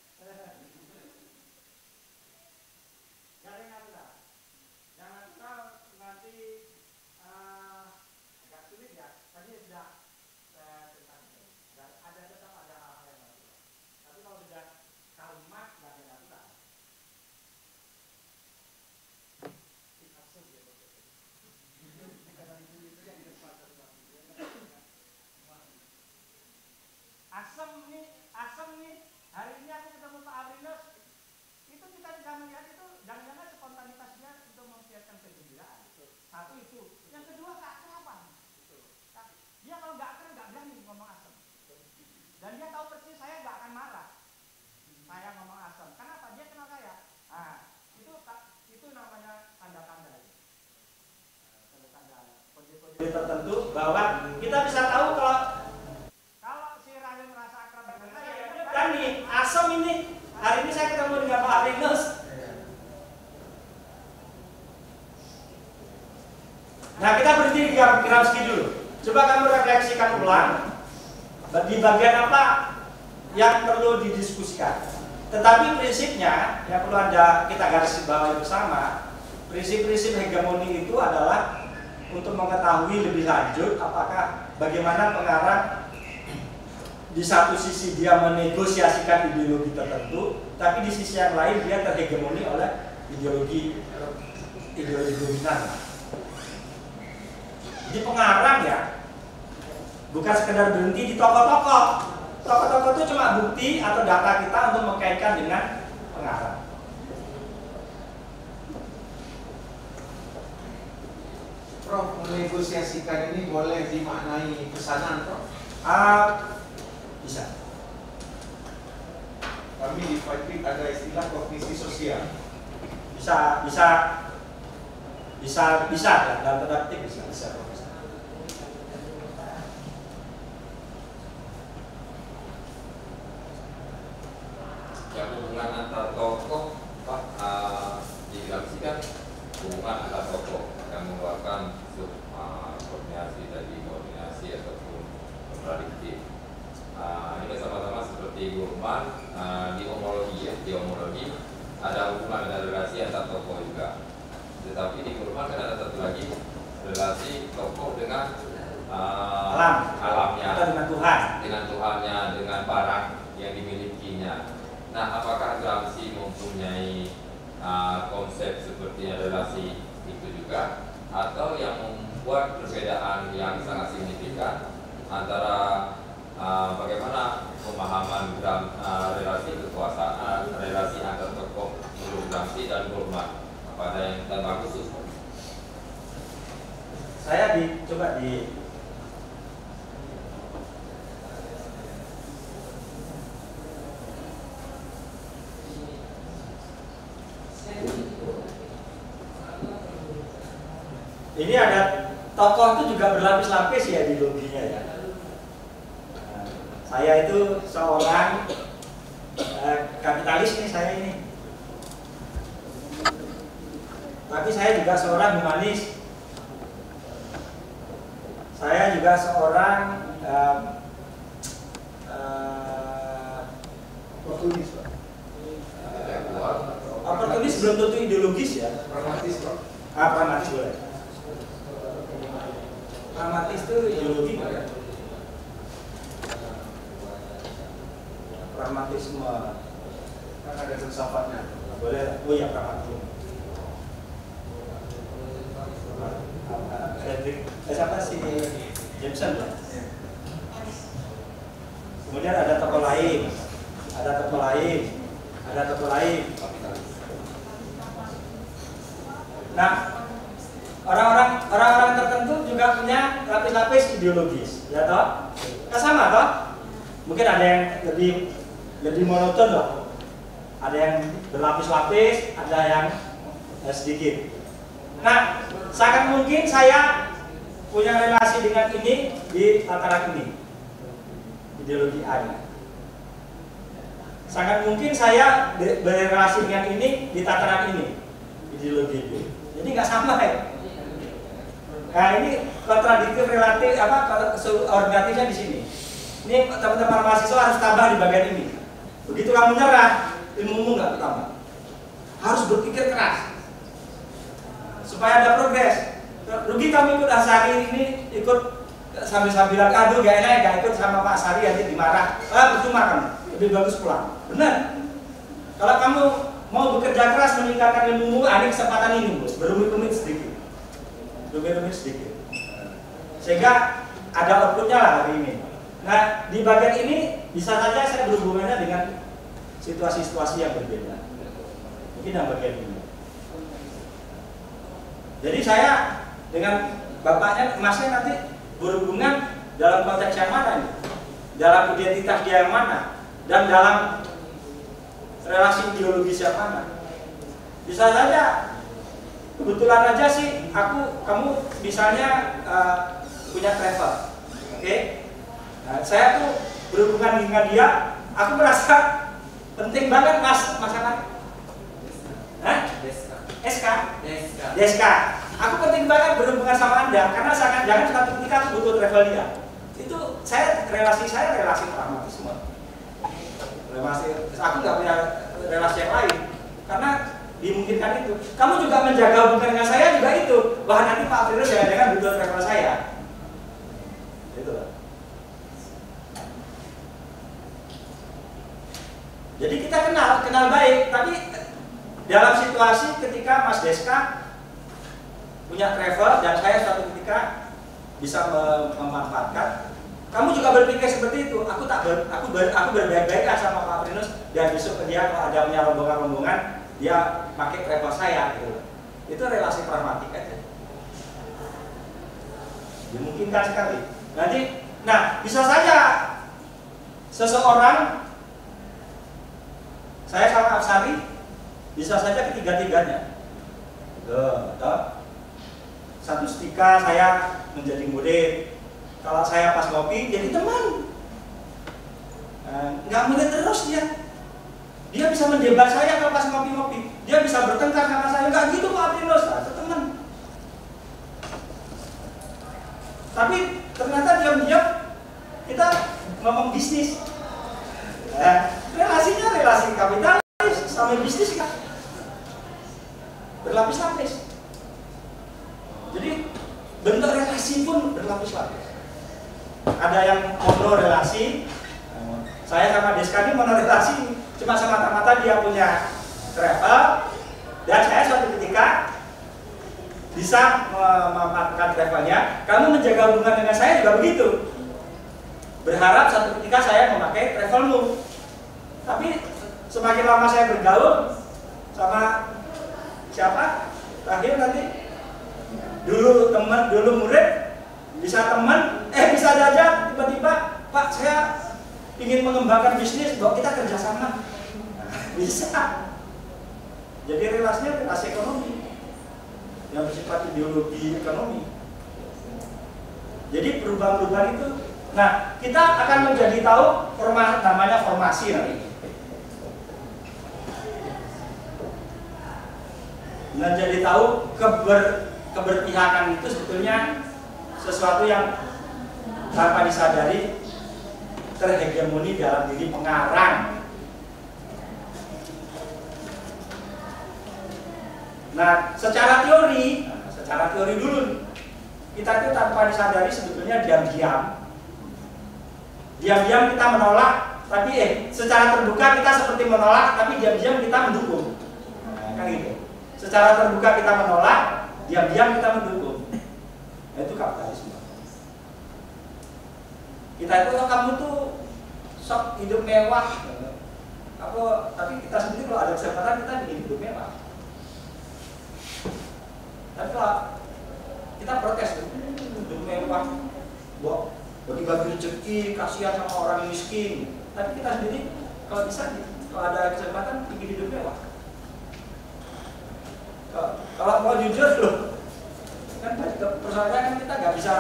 Gak ada yang natural. Yang natural nanti agak sulit ya. Tadi sudah tentang ada tetap ada hal-hal yang natural. Tapi kalau sudah kalimat gak ada natural. Asem nih. Hari ini aku ketemu Pak Abrinus. Itu kita bisa melihat itu jangan-jangan spontanitas dia untuk memperlihatkan kegembiraan. Satu itu. Yang kedua keakraban. Dia kalau nggak akrab nggak berani ngomong asem. Dan dia tahu persis saya nggak akan marah. Saya ngomong asem. Kenapa? Dia kenal saya. Nah, itu namanya tanda-tanda. Tanda-tanda kode-kode tertentu bahwa kita bisa tahu kalau si Rahim merasa akrab dengan saya, dia berani. Asem ini. Hari ini saya ketemu dengan Pak Abrinus. Nah, kita berhenti di Gramsci dulu. Coba kamu refleksikan ulang di bagian apa yang perlu didiskusikan. Tetapi prinsipnya yang perlu kita garis bawahi bersama, prinsip-prinsip hegemoni itu adalah untuk mengetahui lebih lanjut apakah bagaimana pengarang di satu sisi dia menegosiasikan ideologi tertentu, tapi di sisi yang lain dia terhegemoni oleh ideologi dominan. Jadi pengarang ya bukan sekedar berhenti di tokoh-tokoh. Tokoh-tokoh itu cuma bukti atau data kita untuk mengkaitkan dengan pengarang. Prof, menegosiasikan ini boleh dimaknai pesanan, Prof? Bisa. Kami di Fight ada istilah kognisi sosial. Bisa dalam tanda petik bisa. Yang hubungan antar tokoh, Pak, di Gramsci kan hubungan antar tokoh yang mengeluarkan koordinasi ataupun kontradiktif. Ini bersama-sama seperti gurma Tetapi di Kurma kan ada satu lagi relasi tokoh dengan alamnya, atau dengan Tuhan, dengan Tuhannya, dengan barang yang dimilikinya. Nah, apakah Gramsci mempunyai konsep seperti relasi itu juga, atau yang membuat perbedaan yang sangat signifikan antara bagaimana pemahaman relasi kekuasaan, relasi antar tokoh menurut Gramsci dan Kurma? Apa ada yang tambah khusus? Saya coba di ini ada tokoh itu juga berlapis-lapis ya ideologinya ya. Nah, saya itu seorang kapitalis nih saya ini. Tapi saya juga seorang humanis. Saya juga seorang oportunis. Oportunis belum tentu ideologis ya. Pragmatis, Pak. Pragmatis boleh. Pragmatis itu ideologi nggak ya? Pragmatisme Kan ada filsafatnya. boleh. Oh ya, pragmatisme. Siapa si Jameson ya? Kemudian ada tokoh lain, ada tokoh lain, ada tokoh lain. Nah, orang-orang tertentu juga punya lapis-lapis ideologis, ya toh? Kan sama toh? Mungkin ada yang lebih monoton loh. Ada yang berlapis-lapis, ada yang sedikit. Nah, sangat mungkin saya punya relasi dengan ini di tataran ini, ideologi A -nya. Sangat mungkin saya berrelasi dengan ini di tataran ini, ideologi B. Jadi nggak sama ya. Nah, ini kontradiktif relatif orgatifnya di sini. Ini teman-teman mahasiswa harus tambah di bagian ini. Begitu kamu nyerah, ilmumu nggak bertambah. Harus berpikir keras supaya ada progres. Rugi kamu ikut Asari ini, ikut sambil-sambilan, aduh gak enak, gak ikut sama Pak Asari nanti dimarah. Percuma kamu, lebih bagus pulang. Benar. Kalau kamu mau bekerja keras meningkatkan ilmumu, ada kesempatan ini, bos. Berumit-umit sedikit, berumit-umit sedikit, sehingga ada outputnya lah hari ini. Nah, di bagian ini bisa saja saya berhubungannya dengan situasi-situasi yang berbeda. Mungkin yang bagian ini. Jadi saya dengan bapaknya, emasnya nanti berhubungan dalam konteks yang mana nih? Dalam identitas dia yang mana? Dan dalam relasi ideologis yang mana? Bisa saja, kebetulan aja sih kamu misalnya punya travel, oke? Nah, saya tuh berhubungan dengan dia, aku merasa penting banget masalah. Hah? SK. Aku penting banget berhubungan sama Anda karena jangan suatu ketika aku butuh travel dia. Itu relasi saya pragmatisme. Aku nggak punya relasi yang lain karena dimungkinkan itu. Kamu juga menjaga hubungan dengan saya juga itu. Bahkan nanti Pak Firdaus jangan-jangan butuh travel saya. Itu. Jadi kita kenal baik, tapi dalam situasi ketika Mas Deska punya travel dan saya suatu ketika bisa memanfaatkan, kamu juga berpikir seperti itu. Aku berbaik-baik sama Pak Firdaus dan besok dia kalau ada punya rombongan-rombongan dia pakai travel saya gitu. Itu relasi pragmatik aja. Dimungkinkan sekali. Nah bisa saja seseorang, saya sama Absari bisa saja ketiga-tiganya. Satu ketika saya menjadi murid, kalau saya pas ngopi jadi teman. Nggak murid terus dia bisa mendebat saya kalau pas ngopi-ngopi, dia bisa bertengkar sama saya, nggak gitu Pak Firdaus, itu teman. Tapi ternyata diam-diam kita ngomong bisnis. Relasinya relasi kapitalis sama bisnis kan berlapis-lapis. Jadi bentuk relasi pun berlapis-lapis. Ada yang mono relasi, saya sama Deska ini mono relasi, cuma semata-mata dia punya travel, dan saya suatu ketika bisa memanfaatkan travelnya. Kamu menjaga hubungan dengan saya juga begitu. Berharap suatu ketika saya memakai travelmu. Tapi semakin lama saya bergaul sama siapa, terakhir nanti dulu teman, dulu murid, bisa teman, bisa jajan, tiba-tiba Pak saya ingin mengembangkan bisnis, bahwa kita kerjasama, bisa. Jadi relasinya relasi ekonomi yang bersifat ideologi ekonomi. Jadi perubahan-perubahan itu, nah kita akan menjadi tahu namanya formasi nanti. Nah jadi tahu keberpihakan itu sebetulnya sesuatu yang tanpa disadari terhegemoni dalam diri pengarang. Nah, secara teori dulu, kita itu tanpa disadari sebetulnya diam-diam kita menolak, tapi secara terbuka kita seperti menolak, tapi diam-diam kita mendukung. Nah, kan gitu. Secara terbuka kita menolak, diam-diam kita mendukung. Nah, itu kapitalisme. Kita itu kamu tuh sok hidup mewah, tapi kita sendiri kalau ada kesempatan kita bikin hidup mewah. Tapi kalau kita protes tuh, hidup mewah, bagi-bagi rezeki, kasihan sama orang miskin. Tapi kita sendiri kalau bisa, kalau ada kesempatan bikin hidup mewah. Kalau mau jujur loh, kan persoalannya kan kita nggak bisa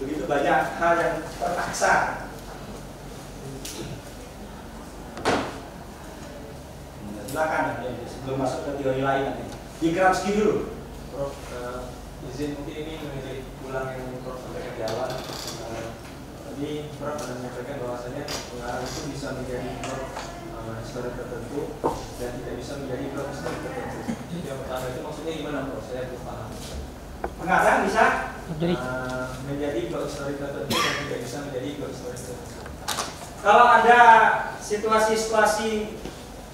begitu banyak hal yang terpaksa. Silakan sebelum masuk ke teori lain nanti. Di Gramsci dulu. Prof, izin mungkin ini menjadi ulang yang Prof sampaikan di awal. Tadi Prof pernah menyampaikan bahwasanya pengarang itu bisa menjadi blok histori tertentu dan tidak bisa menjadi blok histori tertentu. Yang pertama itu maksudnya gimana Prof? Saya belum paham. Pengarang bisa menjadi blok histori tertentu dan tidak bisa menjadi blok histori tertentu. Kalau ada situasi-situasi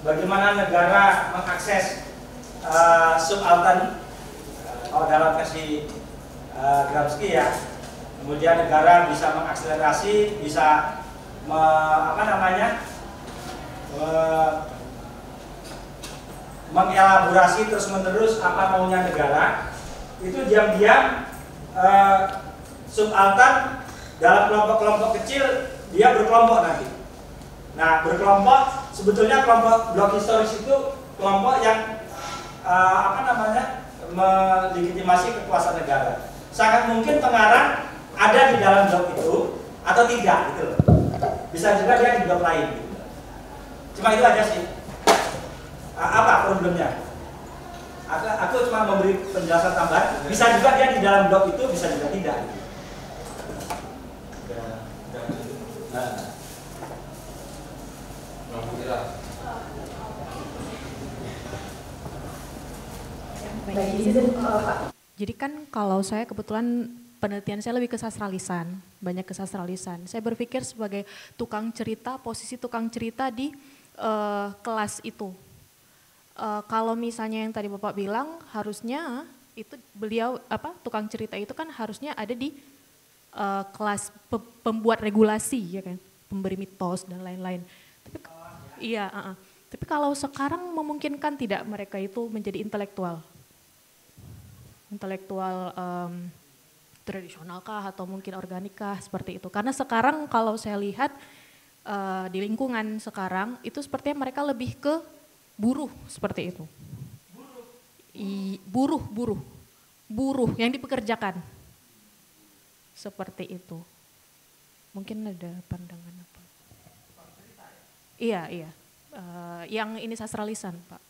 bagaimana negara mengakses subaltern, kalau dalam versi Gramsci ya, kemudian negara bisa mengakselerasi, bisa mengelaborasi terus-menerus apa maunya negara, itu diam-diam subaltern dalam kelompok-kelompok kecil dia berkelompok nanti. Nah, berkelompok sebetulnya kelompok blok historis itu kelompok yang melegitimasi kekuasaan negara. Sangat mungkin pengarang ada di dalam blok itu atau tidak gitu loh. Bisa juga dia di blok lain gitu. Cuma itu aja sih. Apa problemnya? Aku cuma memberi penjelasan tambahan. Bisa juga dia di dalam blok itu, bisa juga tidak. Jadi kan kalau saya kebetulan penelitian saya lebih ke sastralisan, banyak ke sastralisan. Saya berpikir sebagai tukang cerita, posisi tukang cerita di kelas itu. Kalau misalnya yang tadi Bapak bilang harusnya itu beliau tukang cerita itu kan harusnya ada di kelas pembuat regulasi ya kan, pemberi mitos dan lain-lain. Tapi tapi kalau sekarang memungkinkan tidak mereka itu menjadi intelektual tradisional kah atau mungkin organik kah seperti itu? Karena sekarang kalau saya lihat di lingkungan sekarang itu sepertinya mereka lebih ke buruh seperti itu. Buruh yang dipekerjakan seperti itu. Mungkin ada pandangan apa? Iya. Yang ini sastralisan, Pak.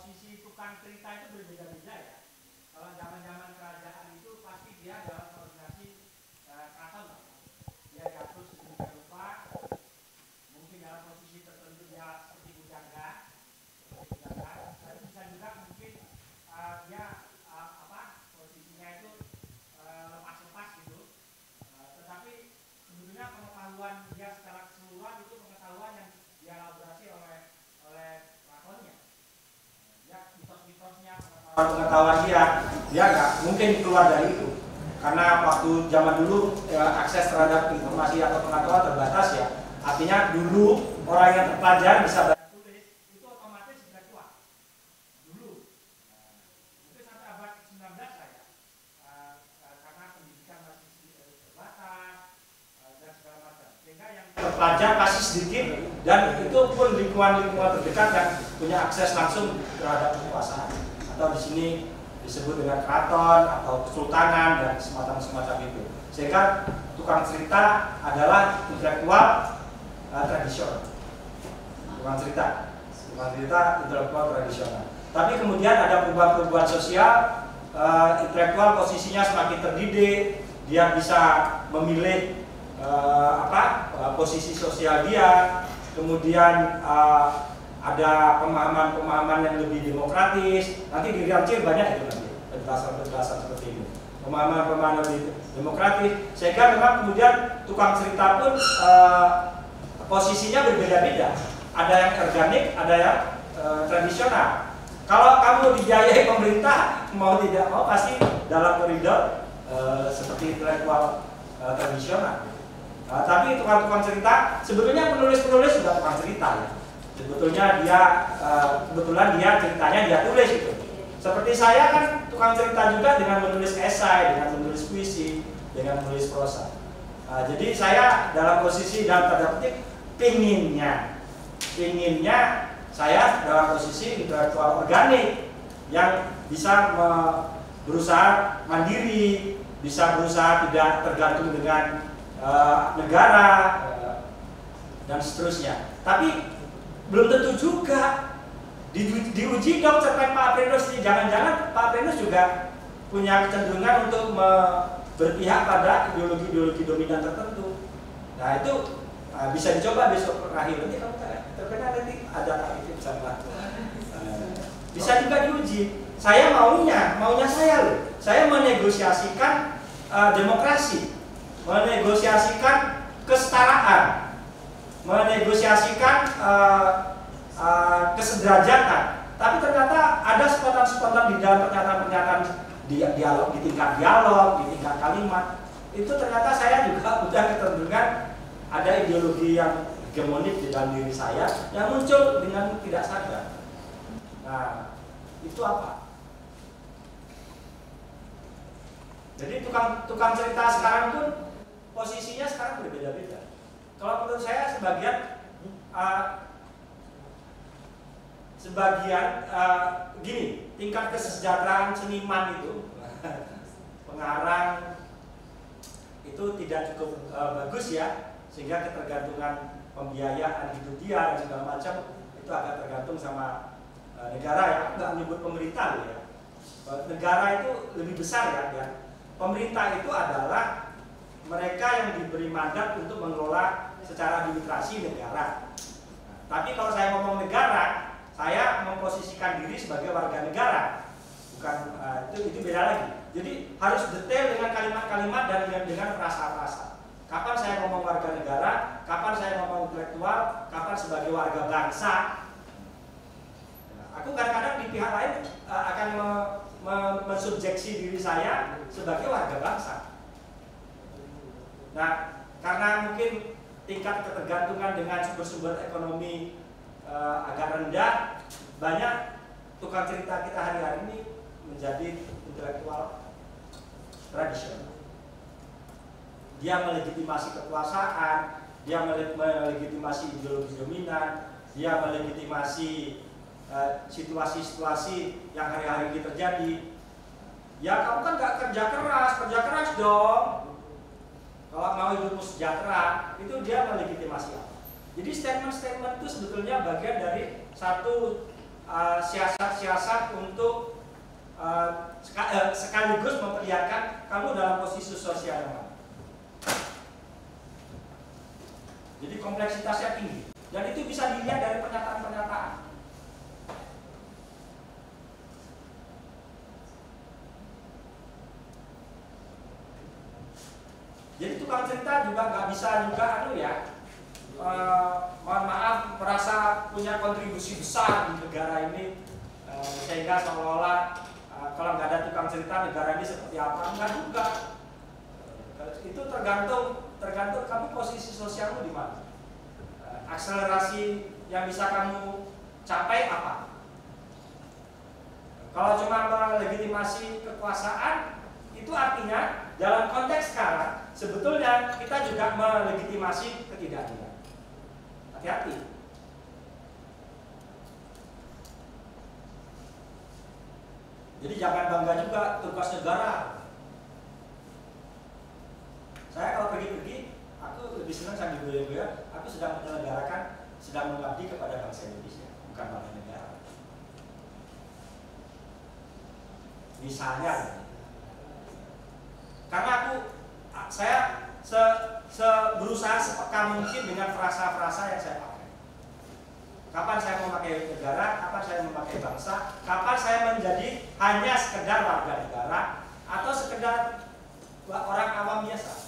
posisi tukang cerita itu berbeda-beda ya. Kalau zaman-zaman kerajaan itu pasti dia dalam organisasi keraton, dia diatur sedemikian rupa. Mungkin dalam posisi tertentu dia seperti bujangga, tapi bisa juga mungkin dia posisinya itu lepas-lepas gitu. Tetapi sebetulnya pengetahuan dia secara keseluruhan itu pengetahuan yang dielaborasi oleh lakonnya. Ya mitos-mitosnya, pengetahuan dia nggak mungkin keluar dari itu. Karena waktu zaman dulu akses terhadap informasi atau pengetahuan terbatas ya. Artinya dulu orang yang terpelajar bisa baca tulis itu otomatis intelektual. Dulu, mungkin sampai abad 19 saya, karena pendidikan masih terbatas dan segala macam. Sehingga yang terpelajar pasti sedikit dan itu pun lingkungan-lingkungan terdekat yang punya akses langsung terhadap kekuasaan. Atau di sini disebut dengan keraton atau kesultanan dan semacam itu. Sehingga tukang cerita adalah intelektual tradisional. Tukang cerita intelektual tradisional. Tapi kemudian ada perubahan-perubahan sosial, intelektual posisinya semakin terdidik, dia bisa memilih posisi sosial dia, kemudian ada pemahaman-pemahaman yang lebih demokratis. Nanti di Riamcil banyak itu nanti penjelasan seperti itu. Pemahaman-pemahaman lebih demokratis, sehingga memang kemudian tukang cerita pun posisinya berbeda-beda. Ada yang organik, ada yang tradisional. Kalau kamu dibiayai pemerintah, mau tidak mau pasti dalam koridor seperti intelektual tradisional. Tapi tukang-tukang cerita, sebetulnya penulis-penulis sudah tukang cerita ya. Sebetulnya kebetulan dia ceritanya dia tulis itu. Seperti saya kan tukang cerita juga dengan menulis esai, dengan menulis puisi, dengan menulis prosa. Jadi saya dalam posisi dalam tanda petik pinginnya saya dalam posisi intelektual organik yang bisa berusaha mandiri, bisa berusaha tidak tergantung dengan negara dan seterusnya. Tapi belum tentu juga diuji dong cerpen Pak Aprinus. Jangan-jangan Pak Aprinus juga punya kecenderungan untuk berpihak pada ideologi-ideologi dominan tertentu. Nah itu bisa dicoba besok akhir nanti kamu terkena nanti ada itu bisa juga diuji. Saya maunya saya loh. Saya menegosiasikan demokrasi, menegosiasikan kesetaraan, menegosiasikan kesederajatan. Tapi ternyata ada spontan-spontan di dalam pernyataan-pernyataan dialog, di tingkat dialog, di tingkat kalimat. Itu ternyata saya juga udah kecenderungan ada ideologi yang hegemonik di dalam diri saya yang muncul dengan tidak sadar. Nah, itu apa? Jadi tukang cerita sekarang pun posisinya sekarang berbeda-beda. Kalau menurut saya sebagian gini, tingkat kesejahteraan seniman itu pengarang itu tidak cukup bagus ya, sehingga ketergantungan pembiayaan hidup dia dan segala macam itu agak tergantung sama negara ya. Nggak menyebut pemerintah loh ya. Negara itu lebih besar ya. Pemerintah itu adalah mereka yang diberi mandat untuk mengelola secara administrasi negara. Tapi kalau saya ngomong negara, saya memposisikan diri sebagai warga negara, bukan itu beda lagi. Jadi harus detail dengan kalimat-kalimat dan dengan frasa-frasa. Kapan saya ngomong warga negara, kapan saya ngomong intelektual, kapan sebagai warga bangsa. Aku kadang-kadang di pihak lain akan mensubjeksi diri saya sebagai warga bangsa. Nah, karena mungkin tingkat ketergantungan dengan sumber-sumber ekonomi agak rendah, banyak tukang cerita kita hari-hari ini menjadi intelektual tradisional. Dia melegitimasi kekuasaan, dia melegitimasi ideologi dominan, dia melegitimasi situasi-situasi yang hari-hari ini terjadi. Ya kamu kan gak kerja keras dong. Kalau mau hidupmu sejahtera, itu dia melegitimasi apa? Jadi statement-statement itu sebetulnya bagian dari satu siasat-siasat untuk sekaligus memperlihatkan kamu dalam posisi sosial yang mana. Jadi kompleksitasnya tinggi dan itu bisa dilihat dari pernyataan-pernyataan. Jadi tukang cerita juga nggak bisa juga mohon maaf merasa punya kontribusi besar di negara ini sehingga seolah-olah kalau nggak ada tukang cerita negara ini seperti apa, enggak juga. Itu tergantung kamu posisi sosialmu di mana. Akselerasi yang bisa kamu capai apa? Kalau cuma melegitimasi kekuasaan, itu artinya dalam konteks sekarang sebetulnya kita juga melegitimasi ketidakadilan. Hati-hati. Jadi jangan bangga juga tugas negara. Saya kalau pergi-pergi, aku lebih senang sambil goya-goya, aku sedang menyelenggarakan, sedang mengabdi kepada bangsa Indonesia, bukan bangsa negara. Misalnya, karena saya berusaha sepeka mungkin dengan frasa-frasa yang saya pakai. Kapan saya memakai negara, kapan saya memakai bangsa, kapan saya menjadi hanya sekedar warga negara atau sekedar orang awam biasa.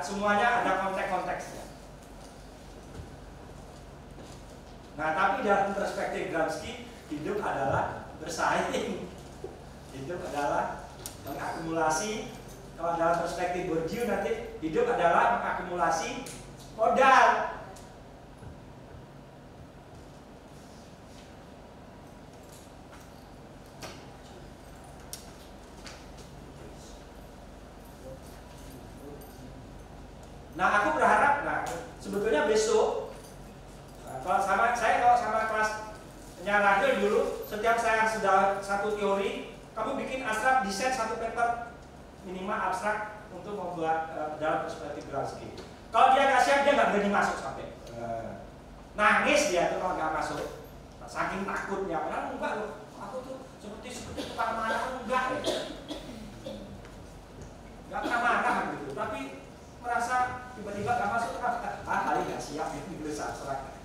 Semuanya ada konteks-konteksnya. Nah, tapi dalam perspektif Gramsci, hidup adalah bersaing. Hidup adalah mengakumulasi. Kalau dalam perspektif Bourdieu nanti hidup adalah mengakumulasi modal. Nah, aku berharap, sebetulnya besok, kalau sama kelasnya Rahel dulu, setiap saya sudah satu teori, kamu bikin abstrak, desain satu paper minimal abstrak untuk membuat dalam perspektif Gramsci. Kalau dia nggak siap, dia nggak berani masuk sampai nangis dia tuh kalau nggak masuk, saking takutnya. Padahal enggak loh, aku tuh seperti tukang marah, enggak ya, nggak pernah marah gitu, tapi merasa tiba-tiba gak masuk kali gak siap ini tulis abstrak.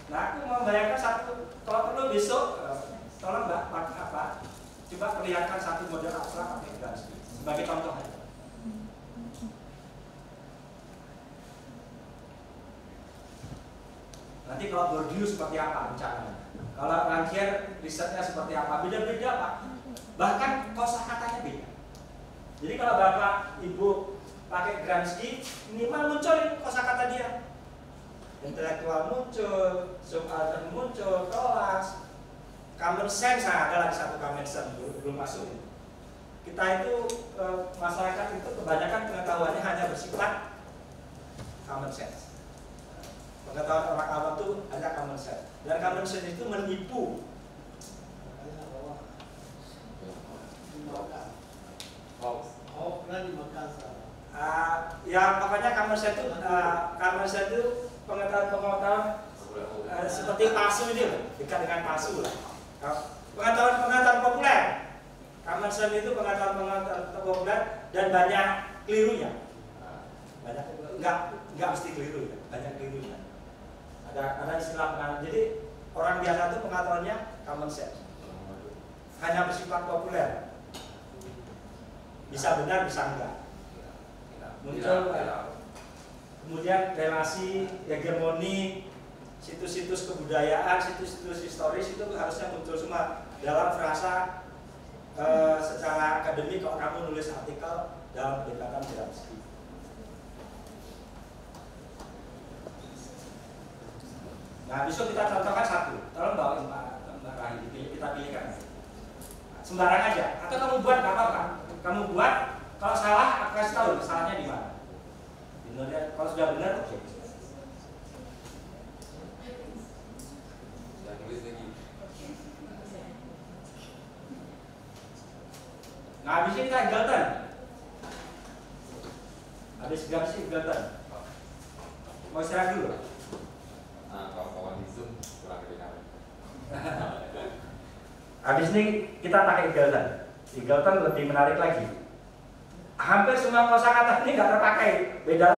Nah, aku membayangkan satu, kalau perlu besok tolong Mbak coba perlihatkan satu model abstrak pakai Gramsci sebagai contoh aja. Nanti kalau Bourdieu seperti apa rencananya, kalau Rancière risetnya seperti apa, beda-beda Pak, bahkan kosakatanya beda. Jadi kalau Bapak Ibu pakai Gramsci, minimal muncul kosakata dia. Intelektual muncul, subaltern muncul, kelas, common sense, ada lagi satu common sense belum masuk. Kita itu masyarakat itu kebanyakan pengetahuannya hanya bersifat common sense. Pengetahuan orang awam itu hanya common sense. Dan common sense itu menipu. Ya pokoknya common sense itu pengetahuan seperti palsu ini, dekat dengan palsu lah. Pengetahuan populer, common sense itu pengetahuan populer dan banyak kelirunya. Banyak nggak mesti keliru ya, banyak kelirunya. Ada istilah pengetahuan. Jadi orang biasa itu pengetahuannya common sense, hanya bersifat populer, bisa benar bisa enggak. Muncul kemudian relasi, hegemoni, situs-situs kebudayaan, situs-situs historis itu harusnya muncul semua dalam frasa secara akademik. Kalau kamu nulis artikel dalam pendekatan Gramsci, nah besok kita contohkan satu, tolong bawain Mbak Rahim, kita pilihkan sembarang aja, atau kamu buat nggak apa-apa, kamu buat. Kalau salah, aku kasih tahu salahnya di mana. Benar, kalau sudah benar, oke. Nah, habis ini kita Galton. Habis Gramsci Galton. Mau istirahat dulu. Habis ini kita pakai Eagleton. Eagleton lebih menarik lagi. Hampir semua kosakata ini nggak terpakai. Beda.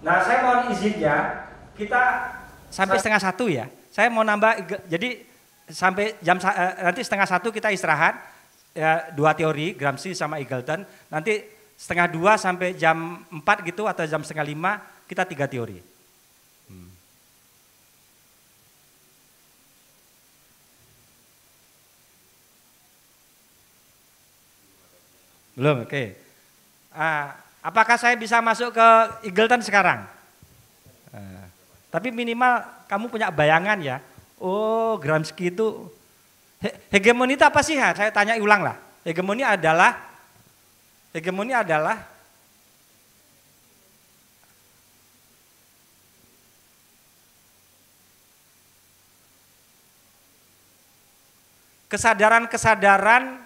Nah, saya mohon izinnya kita sampai setengah satu ya. Saya mau nambah, jadi sampai jam nanti setengah satu kita istirahat ya, 2 teori Gramsci sama Eagleton. Nanti setengah 2 sampai jam 4 gitu atau jam setengah 5 kita 3 teori. Belum, oke. Apakah saya bisa masuk ke Eagleton sekarang? Tapi minimal kamu punya bayangan ya. Oh, Gramsci itu hegemoni itu apa sih? Saya tanya ulang lah. Hegemoni adalah kesadaran-kesadaran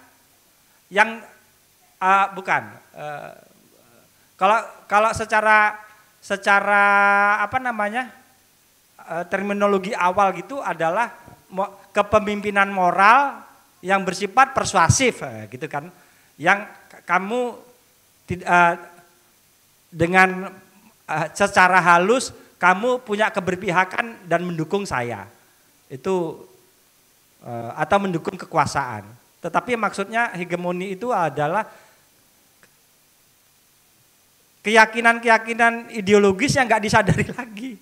yang kalau secara apa namanya terminologi awal gitu adalah kepemimpinan moral yang bersifat persuasif gitu kan, yang kamu dengan secara halus kamu punya keberpihakan dan mendukung saya itu atau mendukung kekuasaan. Tetapi maksudnya hegemoni itu adalah keyakinan-keyakinan ideologis yang nggak disadari lagi.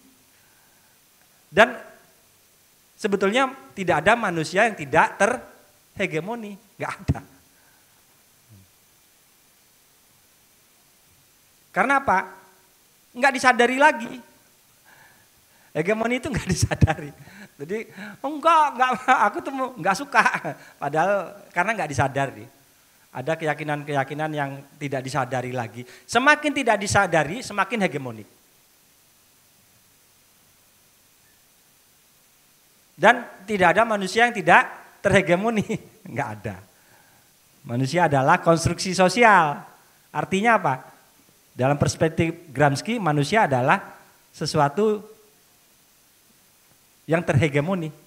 Dan sebetulnya tidak ada manusia yang tidak terhegemoni, nggak ada. Karena apa? Nggak disadari lagi. Hegemoni itu nggak disadari. Jadi enggak, aku tuh nggak suka. Padahal karena nggak disadari. Ada keyakinan-keyakinan yang tidak disadari lagi. Semakin tidak disadari, semakin hegemonik. Dan tidak ada manusia yang tidak terhegemoni. Enggak ada. Manusia adalah konstruksi sosial. Artinya apa? Dalam perspektif Gramsci, manusia adalah sesuatu yang terhegemoni.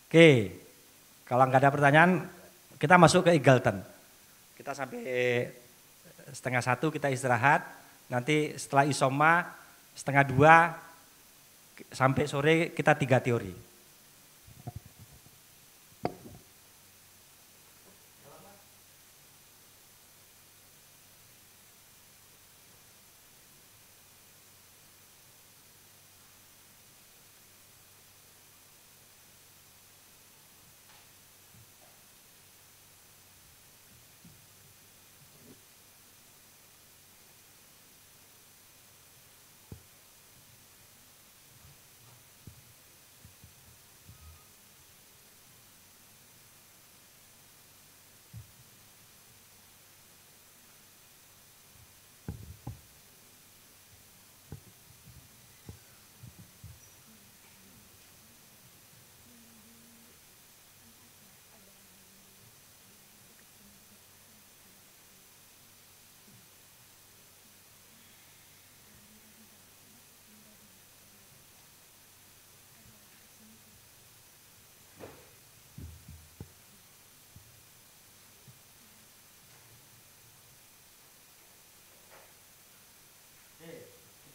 Oke, kalau nggak ada pertanyaan, kita masuk ke Eagleton. Kita sampai setengah 1 kita istirahat, nanti setelah isoma setengah 2 sampai sore kita 3 teori.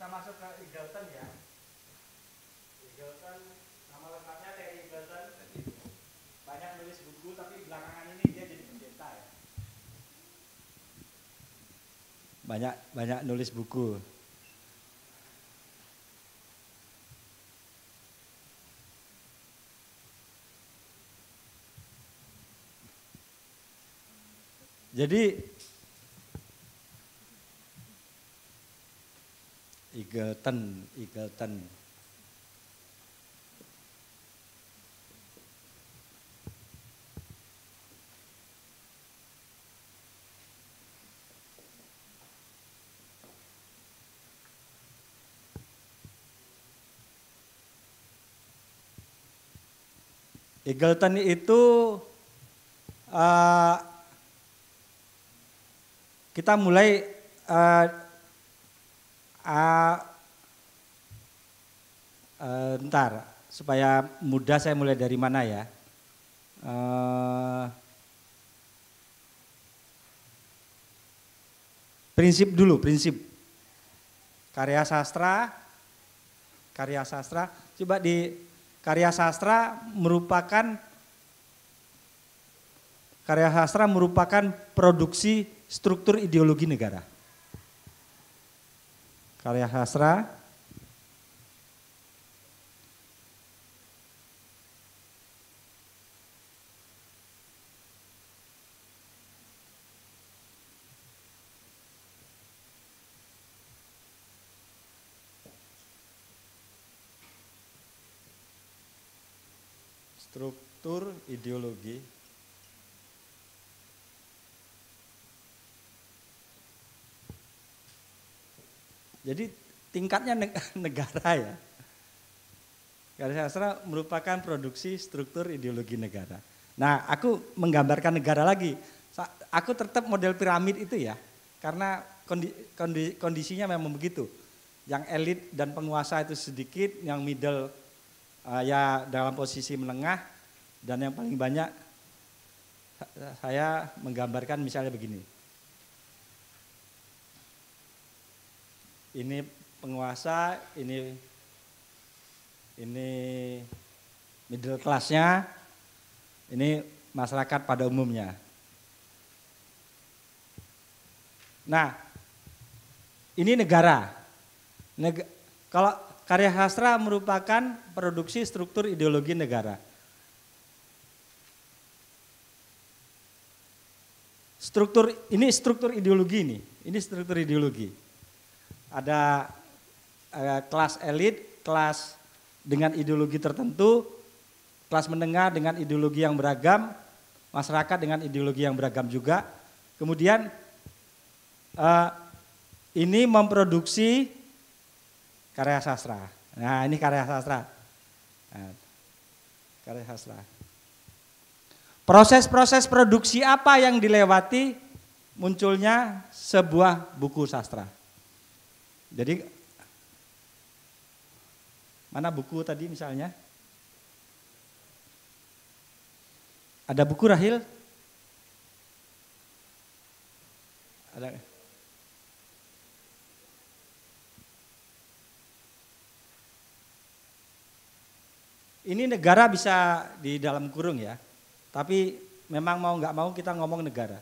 kita masuk ke Eagleton ya. Eagleton, nama lengkapnya Terry Eagleton. Banyak nulis buku tapi belakangan ini dia jadi pendeta ya. Banyak nulis buku. Jadi Eagleton. Eagleton itu kita mulai ntar supaya mudah saya mulai dari mana ya. Prinsip dulu, prinsip karya sastra. Coba di karya sastra merupakan produksi struktur ideologi negara. Karya sastra struktur ideologi. Jadi tingkatnya negara ya. Karya sastra merupakan produksi struktur ideologi negara. Nah, aku menggambarkan negara lagi. Aku tetap model piramid itu ya. Karena kondisinya memang begitu. Yang elit dan penguasa itu sedikit, yang middle ya dalam posisi menengah, dan yang paling banyak saya menggambarkan misalnya begini. Ini penguasa, ini middle class-nya, ini masyarakat pada umumnya. Nah, ini negara. Kalau karya sastra merupakan produksi struktur ideologi negara. Ini struktur ideologi ini struktur ideologi. Ada kelas elit, kelas dengan ideologi tertentu, kelas menengah dengan ideologi yang beragam, masyarakat dengan ideologi yang beragam juga. Kemudian ini memproduksi karya sastra. Nah, ini karya sastra. Karya sastra. Proses-proses produksi apa yang dilewati munculnya sebuah buku sastra. Jadi mana buku tadi misalnya? Ada buku Rahil? Ada. Ini negara bisa di dalam kurung ya. Tapi memang mau nggak mau kita ngomong negara.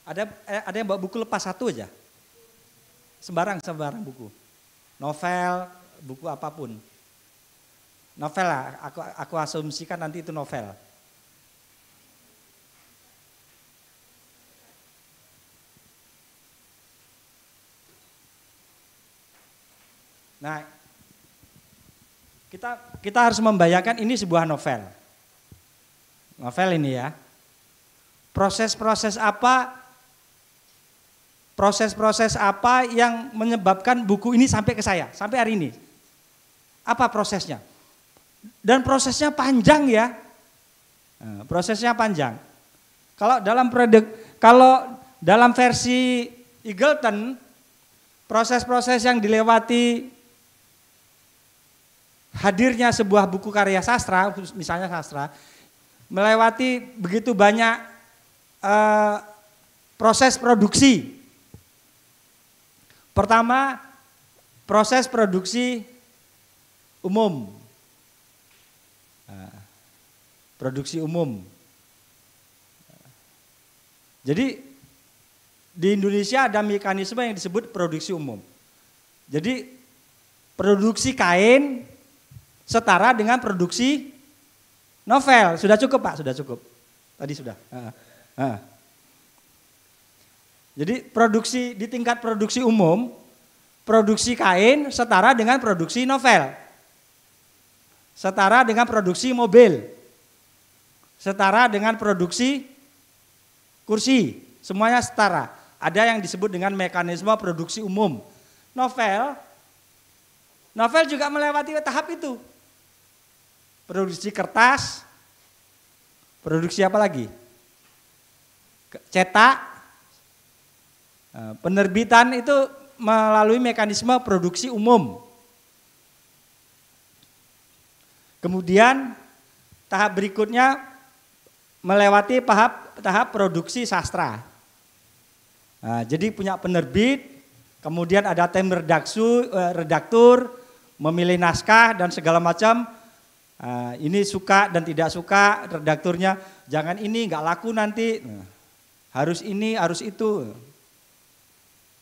Ada yang bawa buku lepas satu aja. Sembarang buku. Novel, buku apapun. Novel lah, aku asumsikan nanti itu novel. Nah, kita harus membayangkan ini sebuah novel. Novel ini ya. Proses-proses apa yang menyebabkan buku ini sampai ke saya, sampai hari ini? Apa prosesnya? Dan prosesnya panjang ya. Nah, prosesnya panjang. Kalau dalam versi Eagleton, proses-proses yang dilewati hadirnya sebuah buku karya sastra, misalnya sastra, melewati begitu banyak proses produksi. Pertama, proses produksi umum. Produksi umum. Jadi di Indonesia ada mekanisme yang disebut produksi umum. Jadi produksi kain setara dengan produksi novel. Sudah cukup Pak? Sudah cukup. Tadi sudah. Jadi produksi di tingkat produksi umum, produksi kain setara dengan produksi novel. Setara dengan produksi mobil. Setara dengan produksi kursi. Semuanya setara. Ada yang disebut dengan mekanisme produksi umum. Novel juga melewati tahap itu. Produksi kertas, produksi apa lagi? Cetak, penerbitan itu melalui mekanisme produksi umum. Kemudian tahap berikutnya melewati tahap produksi sastra. Nah, jadi punya penerbit, kemudian ada tim redaktur, memilih naskah dan segala macam. Ini suka dan tidak suka redakturnya, jangan ini nggak laku nanti, harus ini harus itu.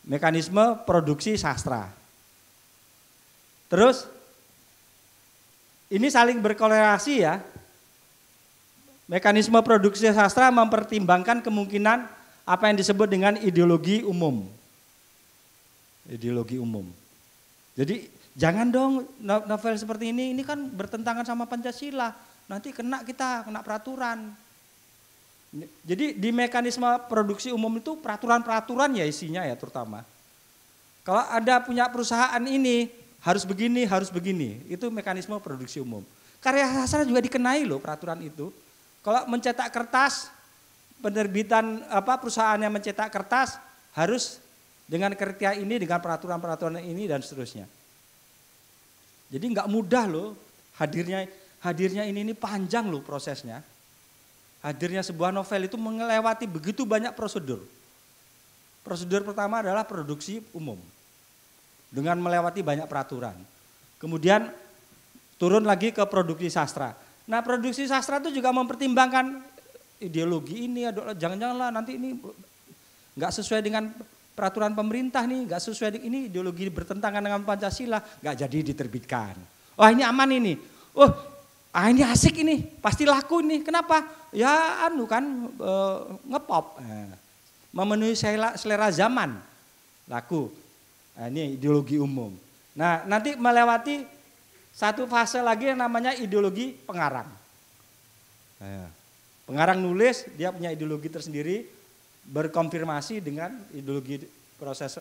Mekanisme produksi sastra. Terus ini saling berkorelasi ya. Mekanisme produksi sastra mempertimbangkan kemungkinan apa yang disebut dengan ideologi umum. Ideologi umum. Jadi jangan dong novel seperti ini kan bertentangan sama Pancasila. Nanti kena peraturan. Jadi di mekanisme produksi umum itu peraturan-peraturan ya isinya ya terutama. Kalau Anda punya perusahaan ini harus begini, itu mekanisme produksi umum. Karya sastra juga dikenai loh peraturan itu. Kalau mencetak kertas, penerbitan perusahaan yang mencetak kertas harus dengan kriteria ini, dengan peraturan-peraturan ini dan seterusnya. Jadi nggak mudah loh hadirnya ini panjang loh prosesnya. Hadirnya sebuah novel itu melewati begitu banyak prosedur. Prosedur pertama adalah produksi umum. Dengan melewati banyak peraturan. Kemudian turun lagi ke produksi sastra. Nah produksi sastra itu juga mempertimbangkan ideologi ini, jangan-janganlah nanti ini nggak sesuai dengan peraturan pemerintah nih, nggak sesuai dengan ini ideologi bertentangan dengan Pancasila, nggak jadi diterbitkan. Oh ini aman ini, ini asik ini, pasti laku ini. Kenapa? Ya ngepop, memenuhi selera zaman, laku. Nah, ini ideologi umum. Nah nanti melewati satu fase lagi yang namanya ideologi pengarang. Pengarang nulis, dia punya ideologi tersendiri, berkonfirmasi dengan ideologi proses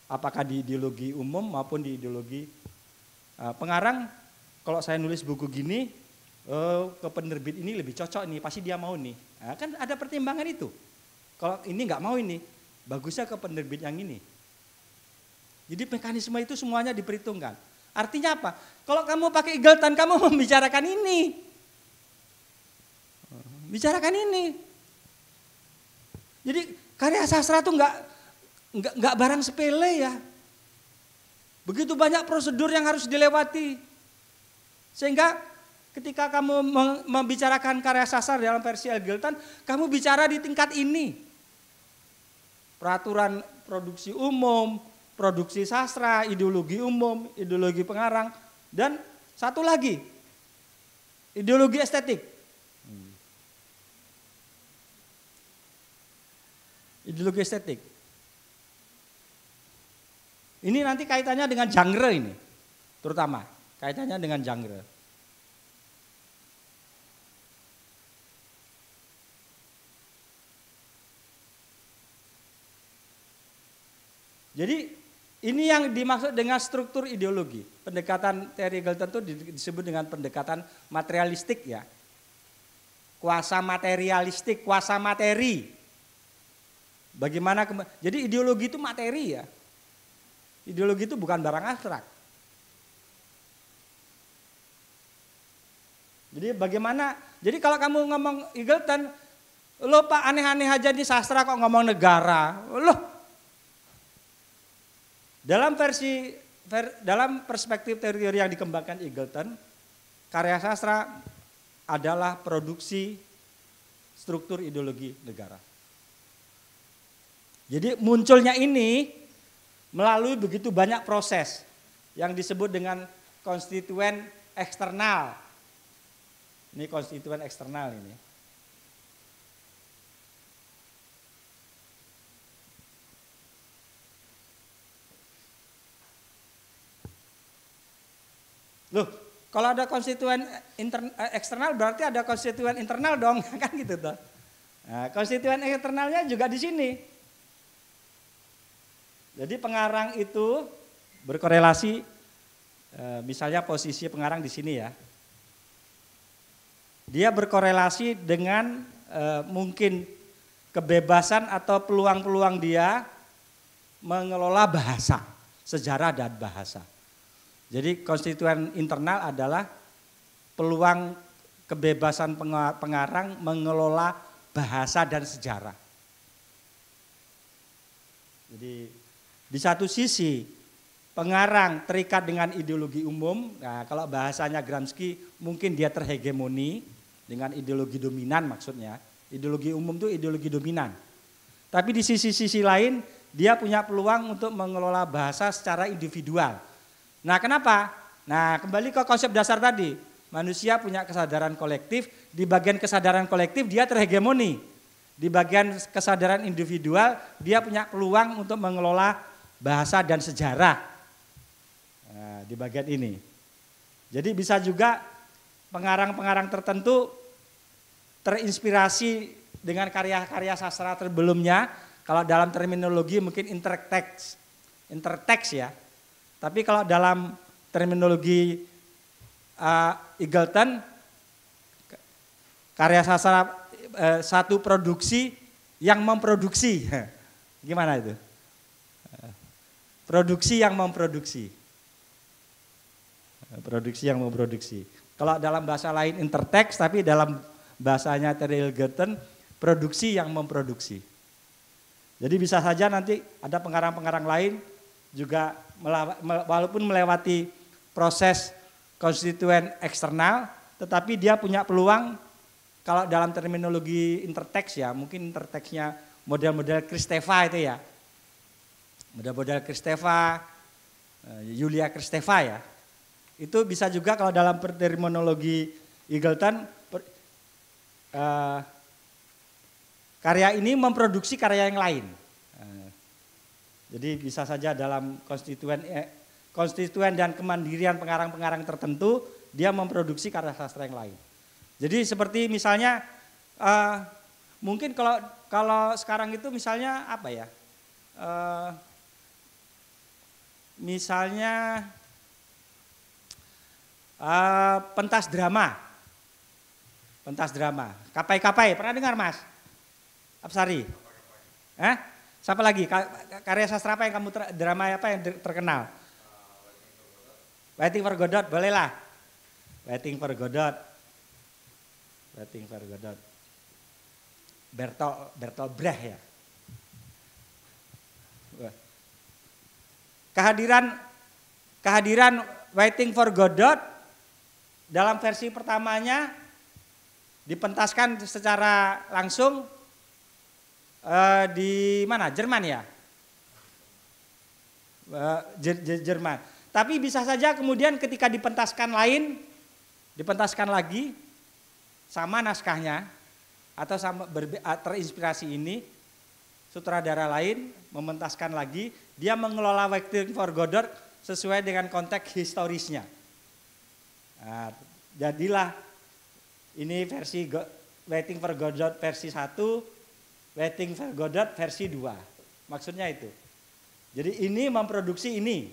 apakah di ideologi umum maupun di ideologi pengarang. Kalau saya nulis buku gini, ke penerbit ini lebih cocok nih, pasti dia mau nih. Nah, kan ada pertimbangan itu. Kalau ini nggak mau ini, bagusnya ke penerbit yang ini. Jadi mekanisme itu semuanya diperhitungkan. Artinya apa? Kalau kamu pakai Eagleton, kamu membicarakan ini. Bicarakan ini. Jadi karya sastra itu nggak barang sepele ya. Begitu banyak prosedur yang harus dilewati. Sehingga ketika kamu membicarakan karya sastra dalam versi Eagleton, kamu bicara di tingkat ini. Peraturan produksi umum, produksi sastra, ideologi umum, ideologi pengarang, dan satu lagi, ideologi estetik. Ideologi estetik. Ini nanti kaitannya dengan genre ini, terutama. kaitannya dengan genre. Jadi ini yang dimaksud dengan struktur ideologi. Pendekatan teori Eagleton itu disebut dengan pendekatan materialistik ya. Kuasa materialistik, kuasa materi. Bagaimana jadi ideologi itu materi ya. Ideologi itu bukan barang abstrak. Jadi bagaimana, jadi kalau kamu ngomong Eagleton, lo Pak aneh-aneh aja di sastra kok ngomong negara. Loh, dalam perspektif teori yang dikembangkan Eagleton, karya sastra adalah produksi struktur ideologi negara. Jadi munculnya ini melalui begitu banyak proses yang disebut dengan konstituen eksternal. Ini konstituen eksternal ini. Loh, kalau ada konstituen eksternal berarti ada konstituen internal dong, kan gitu toh. Nah, konstituen eksternalnya juga di sini. Jadi pengarang itu berkorelasi, misalnya posisi pengarang di sini ya. Dia berkorelasi dengan mungkin kebebasan atau peluang-peluang dia mengelola bahasa, sejarah dan bahasa. Jadi konstituen internal adalah peluang kebebasan pengarang mengelola bahasa dan sejarah. Jadi di satu sisi pengarang terikat dengan ideologi umum, nah kalau bahasanya Gramsci mungkin dia terhegemoni dengan ideologi dominan maksudnya. Ideologi umum itu ideologi dominan. Tapi di sisi-sisi lain dia punya peluang untuk mengelola bahasa secara individual. Nah kenapa? Nah kembali ke konsep dasar tadi, manusia punya kesadaran kolektif, di bagian kesadaran kolektif dia terhegemoni. Di bagian kesadaran individual dia punya peluang untuk mengelola bahasa dan sejarah. Nah, di bagian ini. Jadi bisa juga pengarang-pengarang tertentu terinspirasi dengan karya-karya sastra sebelumnya. Kalau dalam terminologi mungkin intertext ya. Tapi kalau dalam terminologi Eagleton, karya sastra satu produksi yang memproduksi. Gimana itu? Produksi yang memproduksi. Produksi yang memproduksi. Kalau dalam bahasa lain intertext, tapi dalam bahasanya Terry Eagleton, produksi yang memproduksi. Jadi bisa saja nanti ada pengarang-pengarang lain juga walaupun melewati proses konstituen eksternal, tetapi dia punya peluang kalau dalam terminologi intertext ya, mungkin intertextnya model-model Kristeva itu ya. Model-model Kristeva, Julia Kristeva ya. Itu bisa juga kalau dalam terminologi Eagleton, karya ini memproduksi karya yang lain. Jadi bisa saja dalam konstituen dan kemandirian pengarang-pengarang tertentu, dia memproduksi karya sastra yang lain. Jadi seperti misalnya, mungkin kalau sekarang itu misalnya apa ya, misalnya pentas drama, Kapai-Kapai, pernah dengar Mas? Absari? Siapa lagi? Karya sastra apa yang kamu drama apa yang terkenal? Waiting for Godot, bolehlah. Waiting for Godot. Bertolt Brecht ya. Kehadiran Waiting for Godot dalam versi pertamanya dipentaskan secara langsung di mana? Jerman ya? Jerman. Tapi bisa saja kemudian ketika dipentaskan lagi sama naskahnya atau sama terinspirasi ini, sutradara lain mementaskan lagi, dia mengelola Waiting for Godot sesuai dengan konteks historisnya. Nah, jadilah ini versi Waiting for Godot versi 1, Waiting for Godot versi 2. Maksudnya itu. Jadi ini memproduksi ini.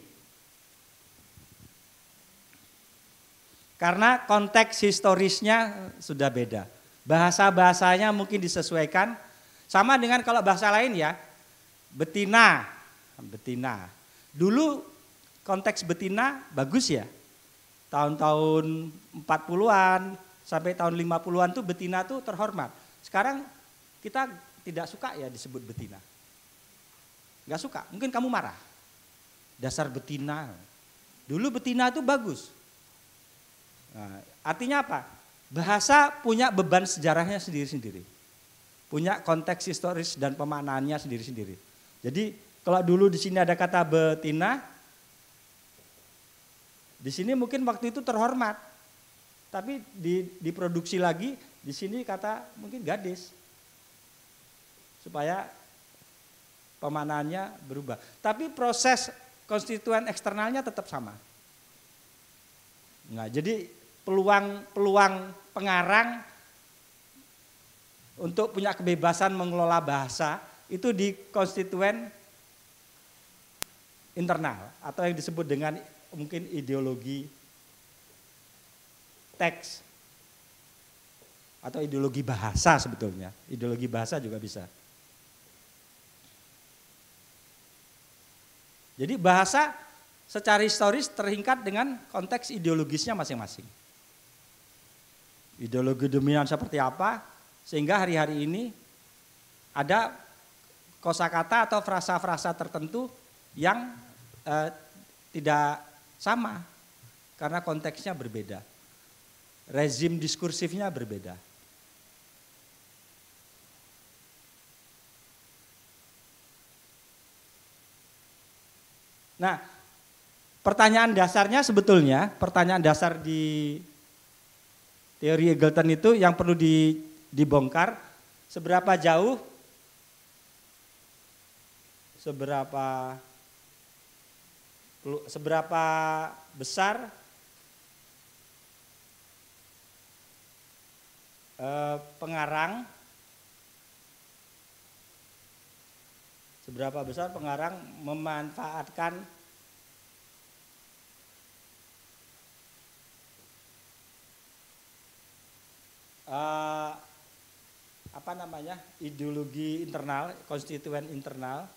Karena konteks historisnya sudah beda. Bahasa-bahasanya mungkin disesuaikan. Sama dengan kalau bahasa lain ya. Betina. Dulu konteks betina bagus ya. Tahun-tahun 40-an sampai tahun 50-an tuh betina tuh terhormat. Sekarang kita tidak suka ya disebut betina. Gak suka, mungkin kamu marah. Dasar betina. Dulu betina tuh bagus. Nah, artinya apa? Bahasa punya beban sejarahnya sendiri-sendiri. Punya konteks historis dan pemaknaannya sendiri-sendiri. Jadi kalau dulu di sini ada kata betina, di sini mungkin waktu itu terhormat. Tapi diproduksi lagi, di sini kata mungkin gadis. Supaya pemaknaannya berubah. Tapi proses konstituen eksternalnya tetap sama. Nah, jadi peluang pengarang untuk punya kebebasan mengelola bahasa itu di konstituen internal atau yang disebut dengan mungkin ideologi teks atau ideologi bahasa sebetulnya. Ideologi bahasa juga bisa. Jadi bahasa secara historis terikat dengan konteks ideologisnya masing-masing. Ideologi dominan seperti apa, sehingga hari-hari ini ada kosakata atau frasa-frasa tertentu yang tidak sama karena konteksnya berbeda. Rezim diskursifnya berbeda. Nah, pertanyaan dasarnya sebetulnya, pertanyaan dasar di teori Eagleton itu yang perlu dibongkar, seberapa jauh, seberapa besar pengarang, seberapa besar pengarang memanfaatkan ideologi internal, konstituen internal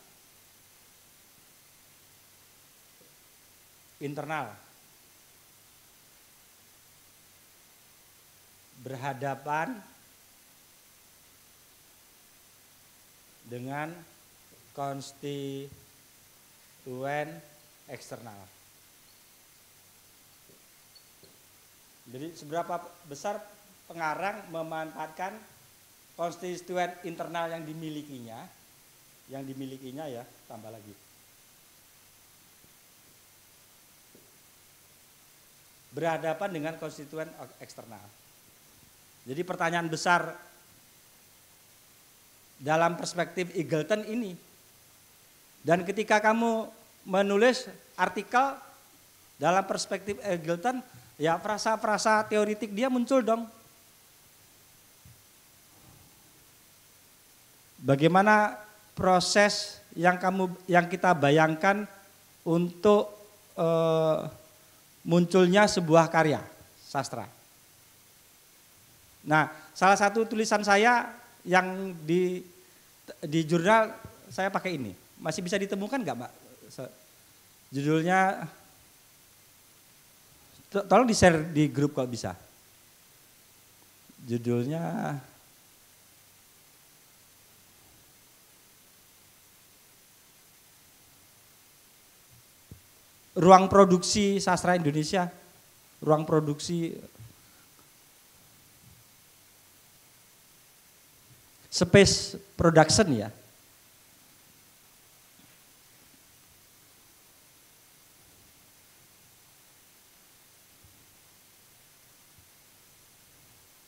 berhadapan dengan konstituen eksternal. Jadi seberapa besar pengarang memanfaatkan konstituen internal yang dimilikinya ya, tambah lagi. Berhadapan dengan konstituen eksternal. Jadi pertanyaan besar dalam perspektif Eagleton ini. Dan ketika kamu menulis artikel dalam perspektif Eagleton, ya frasa-frasa teoritik dia muncul dong. Bagaimana proses yang kita bayangkan untuk munculnya sebuah karya sastra. Nah, salah satu tulisan saya yang di jurnal saya pakai ini. Masih bisa ditemukan nggak, Mbak? Judulnya, tolong di-share di grup kalau bisa. Judulnya Ruang Produksi Sastra Indonesia, Ruang Produksi Space Production ya.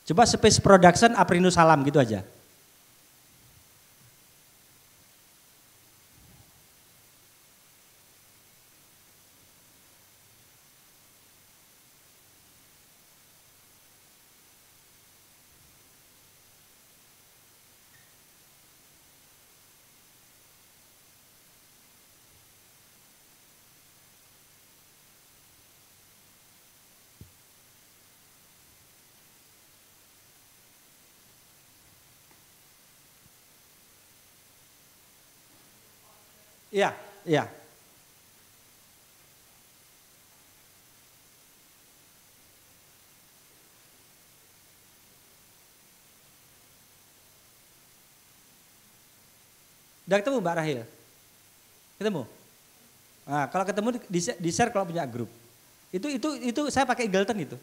Coba Space Production Aprinus Salam gitu aja. Iya, iya. Udah ketemu Mbak Rahil? Ketemu? Nah, kalau ketemu di share kalau punya grup. Itu saya pakai Eagleton itu.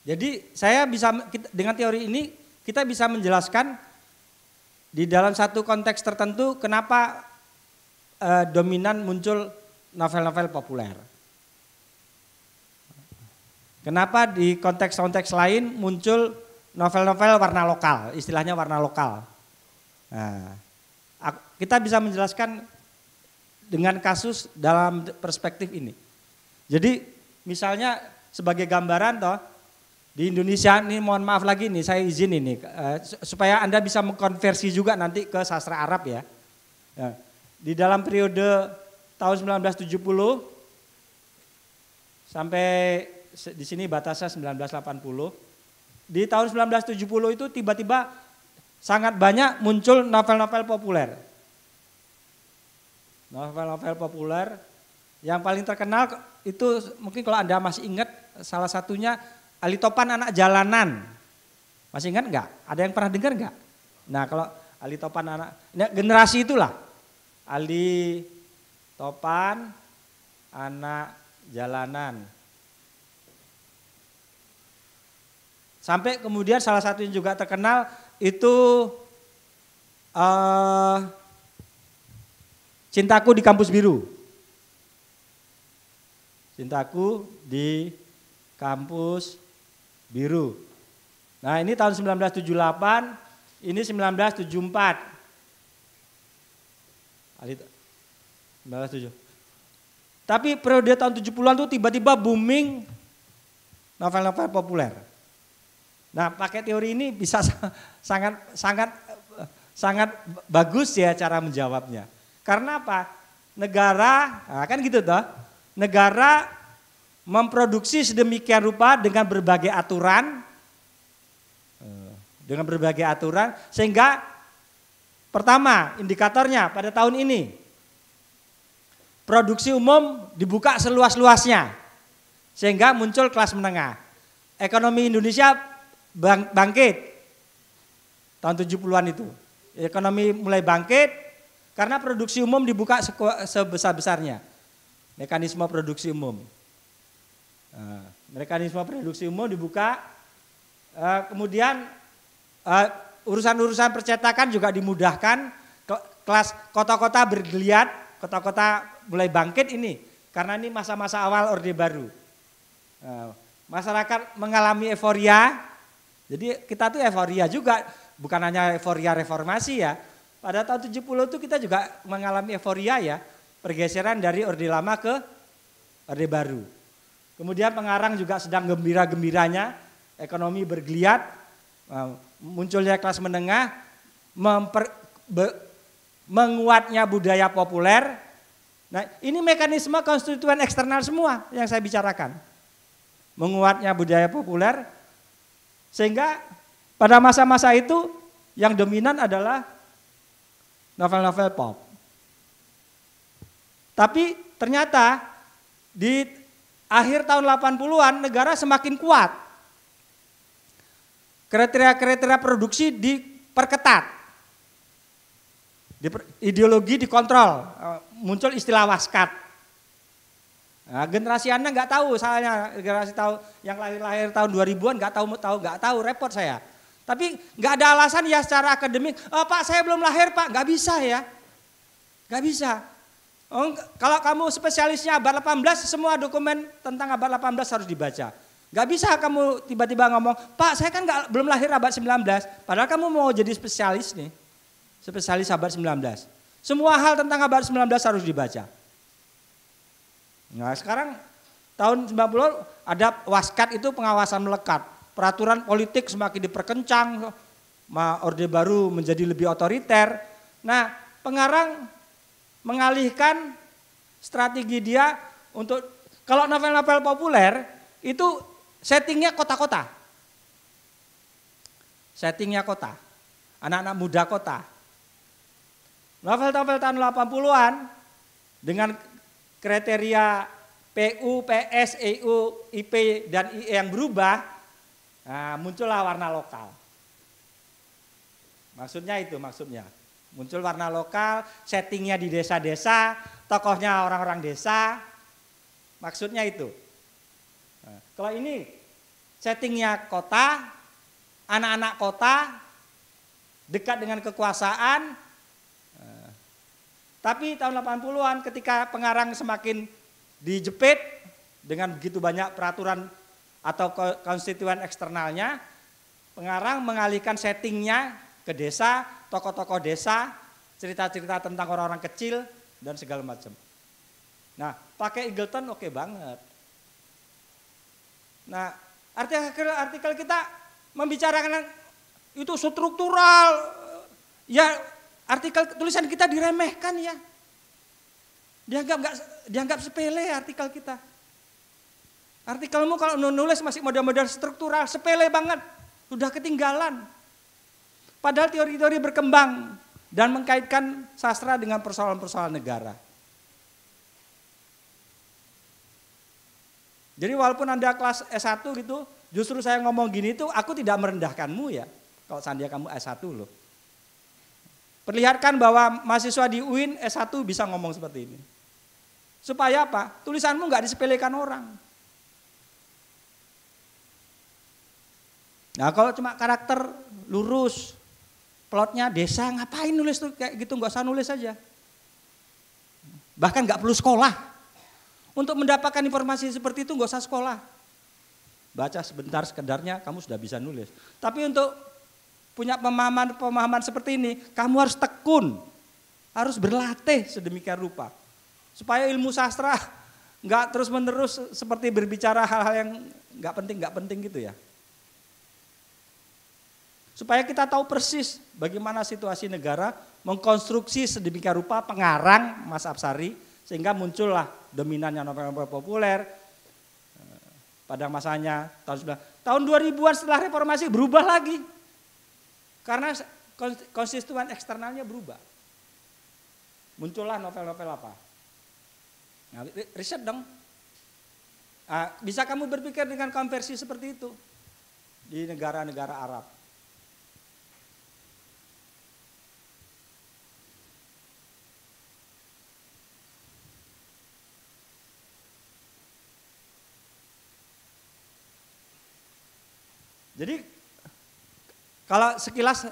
Jadi saya bisa dengan teori ini kita bisa menjelaskan di dalam satu konteks tertentu kenapa dominan muncul novel-novel populer. Kenapa di konteks-konteks lain muncul novel-novel warna lokal, istilahnya warna lokal. Nah, kita bisa menjelaskan dengan kasus dalam perspektif ini. Jadi misalnya sebagai gambaran toh, di Indonesia ini mohon maaf lagi nih saya izin ini supaya Anda bisa mengkonversi juga nanti ke sastra Arab ya. Di dalam periode tahun 1970 sampai di sini batasnya 1980. Di tahun 1970 itu tiba-tiba sangat banyak muncul novel-novel populer. Novel-novel populer yang paling terkenal itu mungkin kalau Anda masih ingat salah satunya Ali Topan Anak Jalanan. Masih ingat enggak? Ada yang pernah dengar enggak? Nah kalau Ali Topan generasi itulah. Ali Topan Anak Jalanan. Sampai kemudian salah satu yang juga terkenal itu Cintaku di Kampus Biru. Cintaku di Kampus Biru. Nah ini tahun 1978, ini 1974. 1907. Tapi periode tahun 70-an tuh tiba-tiba booming novel-novel populer. Nah pakai teori ini bisa sangat bagus ya cara menjawabnya. Karena apa? Negara, nah kan gitu toh, negara memproduksi sedemikian rupa dengan berbagai aturan, sehingga pertama indikatornya pada tahun ini produksi umum dibuka seluas-luasnya sehingga muncul kelas menengah. Ekonomi Indonesia bangkit tahun 70-an itu. Ekonomi mulai bangkit karena produksi umum dibuka sebesar-besarnya. Mekanisme produksi umum. Mekanisme produksi umum dibuka, kemudian urusan-urusan percetakan juga dimudahkan, kelas kota-kota bergeliat, kota-kota mulai bangkit ini, karena ini masa-masa awal Orde Baru. Masyarakat mengalami euforia, jadi kita tuh euforia juga, bukan hanya euforia reformasi ya. Pada tahun 70 itu kita juga mengalami euforia ya, pergeseran dari Orde Lama ke Orde Baru. Kemudian pengarang juga sedang gembira-gembiranya, ekonomi bergeliat, munculnya kelas menengah, menguatnya budaya populer. Nah ini mekanisme konstituen eksternal semua yang saya bicarakan. Menguatnya budaya populer, sehingga pada masa-masa itu yang dominan adalah novel-novel pop. Tapi ternyata di akhir tahun 80-an negara semakin kuat. Kriteria-kriteria produksi diperketat. Ideologi dikontrol. Muncul istilah waskat. Nah, generasi Anda nggak tahu, soalnya generasi tahu yang lahir tahun 2000-an nggak tahu, repot saya. Tapi nggak ada alasan ya secara akademik, Pak saya belum lahir Pak, nggak bisa ya. Nggak bisa. Kalau kamu spesialisnya abad 18, semua dokumen tentang abad 18 harus dibaca. Gak bisa kamu tiba-tiba ngomong, Pak saya kan belum lahir abad 19, padahal kamu mau jadi spesialis nih. spesialis abad 19. Semua hal tentang abad 19 harus dibaca. Nah sekarang tahun 90 ada Waskat itu pengawasan melekat. Peraturan politik semakin diperkencang, Orde Baru menjadi lebih otoriter. Nah pengarang mengalihkan strategi dia untuk, kalau novel-novel populer itu settingnya kota-kota. Settingnya kota, anak-anak muda kota. Novel-novel tahun 80-an dengan kriteria PU, PS, EU, IP, dan IE yang berubah, nah, muncullah warna lokal. Maksudnya itu, muncul warna lokal, settingnya di desa-desa, tokohnya orang-orang desa, maksudnya itu. Nah, kalau ini settingnya kota, anak-anak kota, dekat dengan kekuasaan. Tapi tahun 80-an ketika pengarang semakin dijepit dengan begitu banyak peraturan atau konstituen eksternalnya, pengarang mengalihkan settingnya ke desa, tokoh-tokoh desa, cerita-cerita tentang orang-orang kecil dan segala macam. Nah, pakai Eagleton oke banget. Nah, artikel kita membicarakan itu struktural, ya artikel tulisan kita diremehkan ya. Dianggap sepele artikel kita. Artikelmu kalau nulis masih model-model struktural, sepele banget, sudah ketinggalan. Padahal teori-teori berkembang dan mengkaitkan sastra dengan persoalan-persoalan negara. Jadi walaupun Anda kelas S1 gitu, justru saya ngomong gini tuh aku tidak merendahkanmu ya. Kalau seandainya kamu S1 loh. Perlihatkan bahwa mahasiswa di UIN S1 bisa ngomong seperti ini. Supaya apa? Tulisanmu nggak disepelekan orang. Nah kalau cuma karakter lurus, plotnya desa, ngapain nulis tuh kayak gitu, nggak usah nulis aja. Bahkan nggak perlu sekolah. Untuk mendapatkan informasi seperti itu nggak usah sekolah. Baca sebentar sekedarnya kamu sudah bisa nulis. Tapi untuk punya pemahaman seperti ini, kamu harus tekun, harus berlatih sedemikian rupa. Supaya ilmu sastra nggak terus-menerus seperti berbicara hal-hal yang nggak penting gitu ya. Supaya kita tahu persis bagaimana situasi negara, mengkonstruksi sedemikian rupa pengarang Mas Absari, sehingga muncullah dominannya novel-novel populer. Pada masanya tahun 2000-an setelah reformasi berubah lagi. Karena konstituen eksternalnya berubah. Muncullah novel-novel apa? Nah, riset dong. Bisa kamu berpikir dengan konversi seperti itu di negara-negara Arab. Jadi kalau sekilas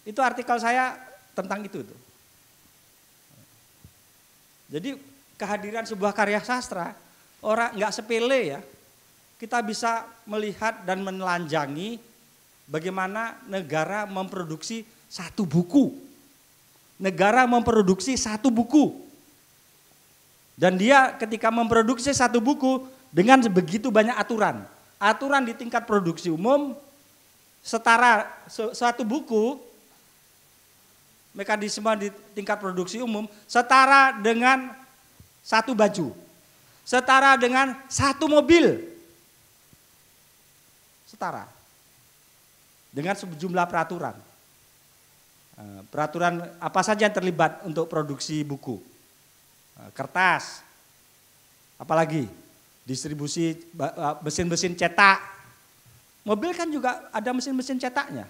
itu artikel saya tentang itu tuh. Jadi kehadiran sebuah karya sastra orang nggak sepele ya. Kita bisa melihat dan menelanjangi bagaimana negara memproduksi satu buku. Negara memproduksi satu buku. Dan dia ketika memproduksi satu buku dengan begitu banyak aturan. Aturan di tingkat produksi umum setara suatu buku, mekanisme di tingkat produksi umum setara dengan satu baju, setara dengan satu mobil, setara dengan sejumlah peraturan. Peraturan apa saja yang terlibat untuk produksi buku, kertas, apalagi distribusi mesin-mesin cetak. Mobil kan juga ada mesin-mesin cetaknya.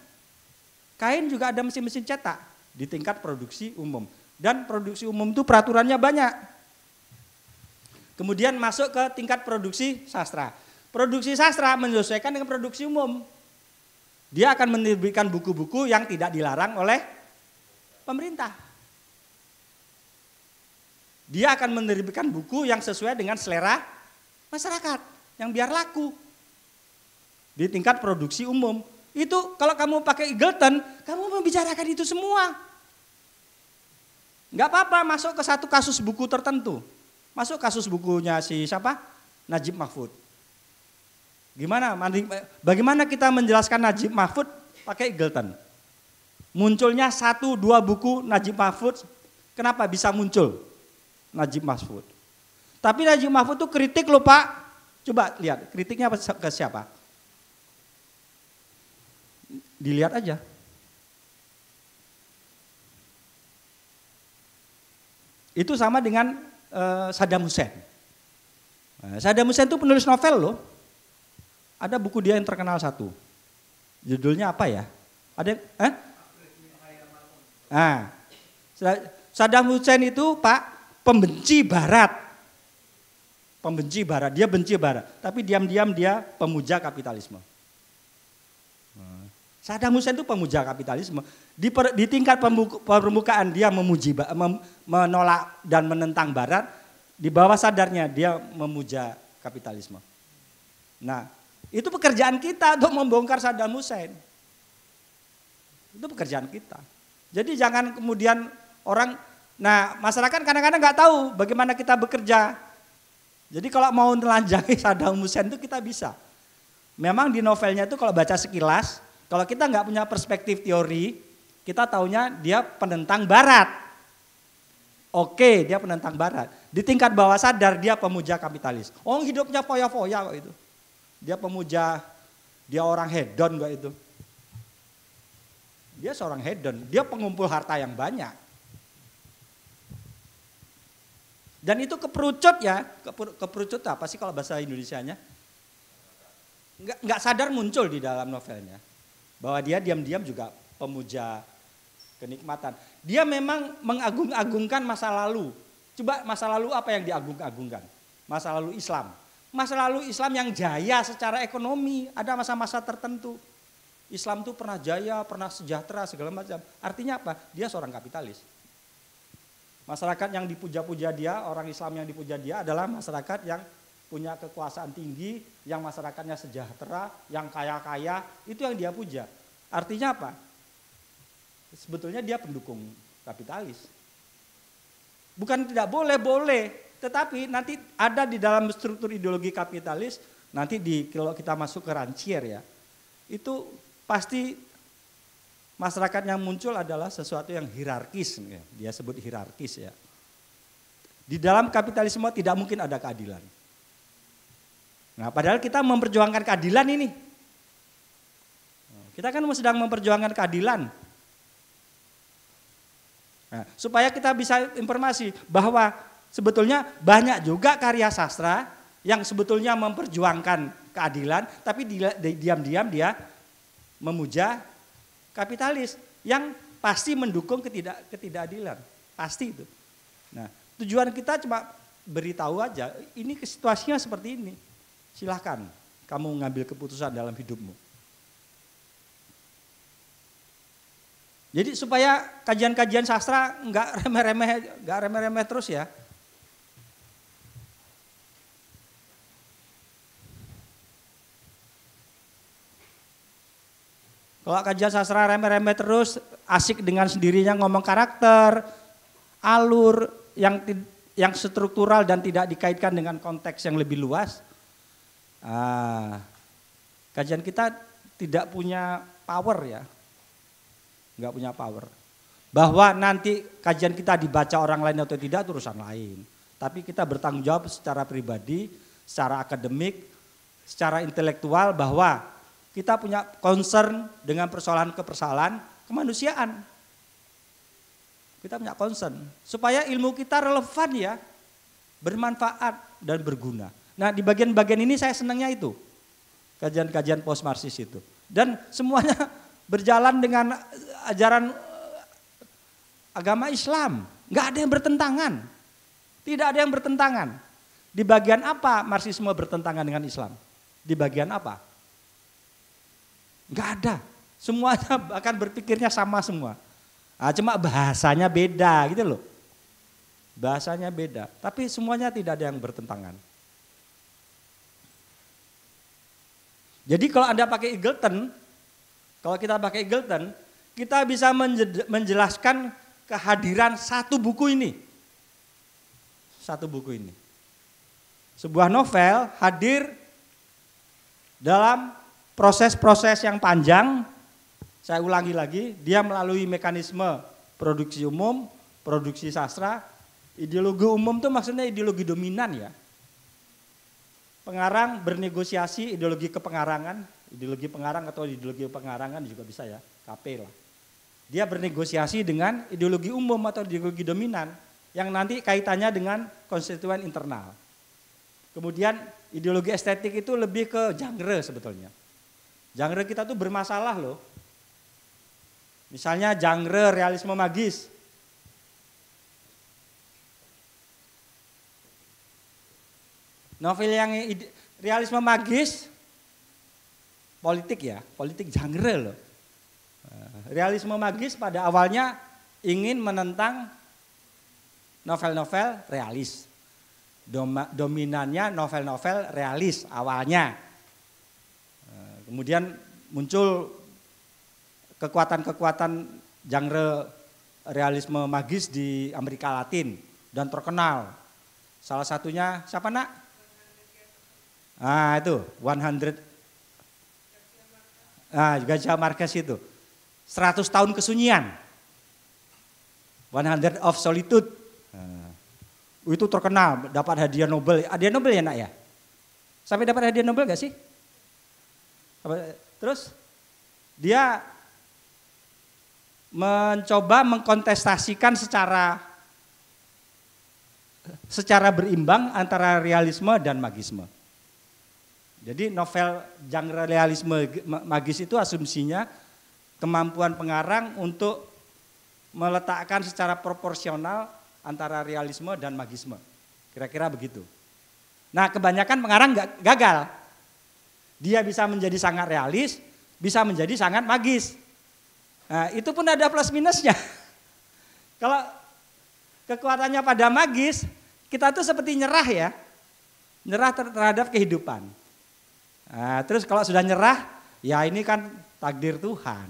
Kain juga ada mesin-mesin cetak di tingkat produksi umum. Dan produksi umum itu peraturannya banyak. Kemudian masuk ke tingkat produksi sastra. Produksi sastra menyesuaikan dengan produksi umum. Dia akan menerbitkan buku-buku yang tidak dilarang oleh pemerintah. Dia akan menerbitkan buku yang sesuai dengan selera masyarakat yang biar laku di tingkat produksi umum. Itu kalau kamu pakai Eagleton, kamu membicarakan itu semua. Enggak apa-apa masuk ke satu kasus buku tertentu. Masuk kasus bukunya si siapa? Najib Mahfud. Bagaimana kita menjelaskan Najib Mahfud pakai Eagleton? Munculnya 1-2 buku Najib Mahfud, kenapa bisa muncul Najib Mahfud? Tapi Najib Mahfud itu kritik loh Pak. Coba lihat kritiknya ke siapa? Dilihat aja. Itu sama dengan Saddam Hussein. Saddam Hussein itu penulis novel loh. Ada buku dia yang terkenal satu. Judulnya apa ya? Ada Saddam Hussein itu Pak pembenci Barat. Pembenci Barat, dia benci Barat. Tapi diam-diam dia pemuja kapitalisme. Saddam Hussein itu pemuja kapitalisme. Di tingkat permukaan dia menolak dan menentang Barat. Di bawah sadarnya dia memuja kapitalisme. Nah, itu pekerjaan kita untuk membongkar Saddam Hussein. Itu pekerjaan kita. Jadi jangan kemudian masyarakat kadang-kadang nggak tahu bagaimana kita bekerja. Jadi kalau mau nelanjangi Saddam Hussein itu kita bisa. Memang di novelnya itu kalau baca sekilas, kalau kita nggak punya perspektif teori, kita taunya dia penentang Barat. Oke, dia penentang Barat. Di tingkat bawah sadar dia pemuja kapitalis. Oh hidupnya foya-foya kok itu. Dia pemuja, dia orang hedon kok itu. Dia seorang hedon, dia pengumpul harta yang banyak. Dan itu keperucut ya, keperucut apa sih kalau bahasa Indonesianya? Nggak sadar muncul di dalam novelnya. Bahwa dia diam-diam juga pemuja kenikmatan. Dia memang mengagung-agungkan masa lalu. Coba masa lalu apa yang diagung-agungkan? Masa lalu Islam. Masa lalu Islam yang jaya secara ekonomi. Ada masa-masa tertentu. Islam itu pernah jaya, pernah sejahtera, segala macam. Artinya apa? Dia seorang kapitalis. Masyarakat yang dipuja-puja dia, orang Islam yang dipuja dia adalah masyarakat yang punya kekuasaan tinggi, yang masyarakatnya sejahtera, yang kaya-kaya, itu yang dia puja. Artinya apa? Sebetulnya dia pendukung kapitalis. Bukan tidak boleh, tetapi nanti ada di dalam struktur ideologi kapitalis, nanti kalau kita masuk ke Rancière ya, itu pasti masyarakat yang muncul adalah sesuatu yang hierarkis, dia sebut hierarkis ya. Di dalam kapitalisme tidak mungkin ada keadilan. Nah, padahal kita memperjuangkan keadilan ini. Kita kan sedang memperjuangkan keadilan. Nah, supaya kita bisa informasi bahwa sebetulnya banyak juga karya sastra yang sebetulnya memperjuangkan keadilan, tapi diam-diam dia memuja kapitalis yang pasti mendukung ketidakadilan. Pasti itu. Nah, tujuan kita cuma beritahu aja, ini situasinya seperti ini. Silahkan kamu mengambil keputusan dalam hidupmu. Jadi supaya kajian-kajian sastra nggak remeh-remeh terus ya. Kalau kajian sastra remeh-remeh terus, asik dengan sendirinya ngomong karakter, alur yang struktural dan tidak dikaitkan dengan konteks yang lebih luas. Kajian kita tidak punya power ya, nggak punya power. Bahwa nanti kajian kita dibaca orang lain atau tidak itu urusan lain. Tapi kita bertanggung jawab secara pribadi, secara akademik, secara intelektual bahwa kita punya concern dengan persoalan-persoalan kemanusiaan. Kita punya concern supaya ilmu kita relevan ya, bermanfaat dan berguna. Nah di bagian-bagian ini saya senangnya itu, kajian-kajian post-Marxis itu. Dan semuanya berjalan dengan ajaran agama Islam. Nggak ada yang bertentangan. Tidak ada yang bertentangan. Di bagian apa Marxisme bertentangan dengan Islam? Di bagian apa? Nggak ada. Semuanya akan berpikirnya sama semua. Nah, cuma bahasanya beda gitu loh. Bahasanya beda. Tapi semuanya tidak ada yang bertentangan. Jadi kalau Anda pakai Eagleton, Kalau kita pakai Eagleton, kita bisa menjelaskan kehadiran satu buku ini. Satu buku ini. Sebuah novel hadir dalam proses-proses yang panjang. Saya ulangi lagi, dia melalui mekanisme produksi umum, produksi sastra. Ideologi umum itu maksudnya ideologi dominan ya. Pengarang bernegosiasi ideologi kepengarangan, ideologi pengarang atau ideologi pengarangan juga bisa ya, KP lah. Dia bernegosiasi dengan ideologi umum atau ideologi dominan yang nanti kaitannya dengan konstituen internal. Kemudian ideologi estetik itu lebih ke genre sebetulnya. Genre kita tuh bermasalah loh. Misalnya genre realisme magis. Novel yang realisme magis, politik ya, politik genre loh. Realisme magis pada awalnya ingin menentang novel-novel realis. Dominannya novel-novel realis awalnya. Kemudian muncul kekuatan-kekuatan genre realisme magis di Amerika Latin dan terkenal. Salah satunya siapa nak? Ah itu 100. Garcia Marquez itu. 100 tahun kesunyian. 100 of Solitude. Itu terkenal, dapat hadiah Nobel. Hadiah Nobel ya nak ya? Sampai dapat hadiah Nobel gak sih? Terus dia mencoba mengkontestasikan secara berimbang antara realisme dan magisme. Jadi novel genre realisme magis itu asumsinya kemampuan pengarang untuk meletakkan secara proporsional antara realisme dan magisme. Kira-kira begitu. Nah kebanyakan pengarang gagal. Dia bisa menjadi sangat realis, bisa menjadi sangat magis. Nah itu pun ada plus minusnya. Kalau kekuatannya pada magis, kita tuh seperti nyerah ya. Nyerah terhadap kehidupan. Nah, terus kalau sudah nyerah, ya ini kan takdir Tuhan.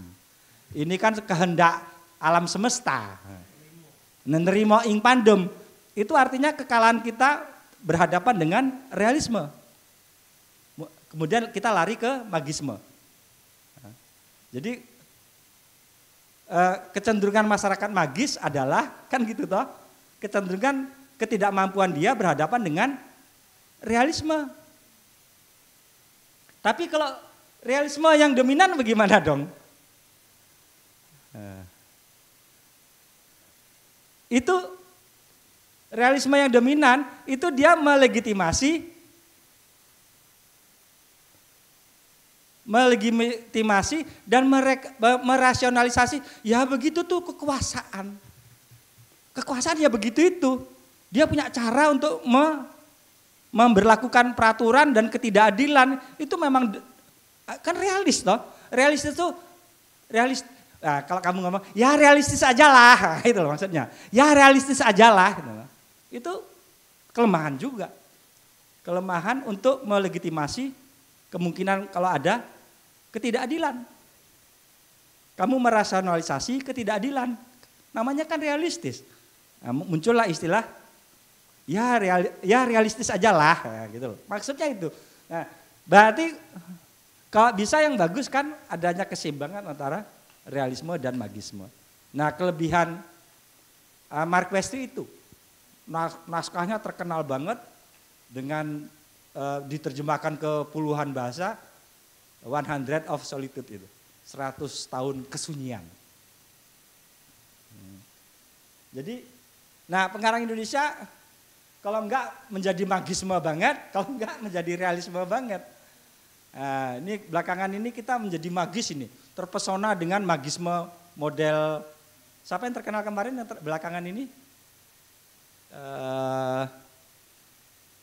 Ini kan kehendak alam semesta. Menerima ing pandem. Itu artinya kekalahan kita berhadapan dengan realisme. Kemudian kita lari ke magisme. Jadi kecenderungan masyarakat magis adalah kan gitu toh. Kecenderungan ketidakmampuan dia berhadapan dengan realisme. Tapi kalau realisme yang dominan bagaimana dong? Itu realisme yang dominan itu dia melegitimasi dan merasionalisasi. Ya begitu tuh kekuasaan. Kekuasaan ya begitu itu. Dia punya cara untuk memberlakukan peraturan dan ketidakadilan. Itu memang kan realis toh. Realis itu realis. Nah, kalau kamu ngomong ya realistis aja lah, itu loh maksudnya. Ya realistis aja lah. Gitu. Itu kelemahan juga. Kelemahan untuk melegitimasi kemungkinan kalau ada ketidakadilan. Kamu merasionalisasi ketidakadilan. Namanya kan realistis. Nah, muncullah istilah ya realistis aja lah, gitu loh. Maksudnya itu. Nah, berarti kalau bisa yang bagus kan adanya keseimbangan antara realisme dan magisme. Nah, kelebihan Marquez itu naskahnya terkenal banget dengan diterjemahkan ke puluhan bahasa. 100 of Solitude itu. 100 tahun kesunyian. Jadi, nah pengarang Indonesia kalau enggak menjadi magisme banget, kalau enggak menjadi realisme banget. Nah, ini belakangan ini kita menjadi magis ini, terpesona dengan magisme model, siapa yang terkenal kemarin yang belakangan ini?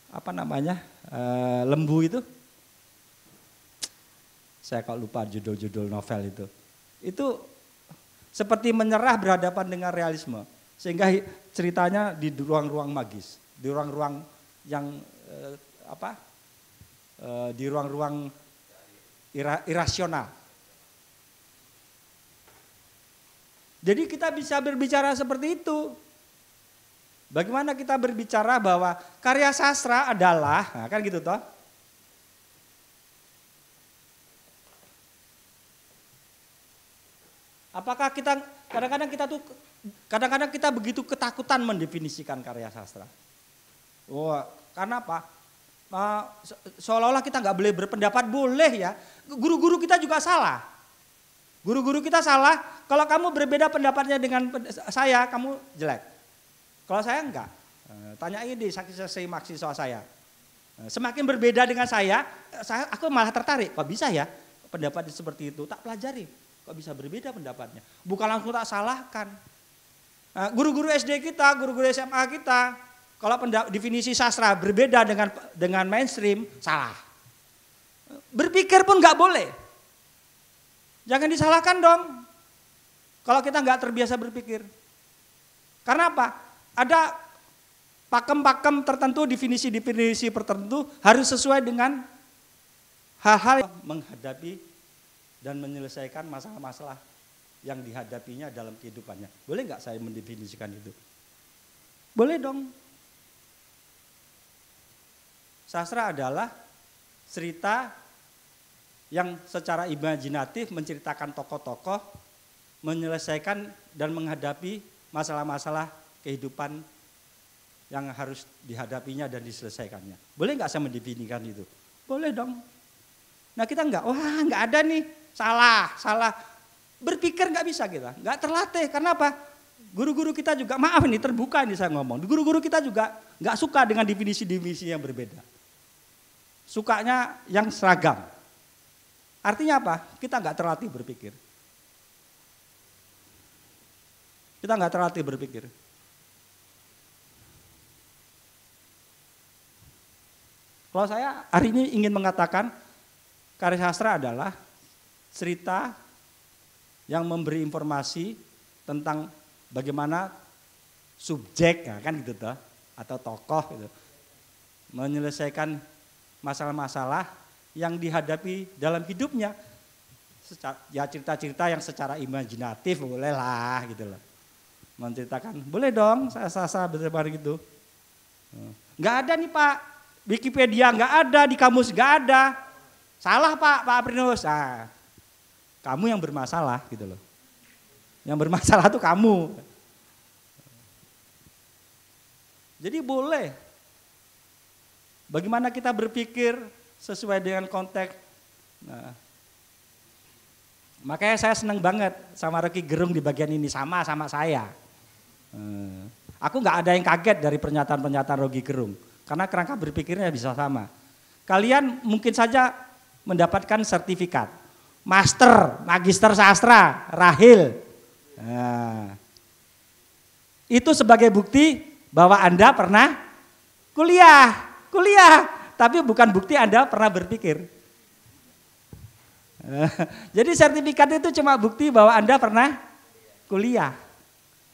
Apa namanya? Lembu itu. Saya kalau lupa judul-judul novel itu. Itu seperti menyerah berhadapan dengan realisme. Sehingga ceritanya di ruang-ruang magis, di ruang-ruang yang di ruang-ruang irasional. Jadi kita bisa berbicara seperti itu. Bagaimana kita berbicara bahwa karya sastra adalah, nah kan gitu toh. Apakah kita kadang-kadang kita begitu ketakutan mendefinisikan karya sastra. Wah, karena apa? Seolah-olah kita nggak boleh berpendapat, boleh ya. Guru-guru kita juga salah. Guru-guru kita salah. Kalau kamu berbeda pendapatnya dengan saya, kamu jelek. Kalau saya enggak. Tanyain di saksi mahasiswa saya. Semakin berbeda dengan aku malah tertarik. Kok bisa ya pendapat seperti itu? Tak pelajari. Kok bisa berbeda pendapatnya? Bukan langsung tak salahkan. Guru-guru SD kita, guru-guru SMA kita, kalau definisi sastra berbeda dengan mainstream, salah. Berpikir pun nggak boleh. Jangan disalahkan dong. Kalau kita nggak terbiasa berpikir. Karena apa? Ada pakem-pakem tertentu, definisi-definisi tertentu harus sesuai dengan hal-hal yang menghadapi dan menyelesaikan masalah-masalah yang dihadapinya dalam kehidupannya. Boleh nggak saya mendefinisikan itu? Boleh dong. Sastra adalah cerita yang secara imajinatif menceritakan tokoh-tokoh, menyelesaikan dan menghadapi masalah-masalah kehidupan yang harus dihadapinya dan diselesaikannya. Boleh nggak saya mendefinisikan itu? Boleh dong. Nah kita nggak ada nih, salah. Berpikir nggak bisa kita, nggak terlatih. Karena apa? Guru-guru kita juga, maaf ini terbuka ini saya ngomong. Guru-guru kita juga nggak suka dengan definisi-definisi yang berbeda. Sukanya yang seragam. Artinya apa? Kita nggak terlatih berpikir. Kita nggak terlatih berpikir. Kalau saya hari ini ingin mengatakan karya sastra adalah cerita yang memberi informasi tentang bagaimana subjek, kan gitu toh, atau tokoh gitu, menyelesaikan masalah-masalah yang dihadapi dalam hidupnya. Ya cerita-cerita yang secara imajinatif boleh lah gitu loh. Menceritakan, boleh dong saya bersebar gitu. Nggak ada nih Pak, Wikipedia nggak ada, di kamus nggak ada. Salah Pak Aprinus. Nah, kamu yang bermasalah gitu loh. Yang bermasalah tuh kamu. Jadi boleh. Bagaimana kita berpikir sesuai dengan konteks. Nah, makanya saya senang banget sama Rocky Gerung di bagian ini, sama saya. Aku nggak ada yang kaget dari pernyataan-pernyataan Rocky Gerung, karena kerangka berpikirnya bisa sama. Kalian mungkin saja mendapatkan sertifikat, magister sastra, rahil. Nah, itu sebagai bukti bahwa Anda pernah kuliah, tapi bukan bukti Anda pernah berpikir. Jadi sertifikat itu cuma bukti bahwa Anda pernah kuliah.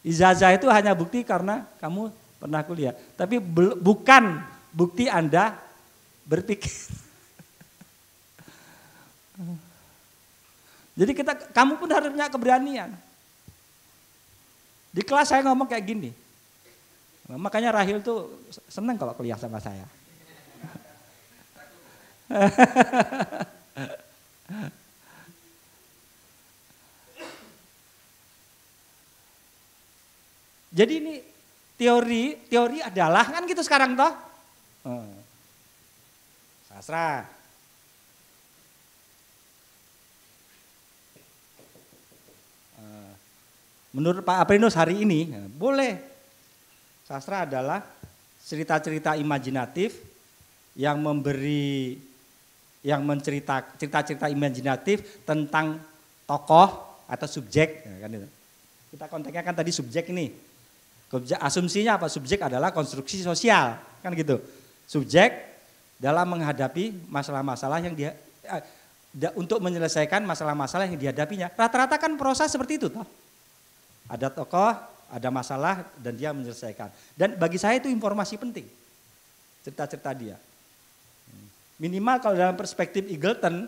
Ijazah itu hanya bukti karena kamu pernah kuliah, tapi bukan bukti Anda berpikir. Jadi kamu pun harus punya keberanian. Di kelas saya ngomong kayak gini. Makanya Rahil tuh senang kalau kuliah sama saya. Jadi ini teori adalah kan gitu sekarang toh. Sastra. Menurut Pak Aprinus hari ini boleh. Sastra adalah cerita-cerita imajinatif yang cerita-cerita imajinatif tentang tokoh atau subjek, kan itu. Kita konteksnya kan tadi subjek ini. Asumsinya apa? Subjek adalah konstruksi sosial, kan gitu. Subjek dalam menghadapi masalah-masalah yang untuk menyelesaikan masalah-masalah yang dihadapinya. Rata-rata kan proses seperti itu toh. Ada tokoh, ada masalah dan dia menyelesaikan. Dan bagi saya itu informasi penting. Cerita-cerita dia. Minimal kalau dalam perspektif Eagleton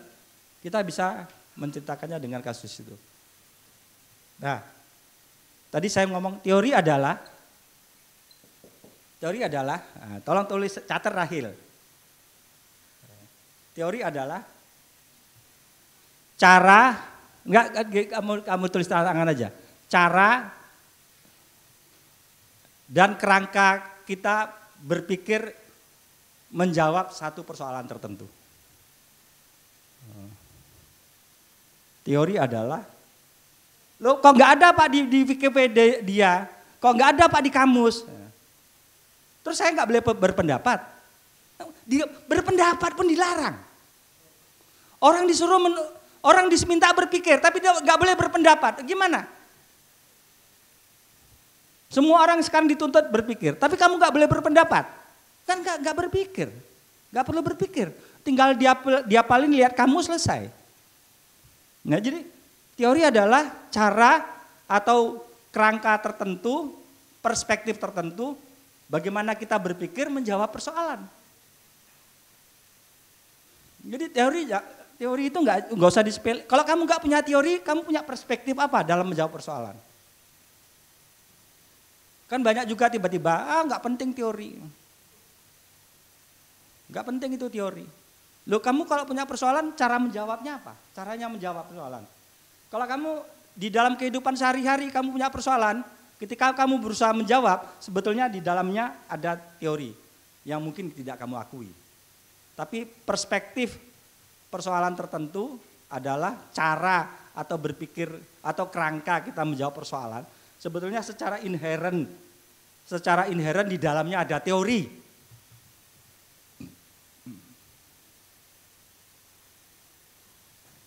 kita bisa menceritakannya dengan kasus itu. Nah, Tadi saya ngomong teori adalah, tolong tulis catat Rahil. Teori adalah cara, kamu tulis tangan aja. Cara dan kerangka kita berpikir menjawab satu persoalan tertentu. Teori adalah, loh kok nggak ada Pak di Wikipedia, kok nggak ada Pak di kamus. Terus saya nggak boleh berpendapat. Berpendapat pun dilarang. Orang disuruh, orang diminta berpikir, tapi dia nggak boleh berpendapat. Gimana? Semua orang sekarang dituntut berpikir, tapi kamu nggak boleh berpendapat. Kan nggak berpikir, nggak perlu berpikir. Tinggal dia paling lihat kamu selesai. Nah jadi teori adalah cara atau kerangka tertentu, perspektif tertentu, bagaimana kita berpikir menjawab persoalan. Jadi teori itu nggak usah disepele. Kalau kamu nggak punya teori, kamu punya perspektif apa dalam menjawab persoalan? Kan banyak juga tiba-tiba, nggak penting teori. Nggak penting itu teori. Loh kamu kalau punya persoalan, cara menjawabnya apa? Caranya menjawab persoalan. Kalau kamu di dalam kehidupan sehari-hari kamu punya persoalan, ketika kamu berusaha menjawab, sebetulnya di dalamnya ada teori yang mungkin tidak kamu akui. Tapi perspektif persoalan tertentu adalah cara atau berpikir atau kerangka kita menjawab persoalan. Sebetulnya secara inheren di dalamnya ada teori.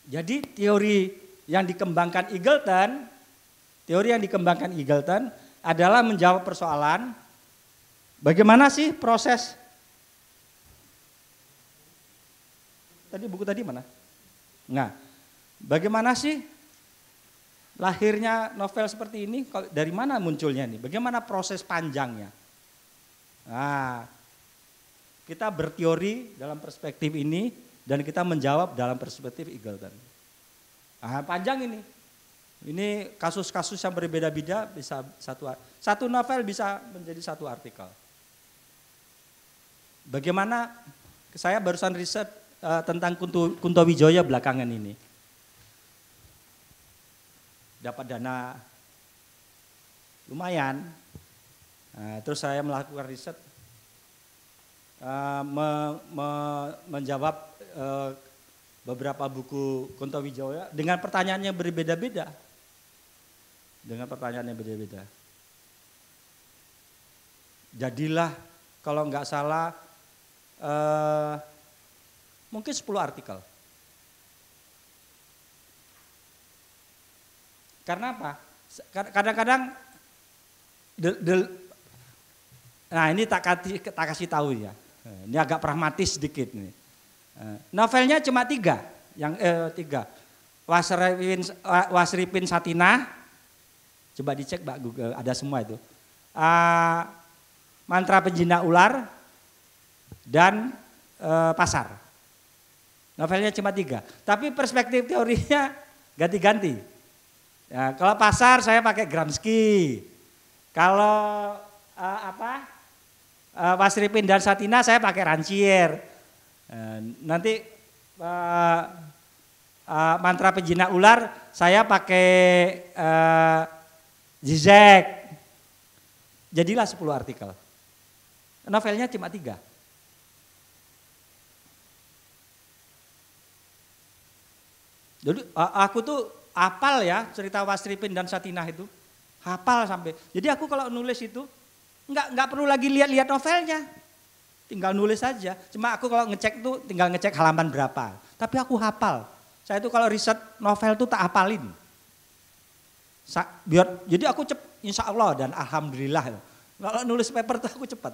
Jadi teori yang dikembangkan Eagleton adalah menjawab persoalan. Bagaimana sih proses? Tadi buku tadi mana? Nah, bagaimana sih lahirnya novel seperti ini? Dari mana munculnya nih? Bagaimana proses panjangnya? Nah, kita berteori dalam perspektif ini. Dan kita menjawab dalam perspektif Eagleton. Nah, panjang ini. Ini kasus-kasus yang berbeda-beda bisa satu novel bisa menjadi satu artikel. Bagaimana saya barusan riset tentang Kunto Wijoyo belakangan ini. Dapat dana lumayan. Nah, terus saya melakukan riset menjawab beberapa buku Kunto Wijoyo dengan pertanyaannya berbeda-beda. Jadilah kalau nggak salah mungkin 10 artikel. Karena apa? Kadang-kadang nah ini tak kasih tahu ya. Ini agak pragmatis sedikit nih. Novelnya cuma 3, tiga. Wasripin Satinah, coba dicek Mbak Google, ada semua itu. Mantra Penjina Ular dan Pasar. Novelnya cuma 3, tapi perspektif teorinya ganti-ganti. Ya, kalau Pasar saya pakai Gramsci, kalau Wasripin dan Satinah saya pakai Rancière. Nanti Mantra Penjina Ular saya pakai Zizek. Jadilah 10 artikel. Novelnya cuma 3. Jadi aku tuh hafal ya cerita Wasripin dan Satinah itu. Hafal sampai. Jadi aku kalau nulis itu nggak perlu lagi lihat-lihat novelnya. Tinggal nulis saja. Cuma aku kalau ngecek tuh tinggal ngecek halaman berapa. Tapi aku hafal. Saya itu kalau riset novel tuh tak hafalin. Jadi aku insya Allah dan alhamdulillah. Kalau nulis paper tuh aku cepat.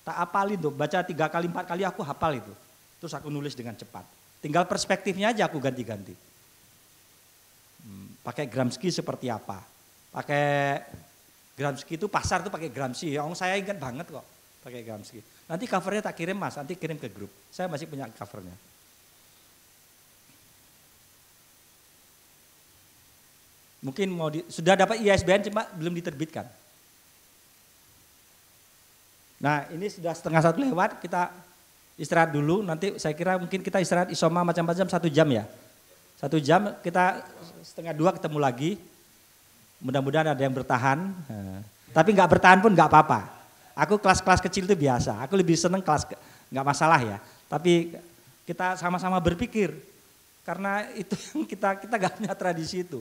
Tak hafalin tuh. Baca 3 kali 4 kali aku hafal itu. Terus aku nulis dengan cepat. Tinggal perspektifnya aja aku ganti-ganti. Pakai Gramsci seperti apa. Pakai Gramsci itu Pasar tuh pakai Gramsci. Saya ingat banget kok. Pakai Gramsci. Nanti covernya tak kirim Mas, nanti kirim ke grup. Saya masih punya covernya. Mungkin sudah dapat ISBN cuma belum diterbitkan. Nah ini sudah 1:30 lewat, kita istirahat dulu. Nanti saya kira mungkin kita istirahat isoma macam-macam 1 jam ya. 1 jam, kita 1:30 ketemu lagi. Mudah-mudahan ada yang bertahan. Tapi nggak bertahan pun nggak apa-apa. Aku kelas-kelas kecil itu biasa. Aku lebih seneng kelas, nggak masalah ya. Tapi kita sama-sama berpikir. Karena itu yang kita nggak punya tradisi itu.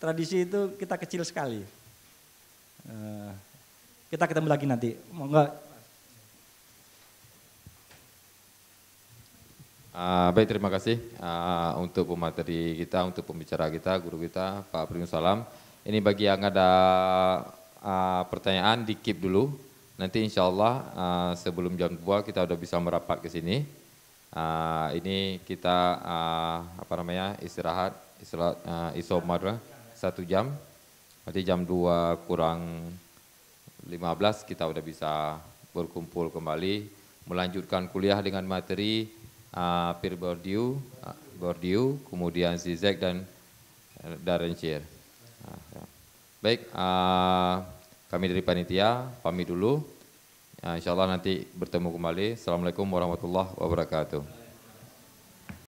Tradisi itu kita kecil sekali. Kita ketemu lagi nanti. Monggo. Baik, terima kasih untuk pemateri kita, untuk pembicara kita, guru kita, Pak Primus Salam. Ini bagi yang ada pertanyaan di keep dulu. Nanti insya Allah sebelum jam 2 kita udah bisa merapat ke sini. Ini kita istirahat isomar 1 jam. Nanti jam 2 kurang 15 kita udah bisa berkumpul kembali, melanjutkan kuliah dengan materi peer Bourdieu, kemudian Zizek dan Darrenshire. Baik, kami dari panitia pamit dulu. Insya Allah nanti bertemu kembali. Assalamualaikum warahmatullahi wabarakatuh.